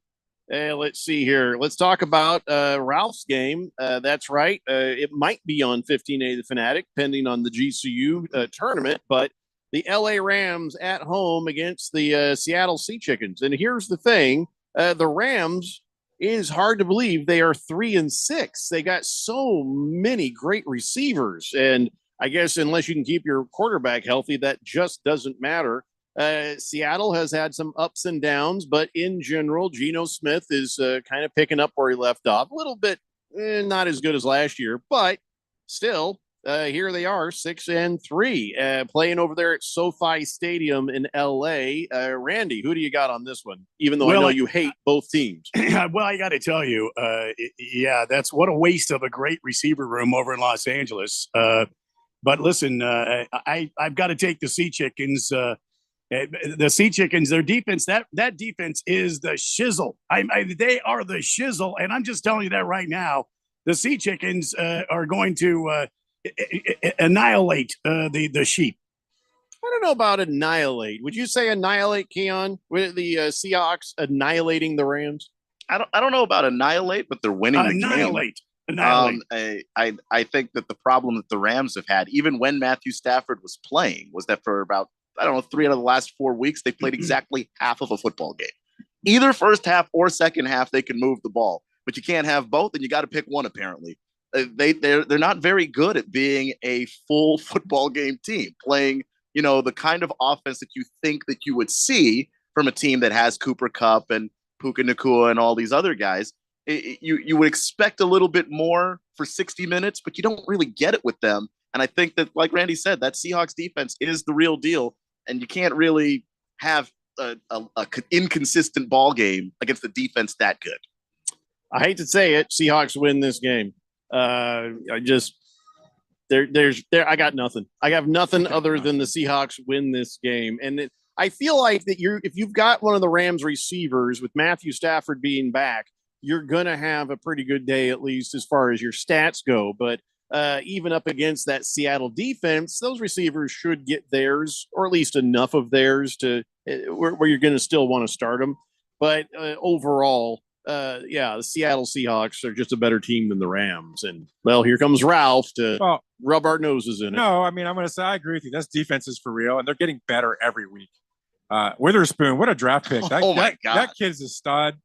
Let's see here. Let's talk about Ralph's game. That's right. It might be on 15A The Fanatic, depending on the GCU tournament, but the LA Rams at home against the Seattle Sea Chickens. And here's the thing. The Rams, it is hard to believe they are 3-6. They got so many great receivers. And I guess unless you can keep your quarterback healthy, that just doesn't matter. Seattle has had some ups and downs, but in general, Geno Smith is kind of picking up where he left off. A little bit not as good as last year, but still, here they are, 6-3, playing over there at SoFi Stadium in LA. Randy, who do you got on this one? Even though I know you hate both teams. Well, I got to tell you, that's what a waste of a great receiver room over in Los Angeles. But listen, I've got to take the Sea Chickens. The Sea Chickens, their defense, that defense is the shizzle. They are the shizzle, and I'm just telling you that right now. The Sea Chickens are going to annihilate the sheep. I don't know about annihilate. Would you say annihilate, Keon? With the Seahawks annihilating the Rams? I don't know about annihilate, but they're winning the game. Annihilate. I think that the problem that the Rams have had, even when Matthew Stafford was playing, was that for about 3 out of the last 4 weeks, they played exactly half of a football game. Either first half or second half, they can move the ball, but you can't have both, and you got to pick one. Apparently, they're not very good at being a full football game team, playing the kind of offense that you think that you would see from a team that has Cooper Kupp and Puka Nacua and all these other guys. You would expect a little bit more for 60 minutes, but you don't really get it with them. And I think that, like Randy said, that Seahawks defense is the real deal. And you can't really have an inconsistent ball game against the defense that good. I hate to say it, Seahawks win this game. I got nothing. I have nothing other than the Seahawks win this game. And I feel like that if you've got one of the Rams receivers with Matthew Stafford being back, you're going to have a pretty good day, at least as far as your stats go. But even up against that Seattle defense, those receivers should get theirs, or at least enough of theirs to where you're going to still want to start them. But overall, the Seattle Seahawks are just a better team than the Rams. And, well, here comes Ralph to rub our noses in it. No, I mean, I'm going to say I agree with you. This defense is for real, and they're getting better every week. Witherspoon, what a draft pick. My God. That kid's a stud.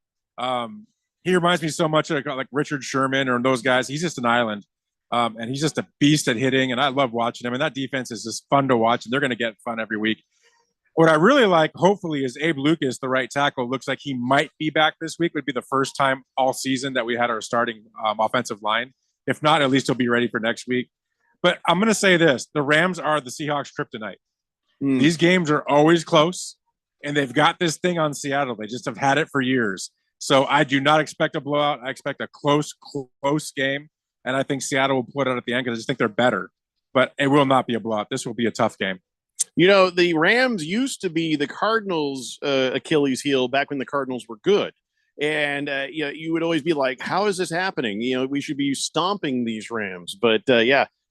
He reminds me so much of like Richard Sherman or those guys. He's just an island. And he's just a beast at hitting, and I love watching him. And that defense is just fun to watch, and they're going to get fun every week. What I really like, hopefully, is Abe Lucas, the right tackle. Looks like he might be back this week. Would be the first time all season that we had our starting offensive line. If not, at least he'll be ready for next week. But I'm going to say this. The Rams are the Seahawks kryptonite. These games are always close, and they've got this thing on Seattle. They just have had it for years. So I do not expect a blowout. I expect a close game. And I think Seattle will put it at the end because I just think they're better. But it will not be a blowout. This will be a tough game. The Rams used to be the Cardinals' Achilles heel back when the Cardinals were good. And, you would always be like, how is this happening? We should be stomping these Rams. But,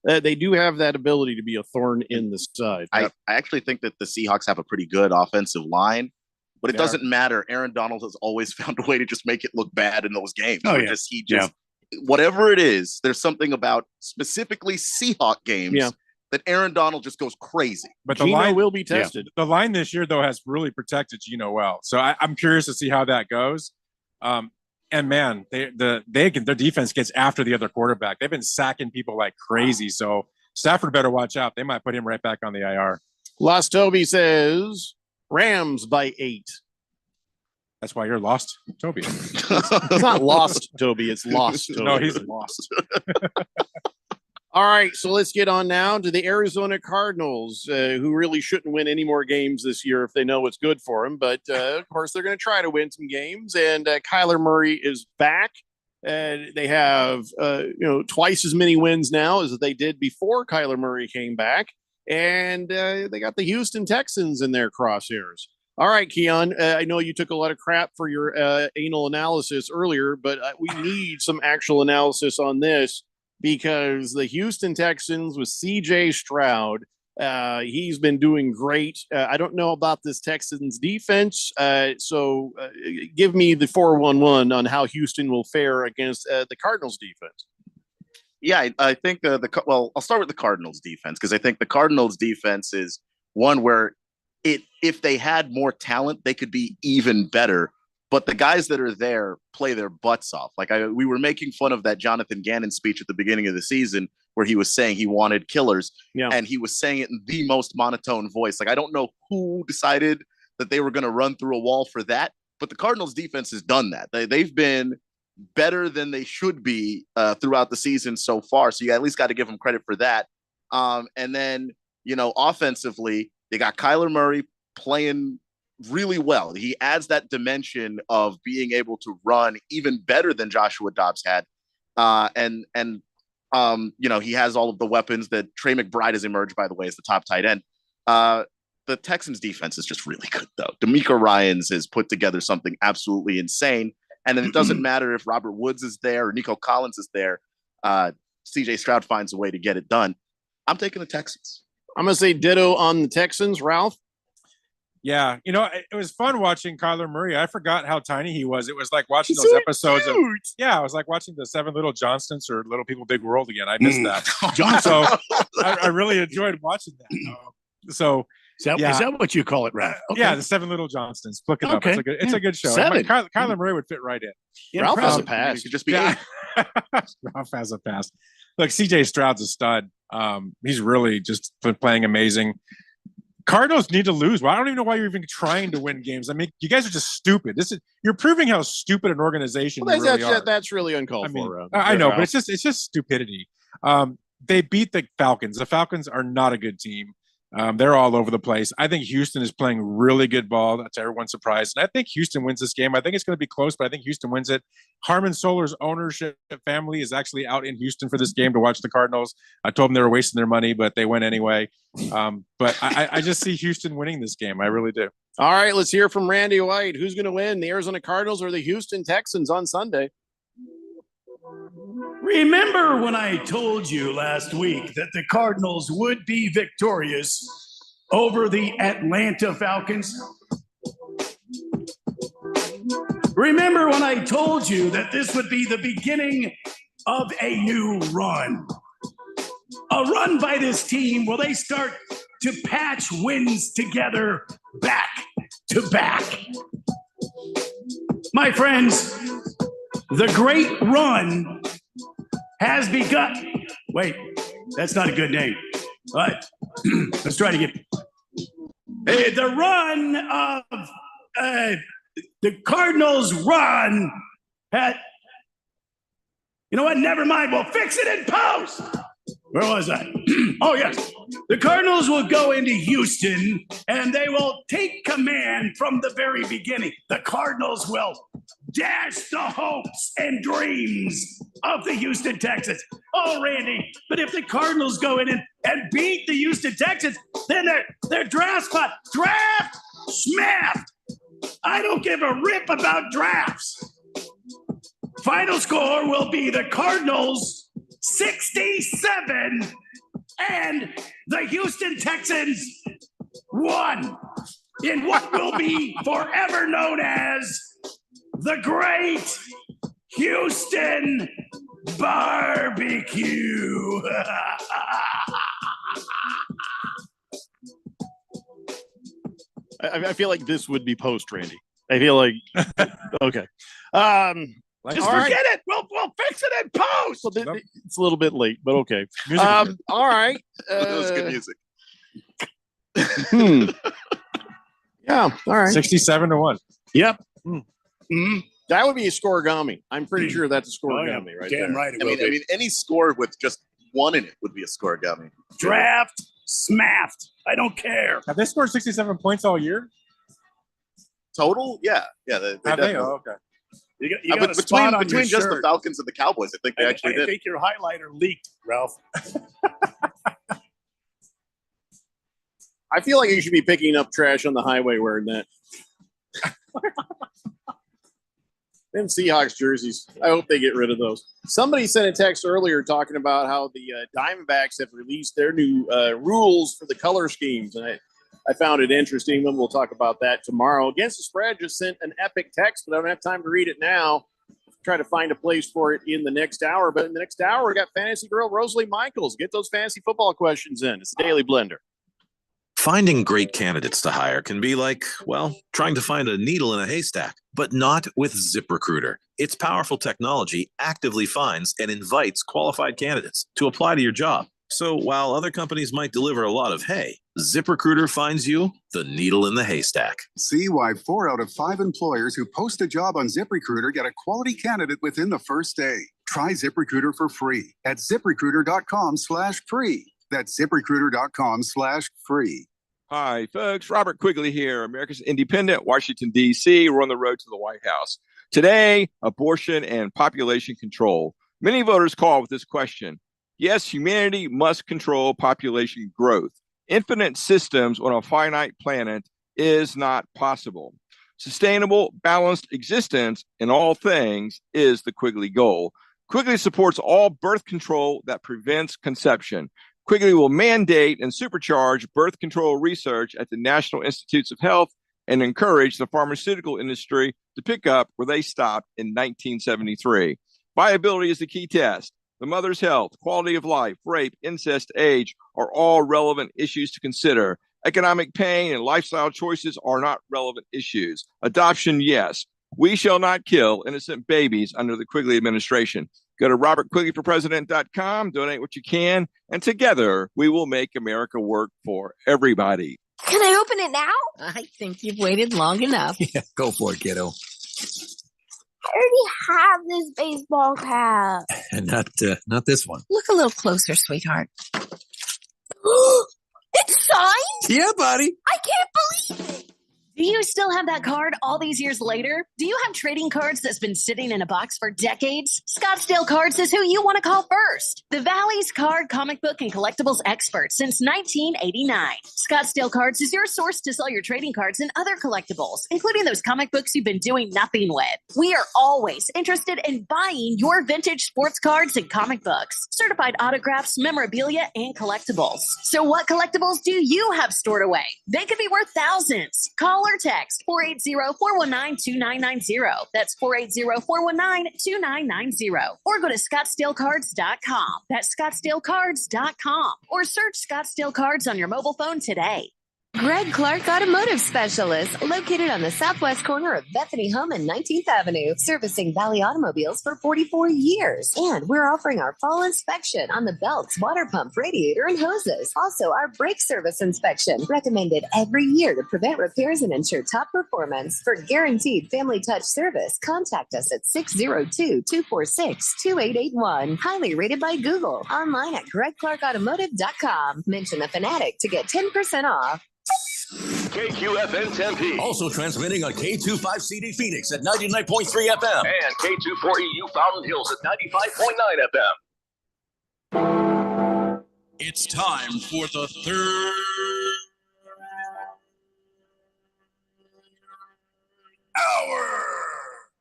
they do have that ability to be a thorn in the side. I actually think that the Seahawks have a pretty good offensive line, but it doesn't matter. Aaron Donald has always found a way to just make it look bad in those games. Whatever it is, there's something about specifically Seahawk games that Aaron Donald just goes crazy. But the Geno line will be tested. The line this year, though, has really protected Geno well. So I'm curious to see how that goes. And man, their defense gets after the other quarterback. They've been sacking people like crazy. So Stafford better watch out. They might put him right back on the IR. Lost Toby says Rams by 8. That's why you're lost, Toby. It's not lost, Toby. It's lost, Toby. No, he's lost. All right, so let's get on now to the Arizona Cardinals, who really shouldn't win any more games this year if they know what's good for them. But, of course, they're going to try to win some games. And Kyler Murray is back. They have, twice as many wins now as they did before Kyler Murray came back. And they got the Houston Texans in their crosshairs. All right, Keon, I know you took a lot of crap for your anal analysis earlier, but we need some actual analysis on this. Because the Houston Texans with C.J. Stroud, he's been doing great. I don't know about this Texans defense, so give me the 411 on how Houston will fare against the Cardinals defense. Yeah, I think I'll start with the Cardinals defense because I think the Cardinals defense is one where if they had more talent, they could be even better. But the guys that are there play their butts off. Like we were making fun of that Jonathan Gannon speech at the beginning of the season where he was saying he wanted killers. Yeah. And he was saying it in the most monotone voice. Like, I don't know who decided that they were going to run through a wall for that, but the Cardinals defense has done that. They've been better than they should be throughout the season so far. So you at least got to give them credit for that. And then, offensively, they got Kyler Murray playing really well. He adds that dimension of being able to run even better than Joshua Dobbs had. And he has all of the weapons that Trey McBride has emerged, by the way, as the top tight end. The Texans defense is just really good, though. D'Amico Ryans has put together something absolutely insane. And then it doesn't matter if Robert Woods is there or Nico Collins is there. CJ Stroud finds a way to get it done. I'm taking the Texans. I'm going to say ditto on the Texans. Ralph? Yeah, it was fun watching Kyler Murray. I forgot how tiny he was. It was like watching those episodes of I was like watching the 7 Little Johnstons or Little People Big World again. I missed that. So I really enjoyed watching that. Is that what you call it, Ralph? Okay. Yeah, the 7 Little Johnstons. Look it up. It's a good show. 7. Kyler Murray would fit right in. Yeah, Ralph has a pass. He could just be Ralph has a pass. Look, CJ Stroud's a stud. He's really just playing amazing. Cardinals need to lose. Well, I don't even know why you're even trying to win games. I mean, you guys are just stupid. You're proving how stupid an organization you really are. That's really uncalled for. I know, but it's just stupidity. They beat the Falcons. The Falcons are not a good team. They're all over the place. I think Houston is playing really good ball. That's everyone's surprised. And I think Houston wins this game. I think it's going to be close, but I think Houston wins it. Harmon Solar's ownership family is actually out in Houston for this game to watch the Cardinals. I told them they were wasting their money, but they went anyway. But I just see Houston winning this game. I really do. All right, let's hear from Randy White. Who's going to win, the Arizona Cardinals or the Houston Texans on Sunday? Remember when I told you last week that the Cardinals would be victorious over the Atlanta Falcons? Remember when I told you that this would be the beginning of a new run? A run by this team where they start to patch wins together back to back. My friends, the great run has begun. Wait, that's not a good name. All right, let's try to get the run of the Cardinals' run at. You know what? Never mind. We'll fix it in post. Where was I? Oh, yes. The Cardinals will go into Houston, and they will take command from the very beginning. The Cardinals will dash the hopes and dreams of the Houston Texans. Oh, Randy, but if the Cardinals go in and beat the Houston Texans, then their draft spot, draft smacked. I don't give a rip about drafts. Final score will be the Cardinals 67 And the Houston Texans won in what will be forever known as the Great Houston Barbecue. I feel like this would be post, Randy. I feel like okay. Just forget it. We'll fix it in post. It's a little bit late, but okay. All right. That was good music. Yeah. All right. 67-1. Yep. That would be a scoregami. I'm pretty sure that's a scoregami, right? Damn there. right. I mean, any score with just one in it would be a scoregami. Draft smaffed. I don't care. Have they scored 67 points all year? Total? Yeah. Yeah. They Have they? Oh, okay. You got a spot on between your just the shirt. Falcons and the Cowboys, I think they actually did. I think your highlighter leaked, Ralph. I feel like you should be picking up trash on the highway wearing that. Them Seahawks jerseys. I hope they get rid of those. Somebody sent a text earlier talking about how the Diamondbacks have released their new rules for the color schemes. And I found it interesting. Then we'll talk about that tomorrow. Against the Spread just sent an epic text, but I don't have time to read it now. Try to find a place for it in the next hour. But in the next hour, we got fantasy girl Rosalie Michaels. Get those fantasy football questions in. It's the Daily Blender. Finding great candidates to hire can be like, well, trying to find a needle in a haystack, but not with ZipRecruiter. Its powerful technology actively finds and invites qualified candidates to apply to your job. So while other companies might deliver a lot of hay, ZipRecruiter finds you the needle in the haystack. See why 4 out of 5 employers who post a job on ZipRecruiter get a quality candidate within the first day. Try ZipRecruiter for free at ZipRecruiter.com/free. That's ZipRecruiter.com/free. Hi, folks. Robert Quigley here, America's Independent, Washington, D.C. We're on the road to the White House. Today, abortion and population control. Many voters call with this question. Yes, humanity must control population growth. Infinite systems on a finite planet is not possible. Sustainable, balanced existence in all things is the Quigley goal. Quigley supports all birth control that prevents conception. Quigley will mandate and supercharge birth control research at the National Institutes of Health and encourage the pharmaceutical industry to pick up where they stopped in 1973. Viability is the key test. The mother's health, quality of life, rape, incest, age are all relevant issues to consider. Economic pain and lifestyle choices are not relevant issues. Adoption, yes. We shall not kill innocent babies under the Quigley administration. Go to robertquigleyforpresident.com, donate what you can, and together we will make America work for everybody. Can I open it now? I think you've waited long enough. Yeah, go for it, kiddo. I already have this baseball cap. And not this one. Look a little closer, sweetheart. It's signed? Yeah, buddy. I can't believe it. Do you still have that card all these years later? Do you have trading cards that's been sitting in a box for decades? Scottsdale Cards is who you want to call first. The Valley's card, comic book, and collectibles expert since 1989. Scottsdale Cards is your source to sell your trading cards and other collectibles, including those comic books you've been doing nothing with. We are always interested in buying your vintage sports cards and comic books, certified autographs, memorabilia, and collectibles. So what collectibles do you have stored away? They could be worth thousands. Call or text 480-419-2990. That's 480-419-2990. Or go to ScottsdaleCards.com. That's ScottsdaleCards.com. Or search Scottsdale Cards on your mobile phone today. Greg Clark Automotive Specialist, located on the southwest corner of Bethany Home and 19th Avenue, servicing Valley automobiles for 44 years. And we're offering our fall inspection on the belts, water pump, radiator, and hoses. Also, our brake service inspection, recommended every year to prevent repairs and ensure top performance. For guaranteed family touch service, contact us at 602-246-2881. Highly rated by Google. Online at GregClarkAutomotive.com. Mention a Fanatic to get 10% off. KQFN Tempe. Also transmitting on K25CD Phoenix at 99.3 FM. And K24EU Fountain Hills at 95.9 FM. It's time for the third hour.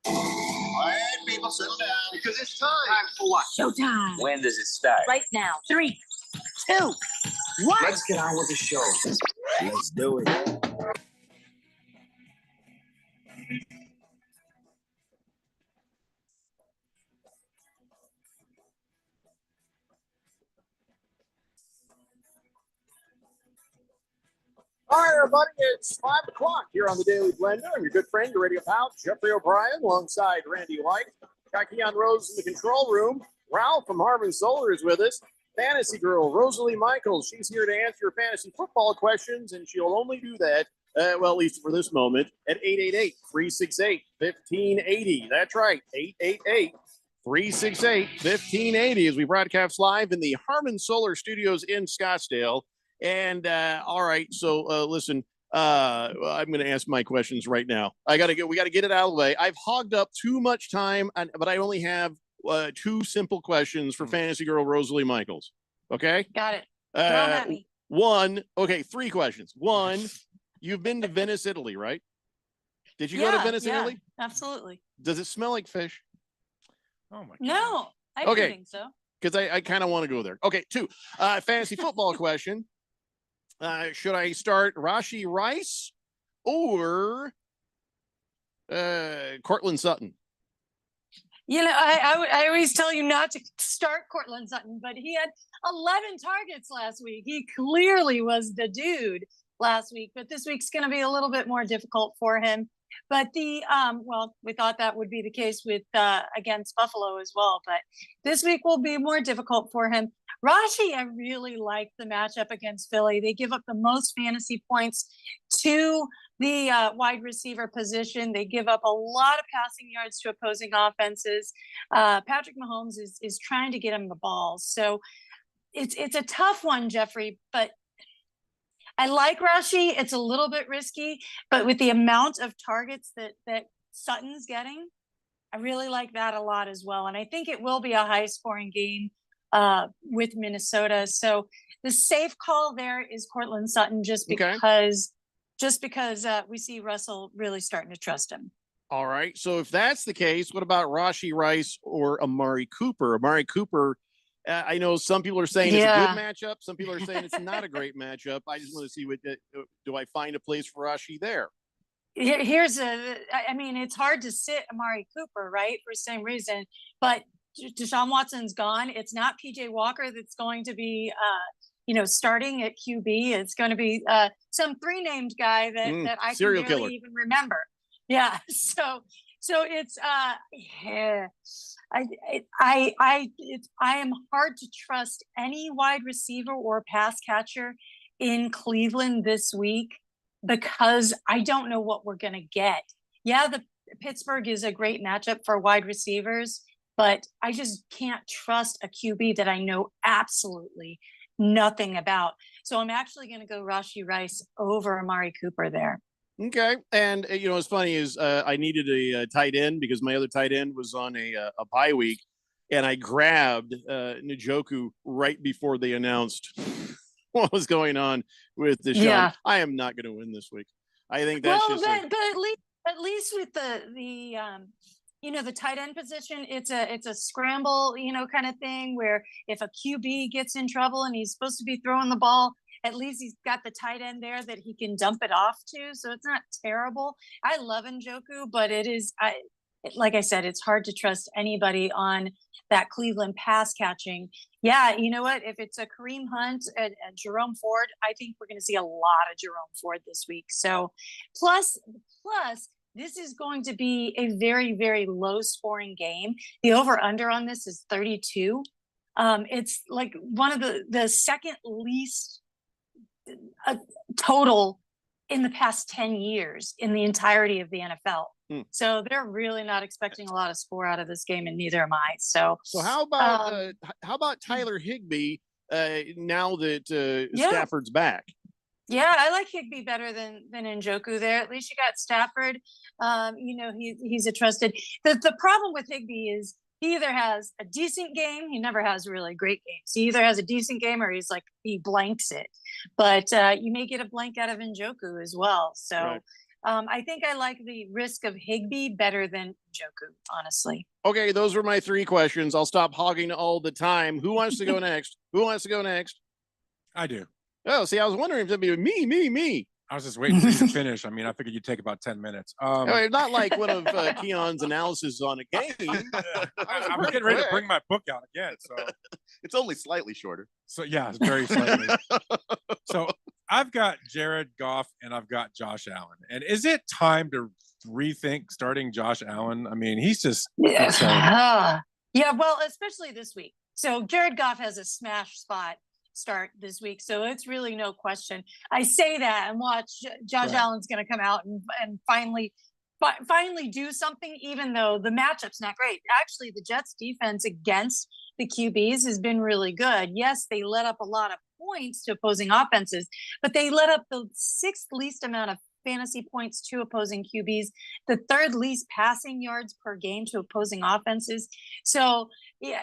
All right, people, settle down because it's time. Time for what? Showtime. When does it start? Right now. 3, 2. What? Let's get on with the show. Let's do it. All right, everybody, it's 5 o'clock here on the Daily Blender. I'm your good friend, your radio pal, Jeffrey O'Brien, alongside Randy White. Jackie on Rose in the control room. Ralph from Harmon Solar is with us. Fantasy girl, Rosalie Michaels. She's here to answer your fantasy football questions, and she'll only do that, well, at least for this moment, at 888-368-1580. That's right, 888-368-1580 as we broadcast live in the Harmon Solar Studios in Scottsdale. And all right, so listen, I'm going to ask my questions right now. We got to get it out of the way. I've hogged up too much time, but I only have 2 simple questions for Fantasy Girl Rosalie Michaels. Okay, got it. Throw 'em at me. 3 questions. 1, you've been to Venice, Italy, right? Did you go to Venice, Italy? Absolutely. Does it smell like fish? Oh my. No, I don't think so. Because I kind of want to go there. Okay, 2, fantasy football question. Should I start Rashee Rice or Courtland Sutton? You know, I always tell you not to start Courtland Sutton, but he had 11 targets last week. He clearly was the dude last week, but this week's going to be a little bit more difficult for him. But we thought that would be the case with against Buffalo as well. But this week will be more difficult for him. Rashee, I really like the matchup against Philly. They give up the most fantasy points to the wide receiver position. They give up a lot of passing yards to opposing offenses. Patrick Mahomes is trying to get him the ball. So it's a tough one, Jeffrey, but I like Rashee. It's a little bit risky, but with the amount of targets that Sutton's getting, I really like that a lot as well. And I think it will be a high scoring game with Minnesota. So the safe call there is Courtland Sutton just because we see Russell really starting to trust him. All right. So if that's the case, what about Rashee Rice or Amari Cooper? Amari Cooper, I know some people are saying it's a good matchup. Some people are saying it's not a great matchup. I just want to see do I find a place for Rashee there? It's hard to sit Amari Cooper, right? For the same reason, but Deshaun Watson's gone. It's not PJ Walker that's going to be, starting at QB. It's going to be some 3-named guy that I can barely even remember. Yeah. So it's I am hard to trust any wide receiver or pass catcher in Cleveland this week because I don't know what we're going to get. Yeah, the Pittsburgh is a great matchup for wide receivers, but I just can't trust a QB that I know absolutely nothing about. So I'm actually going to go Rashee Rice over Amari Cooper there. Okay. And, what's funny is I needed a tight end because my other tight end was on a bye week, and I grabbed Njoku right before they announced what was going on with Deshaun. Yeah. I am not going to win this week. I think that's but at least with the tight end position, it's a scramble, kind of thing where if a QB gets in trouble and he's supposed to be throwing the ball, at least he's got the tight end there that he can dump it off to. So it's not terrible. I love Njoku, but like I said, it's hard to trust anybody on that Cleveland pass catching. Yeah, you know what? If it's a Kareem Hunt and Jerome Ford, I think we're going to see a lot of Jerome Ford this week. So plus, this is going to be a very, very low scoring game. The over under on this is 32. It's like one of the second least total in the past 10 years in the entirety of the NFL. So they're really not expecting a lot of score out of this game, and neither am I. So how about Tyler Higbee now that Stafford's back? Yeah, I like Higbee better than Njoku there. At least you got Stafford. He's a trusted. The problem with Higbee is he either has a decent game. He never has really great games. He either has a decent game or he blanks it. But you may get a blank out of Njoku as well. So right. I think I like the risk of Higbee better than Njoku, honestly. Okay, those were my 3 questions. I'll stop hogging all the time. Who wants to go next? I do. Oh, see, I was wondering if it'd be me. I was just waiting for you to finish. I mean, I figured you'd take about 10 minutes. Not like one of Keon's analysis on a game. I'm getting ready to bring my book out again. So it's only slightly shorter. So yeah, it's very slightly. So I've got Jared Goff and I've got Josh Allen. And is it time to rethink starting Josh Allen? I mean, he's just yeah, well, especially this week. So Jared Goff has a smash spot start this week, so it's really no question. I say that and watch Josh Allen's going to come out and finally do something, even though the matchup's not great. Actually, the Jets defense against the QBs has been really good. Yes, they let up a lot of points to opposing offenses, but they let up the 6th least amount of fantasy points to opposing QBs, the 3rd least passing yards per game to opposing offenses. So yeah,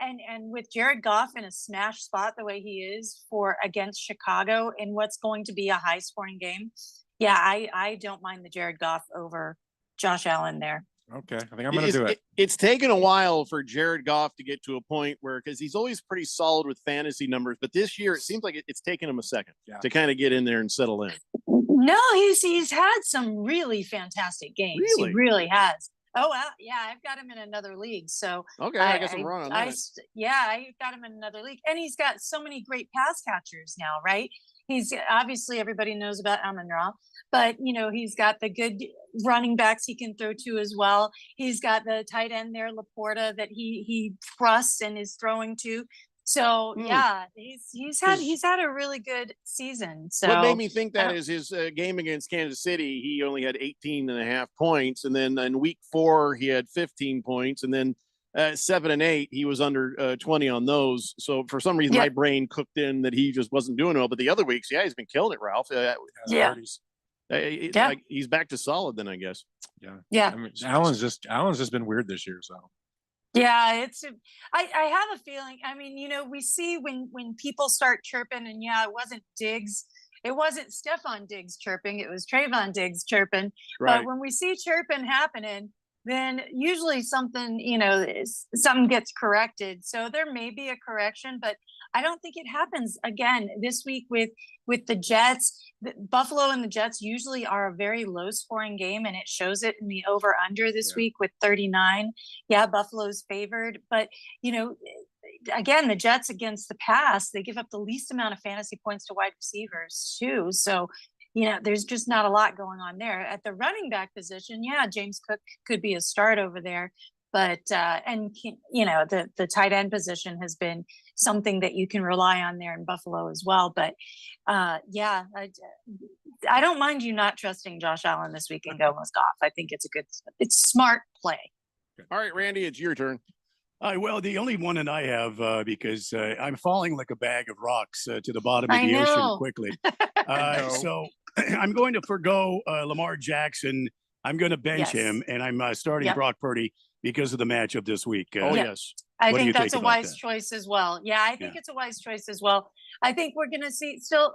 and with Jared Goff in a smash spot the way he is for against Chicago in what's going to be a high scoring game, yeah, I don't mind the Jared Goff over Josh Allen there. Okay, I think I'm going to do it. It's taken a while for Jared Goff to get to a point where, because he's always pretty solid with fantasy numbers, but this year it seems like it's taken him a second to kind of get in there and settle in. No, he's had some really fantastic games. Really? He really has. Oh, well, yeah, I've got him in another league. So okay, I guess I'm wrong on that. I've got him in another league, and he's got so many great pass catchers now, right? He's obviously everybody knows about Amon-Ra, but he's got the good running backs he can throw to as well. He's got the tight end there, Laporta, that he trusts and is throwing to. So yeah, he's had a really good season. So what made me think that is his game against Kansas City. He only had 18.5 points, and then in week 4 he had 15 points, and then 7 and 8 he was under 20 on those. So for some reason my brain cooked in that he just wasn't doing well. But the other weeks, he's been killing it, Ralph. Like he's back to solid then, I guess. Yeah. I mean, Allen's just been weird this year. So yeah, I have a feeling. I mean, we see when people start chirping, and it wasn't Diggs. It wasn't Stephon Diggs chirping. It was Trayvon Diggs chirping. Right. But when we see chirping happening, then usually something gets corrected. So there may be a correction, but I don't think it happens again this week with the Jets. Buffalo and the Jets usually are a very low scoring game, and it shows it in the over under this week with 39. Yeah, Buffalo's favored, but again, the Jets against the pass, they give up the least amount of fantasy points to wide receivers too. So there's just not a lot going on there. At the running back position, James Cook could be a start over there. But, the tight end position has been something that you can rely on there in Buffalo as well. But, I don't mind you not trusting Josh Allen this week and going with Goff. I think it's smart play. All right, Randy, it's your turn. Well, the only one that I have, because I'm falling like a bag of rocks to the bottom of the ocean quickly. So I'm going to forgo Lamar Jackson. I'm going to bench him, and I'm starting Brock Purdy because of the matchup this week. Yes. I think that's a wise choice as well. Yeah, I think it's a wise choice as well. I think we're going to see still,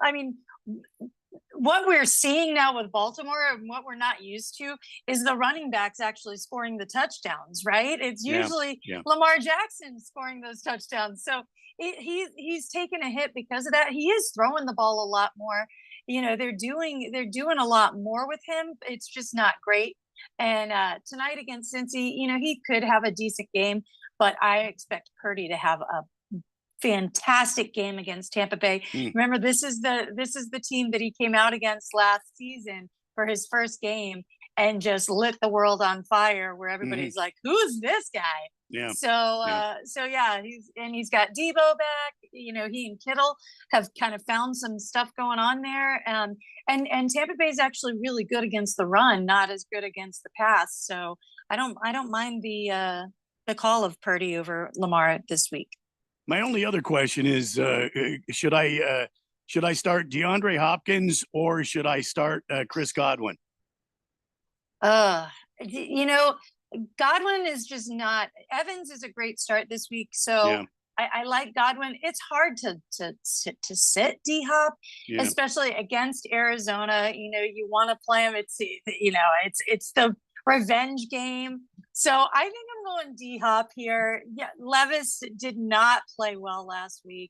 what we're seeing now with Baltimore and what we're not used to is the running backs actually scoring the touchdowns, right? It's usually Lamar Jackson scoring those touchdowns. So he's taken a hit because of that. He is throwing the ball a lot more. They're doing a lot more with him. It's just not great. And tonight against Cincy, he could have a decent game, but I expect Purdy to have a fantastic game against Tampa Bay. Remember, this is the team that he came out against last season for his first game and just lit the world on fire, where everybody's like, who's this guy? Yeah. He's got Debo back. He and Kittle have kind of found some stuff going on there. And Tampa Bay is actually really good against the run, not as good against the pass. So I don't mind the call of Purdy over Lamar this week. My only other question is, should I start DeAndre Hopkins or should I start Chris Godwin? Godwin is just not. Evans is a great start this week, so I like Godwin. It's hard to sit D-Hop, especially against Arizona. You want to play him. It's the revenge game. So I think I'm going D-Hop here. Yeah, Levis did not play well last week.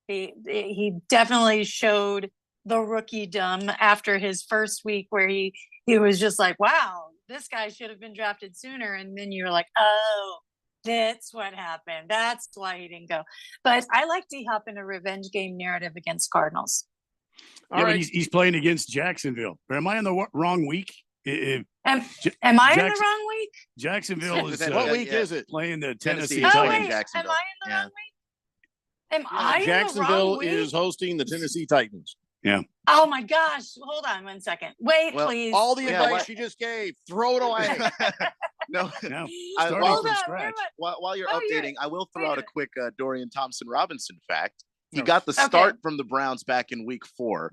He definitely showed the rookie-dom after his first week where he was just like, wow, this guy should have been drafted sooner. And then you're like, oh, that's what happened. That's why he didn't go. But I like D-Hop in a revenge game narrative against Cardinals. Yeah, but he's playing against Jacksonville. Am I in the wrong week? Am I in the wrong week? Jacksonville is what week is it? Playing the Tennessee Oh, Titans. wait, am I in the wrong week? Am I in the Jacksonville wrong week? is hosting the Tennessee Titans. Yeah. Oh my gosh. Hold on 1 second. Wait, please. All the advice she just gave, throw it away. No. Hold on, While you're Oh, updating, yeah. I will throw Wait a out a minute. quick Dorian Thompson-Robinson fact. He got the start from the Browns back in week 4.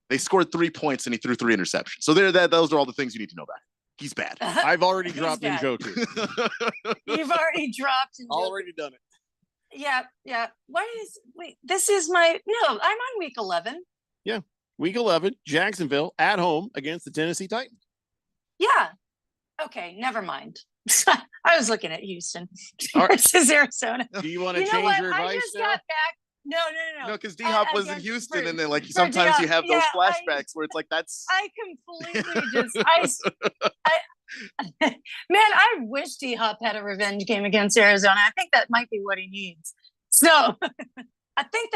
They scored 3 points and he threw 3 interceptions. So those are all the things you need to know about him. He's bad. I've already He's dropped bad. Njoku. You've already dropped. Already done it. Yeah. This is I'm on week 11. Yeah. Week 11, Jacksonville at home against the Tennessee Titans. Yeah. Okay. Never mind. I was looking at Houston versus Arizona. Do you want to know change what? your advice I just now? got back. No. No, because D-Hop was in Against- Houston, and then for sometimes you D-Hop, have those yeah, flashbacks where it's like that's. I completely man, I wish D-Hop had a revenge game against Arizona. I think that might be what he needs. So I think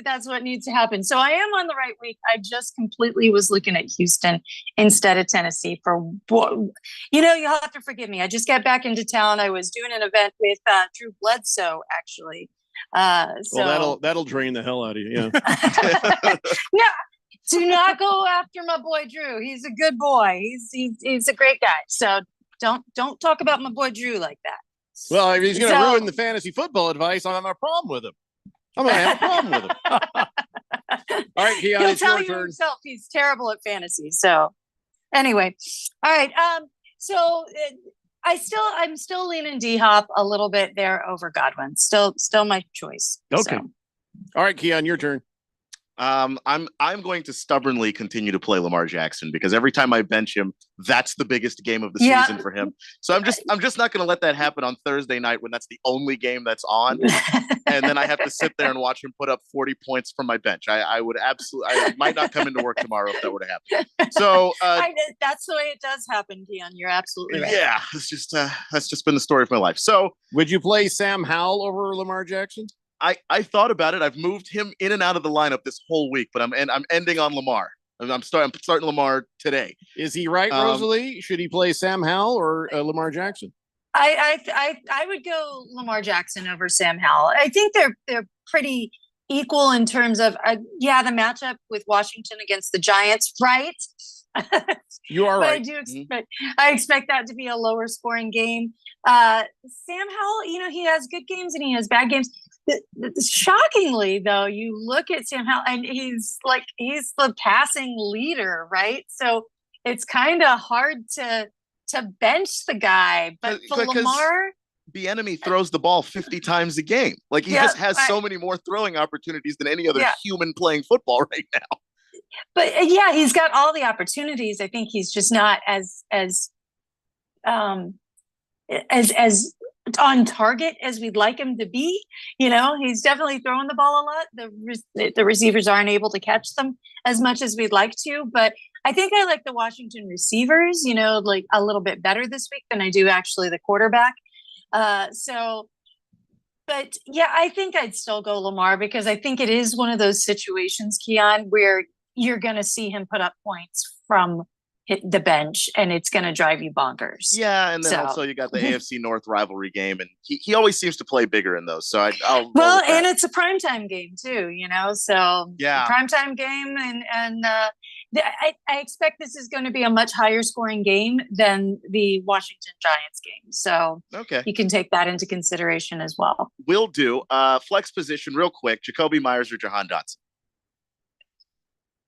that's what needs to happen. So I am on the right week. I just completely was looking at Houston instead of Tennessee you'll have to forgive me. I just got back into town. I was doing an event with Drew Bledsoe, actually. Well, that'll drain the hell out of you. Yeah. No, do not go after my boy Drew. He's a good boy. He's a great guy. So don't talk about my boy Drew like that. Well, if he's going to ruin the fantasy football advice, I'm going to have a problem with him. I'm going to have a problem with him. All right, Keon, He'll it's tell your you turn. himself he's terrible at fantasy. So anyway, all right. I'm still leaning D-Hop a little bit there over Godwin. Still my choice. Okay. So. All right, Keon, your turn. I'm going to stubbornly continue to play Lamar Jackson because every time I bench him, that's the biggest game of the season for him. So I'm just not going to let that happen on Thursday night when that's the only game that's on, and then I have to sit there and watch him put up 40 points from my bench. I might not come into work tomorrow if that were to happen. So that's the way it does happen, Keon. You're absolutely right. Yeah, it's just that's just been the story of my life. So would you play Sam Howell over Lamar Jackson? I thought about it. I've moved him in and out of the lineup this whole week, but I'm ending on Lamar. I'm starting Lamar today. Is he right, Rosalie? Should he play Sam Howell or Lamar Jackson? I would go Lamar Jackson over Sam Howell. I think they're pretty equal in terms of the matchup with Washington against the Giants, right? You are right. I expect that to be a lower scoring game. Sam Howell, he has good games and he has bad games. Shockingly, though, you look at Sam Howell and he's the passing leader, right? So it's kind of hard to bench the guy. But for Lamar, the enemy throws the ball 50 times a game. Like he just has so many more throwing opportunities than any other human playing football right now. But he's got all the opportunities. I think he's just not as on target as we'd like him to be. He's definitely throwing the ball a lot. The receivers aren't able to catch them as much as we'd like to. But I think I like the Washington receivers, like a little bit better this week than I do actually the quarterback. I think I'd still go Lamar because I think it is one of those situations, Keon, where you're going to see him put up points from the bench and it's going to drive you bonkers. Yeah. And then also you got the AFC North rivalry game and he always seems to play bigger in those. So and it's a primetime game too, so primetime game. And I expect this is going to be a much higher scoring game than the Washington Giants game. So you can take that into consideration as well. Will do. Flex position real quick. Jacoby Myers or Jahan Dotson?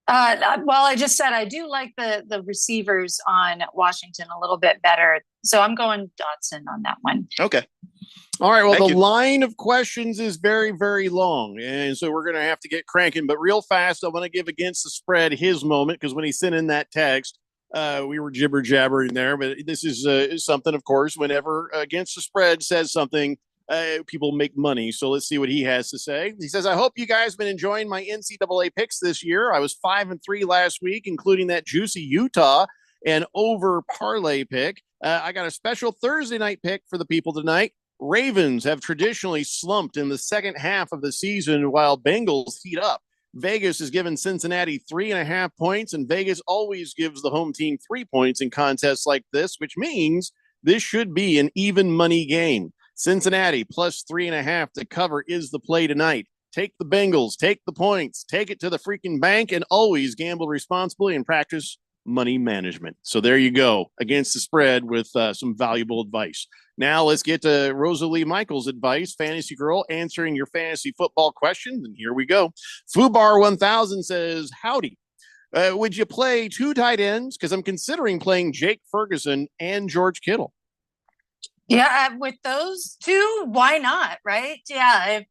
I just said I do like the receivers on Washington a little bit better. So I'm going Dotson on that one. Okay. All right. Well, line of questions is very, very long. And so we're going to have to get cranking. But real fast, I want to give Against the Spread his moment because when he sent in that text, we were jibber jabbering there. But this is something, of course, whenever Against the Spread says something people make money. So let's see what he has to say. He says, I hope you guys have been enjoying my NCAA picks this year. I was 5-3 last week, including that juicy Utah and over parlay pick. I got a special Thursday night pick for the people tonight. Ravens have traditionally slumped in the second half of the season while Bengals heat up. Vegas has given Cincinnati 3.5 points, and Vegas always gives the home team 3 points in contests like this, which means this should be an even money game. Cincinnati plus 3.5 to cover is the play tonight. Take the Bengals, take the points, take it to the freaking bank, and always gamble responsibly and practice money management. So there you go, against the spread with some valuable advice. Now let's get to Rosalie Michaels' advice, fantasy girl, answering your fantasy football questions. And here we go. Fubar 1000 says, howdy. Would you play 2 tight ends? Because I'm considering playing Jake Ferguson and George Kittle. Yeah, with those 2, why not, right? Yeah,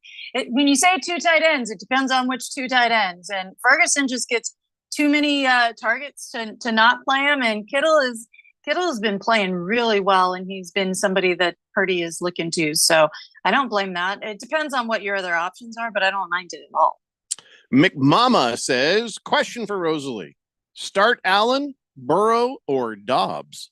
when you say 2 tight ends, it depends on which 2 tight ends. And Ferguson just gets too many targets to not play him, and Kittle has been playing really well, and he's been somebody that Purdy is looking to. So I don't blame that. It depends on what your other options are, but I don't mind it at all. McMama says, question for Rosalie. Start Allen, Burrow, or Dobbs?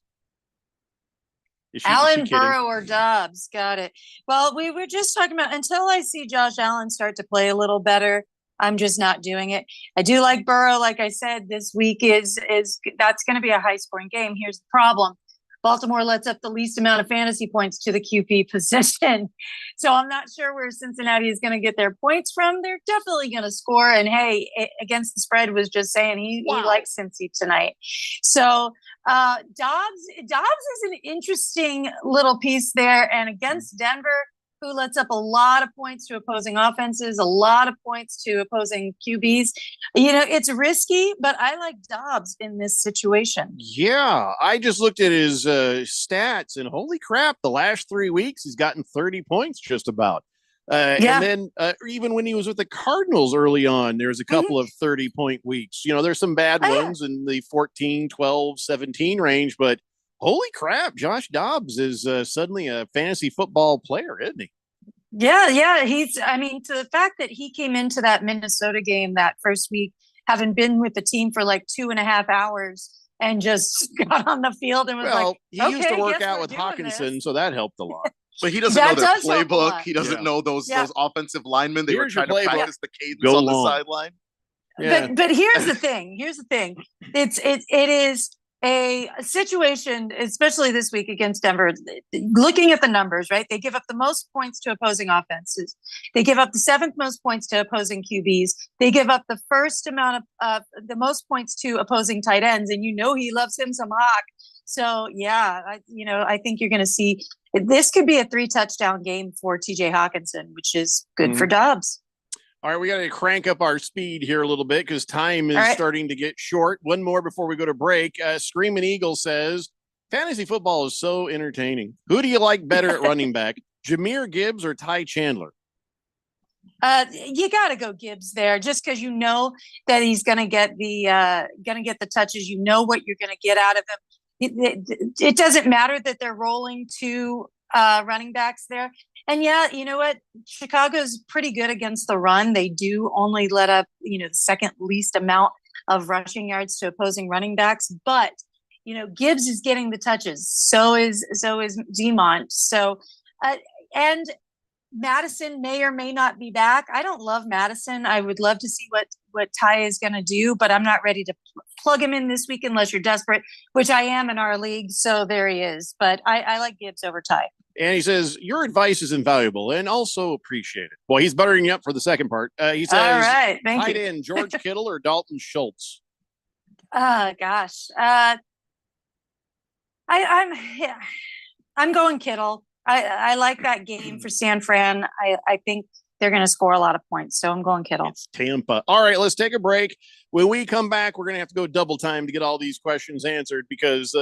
Allen, Burrow, or Dobbs. Got it. Well, we were just talking about, until I see Josh Allen start to play a little better, I'm just not doing it. I do like Burrow. Like I said, this week is that's going to be a high scoring game. Here's the problem. Baltimore lets up the least amount of fantasy points to the QB position. So I'm not sure where Cincinnati is going to get their points from. They're definitely going to score. And hey, against the spread was just saying he likes Cincy tonight. So Dobbs is an interesting little piece there. And against Denver, who lets up a lot of points to opposing offenses, a lot of points to opposing QBs. It's risky, but I like Dobbs in this situation. Yeah, I just looked at his stats, and holy crap, the last 3 weeks, he's gotten 30 points just about. And then even when he was with the Cardinals early on, there was a couple of 30-point weeks. There's some bad ones in the 14, 12, 17 range, but holy crap, Josh Dobbs is suddenly a fantasy football player, isn't he? Yeah. To the fact that he came into that Minnesota game that first week, having been with the team for like 2.5 hours and just got on the field and was he used to work out with Hawkinson, so that helped a lot. But he doesn't know their playbook. He doesn't know those offensive linemen. They were trying to practice the cadence on the sideline. Yeah. But here's the thing. It is a situation, especially this week against Denver, looking at the numbers, right? They give up the most points to opposing offenses. They give up the 7th most points to opposing QBs. They give up the first amount of the most points to opposing tight ends. And he loves him some Hawk. So yeah, I think you're going to see, this could be a 3-touchdown game for TJ Hawkinson, which is good for Dobbs. All right, we got to crank up our speed here a little bit because time is starting to get short. One more before we go to break. Screaming Eagle says, fantasy football is so entertaining. Who do you like better at running back, Jahmyr Gibbs or Ty Chandler? You got to go Gibbs there, just because you know that he's going to get the touches. You know what you're going to get out of him. It doesn't matter that they're rolling 2 running backs there. And yeah, you know what? Chicago's pretty good against the run. They do only let up, the second least amount of rushing yards to opposing running backs. But, Gibbs is getting the touches. So is Demont. So, and Madison may or may not be back. I don't love Madison. I would love to see what Ty is going to do, but I'm not ready to plug him in this week unless you're desperate, which I am in our league. So there he is. But I like Gibbs over Ty. And he says, your advice is invaluable and also appreciated. Well, he's buttering you up for the second part. He says, all right, thank you. Tight end, George Kittle or Dalton Schultz? Gosh. I'm going Kittle. I like that game for San Fran. I think they're going to score a lot of points. So I'm going Kittle. It's Tampa. All right, let's take a break. When we come back, we're going to have to go double time to get all these questions answered because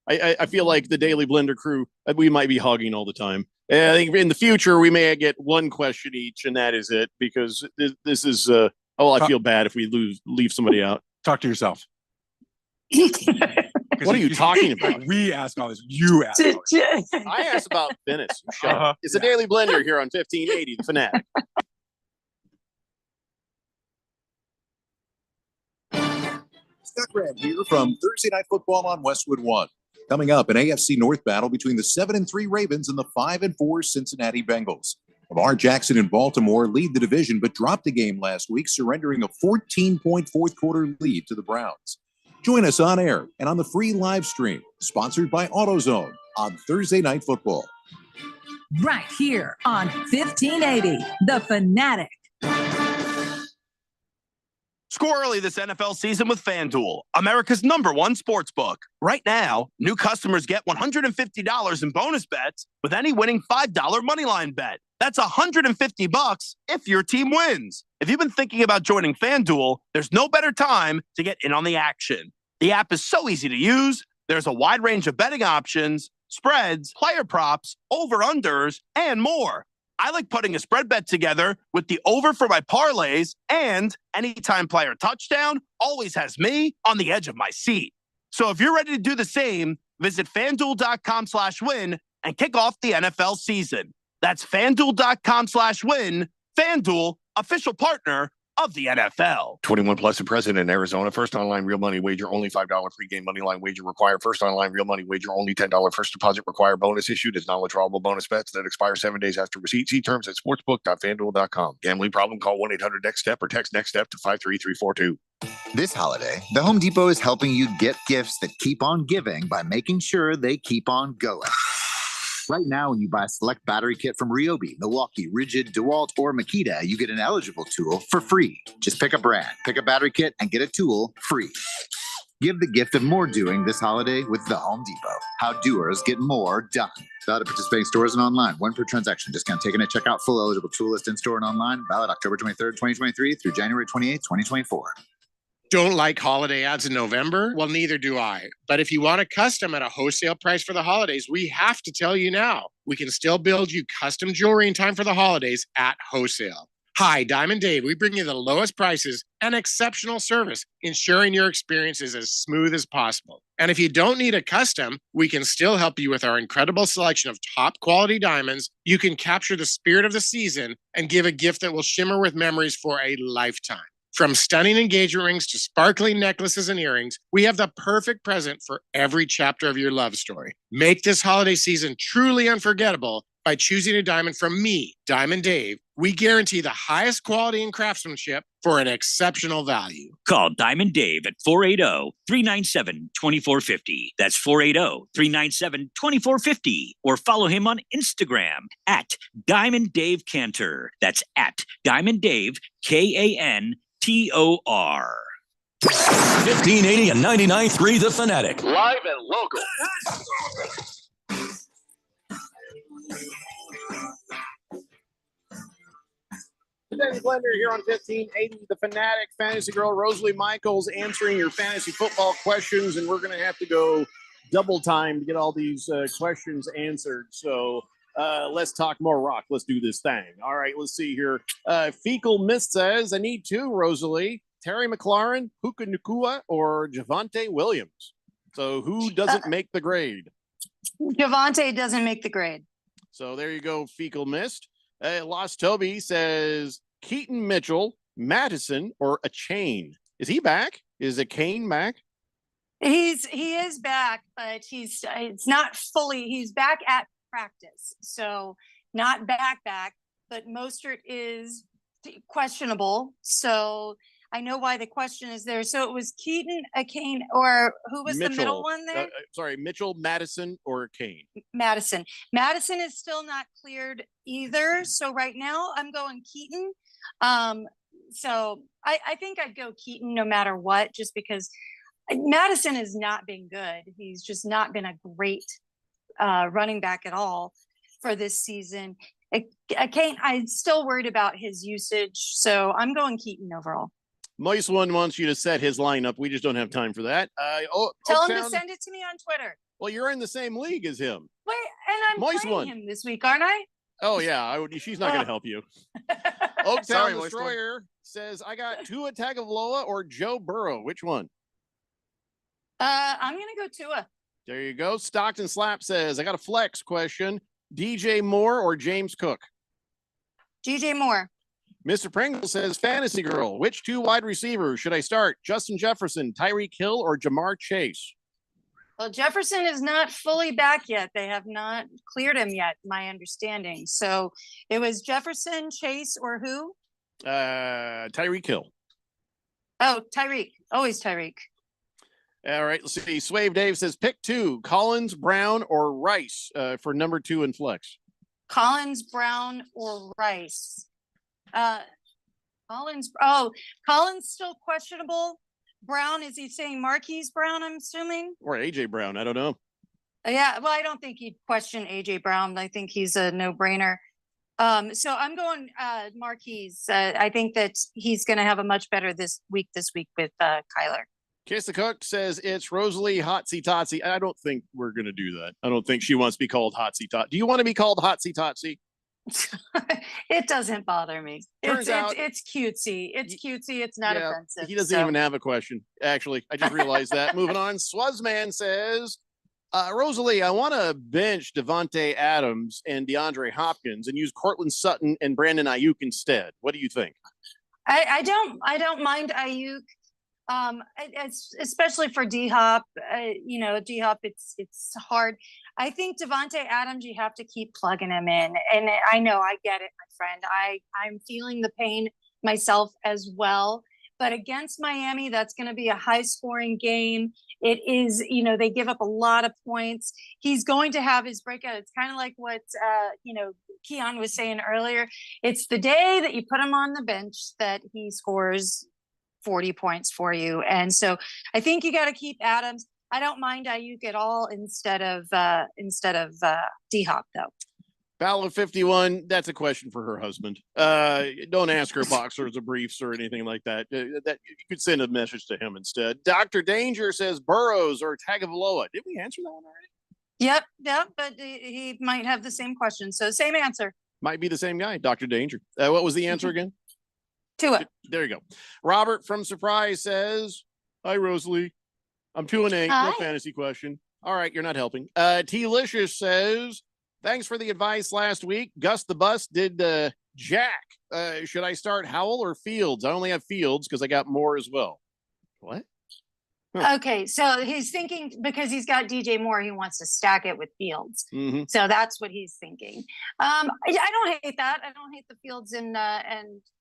I feel like the Daily Blender crew, we might be hogging all the time. And I think in the future, we may get one question each, and that is it, because this is, I feel bad if we leave somebody out. Talk to yourself. What are you talking about? We ask all this. You ask all this. I asked about Venice. You shut up. It's a Daily Blender here on 1580, The Fanatic. Scott Graham here from Thursday Night Football on Westwood One. Coming up, an AFC North battle between the 7-3 Ravens and the 5-4 Cincinnati Bengals. Lamar Jackson and Baltimore lead the division, but dropped the game last week, surrendering a 14-point fourth quarter lead to the Browns. Join us on air and on the free live stream, sponsored by AutoZone, on Thursday Night Football. Right here on 1580, The Fanatic. Score early this NFL season with FanDuel, America's #1 sports book. Right now, new customers get $150 in bonus bets with any winning $5 moneyline bet. That's $150 if your team wins. If you've been thinking about joining FanDuel, there's no better time to get in on the action. The app is so easy to use. There's a wide range of betting options, spreads, player props, over-unders, and more. I like putting a spread bet together with the over for my parlays, and anytime player touchdown always has me on the edge of my seat. So if you're ready to do the same, visit FanDuel.com/win and kick off the NFL season. That's FanDuel.com/win. FanDuel, official partner of the NFL. 21 plus and present in Arizona. First online real money wager, only $5 pregame money line wager required. First online real money wager, only $10 first deposit required. Bonus issued as non-withdrawable bonus bets that expire 7 days after receipt. See terms at sportsbook.fanduel.com. Gambling problem? Call 1-800-NEXT-STEP or text NEXT STEP to 53342. This holiday, the Home Depot is helping you get gifts that keep on giving by making sure they keep on going. Right now, when you buy a select battery kit from Ryobi, Milwaukee, Rigid, DeWalt, or Makita, you get an eligible tool for free. Just pick a brand, pick a battery kit, and get a tool free. Give the gift of more doing this holiday with the Home Depot. How doers get more done. Valid at participating stores and online. 1 per transaction. Discount taken at checkout. Full eligible tool list in store and online. Valid October 23rd, 2023 through January 28th, 2024. Don't like holiday ads in November? Well, neither do I. But if you want a custom at a wholesale price for the holidays, we have to tell you now. We can still build you custom jewelry in time for the holidays at wholesale. Hi, Diamond Dave. We bring you the lowest prices and exceptional service, ensuring your experience is as smooth as possible. And if you don't need a custom, we can still help you with our incredible selection of top quality diamonds. You can capture the spirit of the season and give a gift that will shimmer with memories for a lifetime. From stunning engagement rings to sparkling necklaces and earrings, we have the perfect present for every chapter of your love story. Make this holiday season truly unforgettable by choosing a diamond from me, Diamond Dave. We guarantee the highest quality and craftsmanship for an exceptional value. Call Diamond Dave at 480-397-2450. That's 480-397-2450. Or follow him on Instagram at Diamond Dave Cantor. That's at Diamond Dave, KANTOR. 1580 and 99.3 The Fanatic. Live and local. Daily Blender here on 1580, The Fanatic. Fantasy girl Rosalie Michaels answering your fantasy football questions, and we're going to have to go double time to get all these questions answered. So let's talk more rock. Let's do this thing. All right, let's see here. Fecal Mist says, I need two, Rosalie. Terry McLaurin, Puka Nacua, or Javonte Williams. So who doesn't make the grade? Javonte doesn't make the grade. So there you go, Fecal Mist. Lost Toby says Keaton Mitchell, Madison, or a chain. Is he back? Is a Kane back? He is back, but it's not fully. He's back at practice, so not back. But Mostert is questionable. So I know why the question is there. So it was Keaton, a Kane, or who was Mitchell, the middle one there? Mitchell, Madison, or Kane? Madison. Madison is still not cleared either. So right now I'm going Keaton. So I think I'd go Keaton no matter what, just because Madison has not been good. He's just not been a great running back at all for this season. Kane, I'm still worried about his usage. So I'm going Keaton overall. Moist One wants you to set his lineup. We just don't have time for that. Tell him to send it to me on Twitter. Well, you're in the same league as him. Wait, and I'm Moist playing One. him this week, aren't I? Oh, yeah. She's not going to help you. Oaktown Destroyer says, I got Tua Tagovailoa or Joe Burrow. Which one? I'm going to go Tua. There you go. Stockton Slap says, I got a flex question. DJ Moore or James Cook? DJ Moore. Mr. Pringle says, Fantasy Girl, which 2 wide receivers should I start? Justin Jefferson, Tyreek Hill, or Jamar Chase? Well, Jefferson is not fully back yet. They have not cleared him yet, my understanding. So it was Jefferson, Chase, or who? Tyreek Hill. Oh, Tyreek. Always Tyreek. All right, let's see. Swave Dave says, pick 2, Collins, Brown, or Rice for number 2 in flex. Collins, Brown, or Rice. Collins still questionable. Brown, is he saying Marquise Brown, I'm assuming? Or AJ Brown, I don't know. Yeah, well, I don't think he'd question AJ Brown. I think he's a no-brainer. So I'm going Marquise. I think that he's going to have a much better this week with Kyler. Kiss the Cook says it's Rosalie Hotsy Totsy. I don't think we're going to do that. I don't think she wants to be called Hotsy Tot. Do you want to be called Hotsy Totsy? It doesn't bother me. Turns out, it's cutesy. It's cutesy. It's not offensive. He doesn't even have a question. Actually, I just realized that. Moving on. Swazman says, Rosalie, I want to bench Devontae Adams and DeAndre Hopkins and use Cortland Sutton and Brandon Ayuk instead. What do you think? I don't mind Ayuk. Especially for D-Hop, D-Hop, it's hard. I think Devontae Adams, you have to keep plugging him in. And I know, I get it, my friend. I'm feeling the pain myself as well. But against Miami, that's going to be a high-scoring game. It is, they give up a lot of points. He's going to have his breakout. It's kind of like what, Keon was saying earlier. It's the day that you put him on the bench that he scores 40 points for you. And so I think you got to keep Adams. I don't mind Ayuk at all instead of D-Hop though. Battle of 51, that's a question for her husband. Don't ask her boxers or briefs or anything like that. That you could send a message to him instead. Dr. Danger says Burrows or Tagovailoa. Did we answer that one already? Yep, but he might have the same question. So same answer. Might be the same guy, Dr. Danger. What was the answer again? Tua. There you go. Robert from Surprise says, hi, Rosalie. I'm 2-8. No fantasy question. All right, you're not helping. T-Licious says, thanks for the advice last week. Gus the Bus did Jack. Should I start Howell or Fields? I only have Fields because I got Moore as well. What? Huh. Okay, so he's thinking because he's got DJ Moore, he wants to stack it with Fields. Mm-hmm. So that's what he's thinking. I don't hate that. I don't hate the Fields and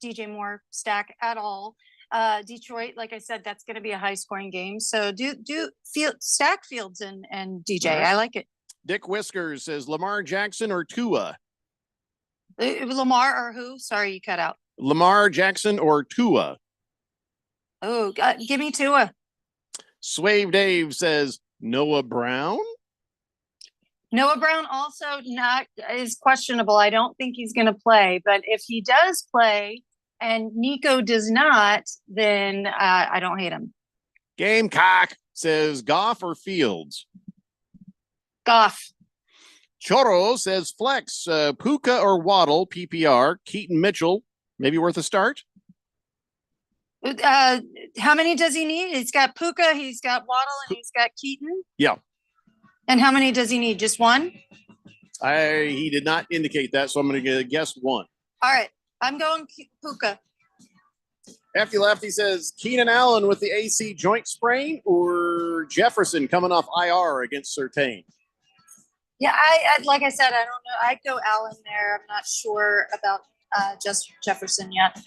DJ Moore stack at all. Detroit, like I said, that's going to be a high scoring game. So stack Fields and DJ. Right. I like it. Dick Whiskers says Lamar Jackson or Tua. Lamar or who? Sorry, you cut out. Lamar Jackson or Tua. Oh, give me Tua. Swave Dave says Noah Brown. Noah Brown also is questionable. I don't think he's going to play, but if he does play and Nico does not, then I don't hate him. Gamecock says Goff or Fields. Goff. Choro says flex, Puka or Waddle, PPR. Keaton Mitchell, maybe worth a start. How many does he need? He's got Puka, he's got Waddle, and he's got Keaton. Yeah. And how many does he need? Just one? He did not indicate that, so I'm going to guess one. All right. I'm going Puka. Hefty Lefty says Keenan Allen with the AC joint sprain or Jefferson coming off IR against Surtain. Yeah, I like I said, I don't know. I'd go Allen there. I'm not sure about just Jefferson yet.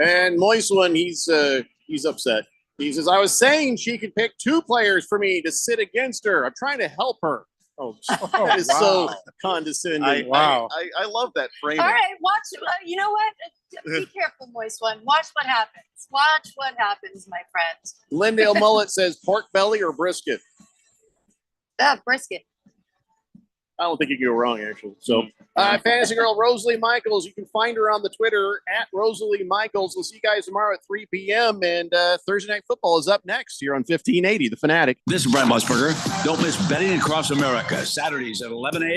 And Moist One, he's upset. He says, I was saying she could pick 2 players for me to sit against her. I'm trying to help her. Oh, that is so condescending. I love that framing. All right, watch. You know what? Be careful, Moist One. Watch what happens. Watch what happens, my friend. Lindale Mullet says pork belly or brisket. Brisket. I don't think you can go wrong, actually. So, Fantasy Girl Rosalie Michaels, you can find her on the Twitter at Rosalie Michaels. We'll see you guys tomorrow at 3 p.m. And Thursday Night Football is up next here on 1580, The Fanatic. This is Brian Musburger. Don't miss Betting Across America, Saturdays at 11 a.m.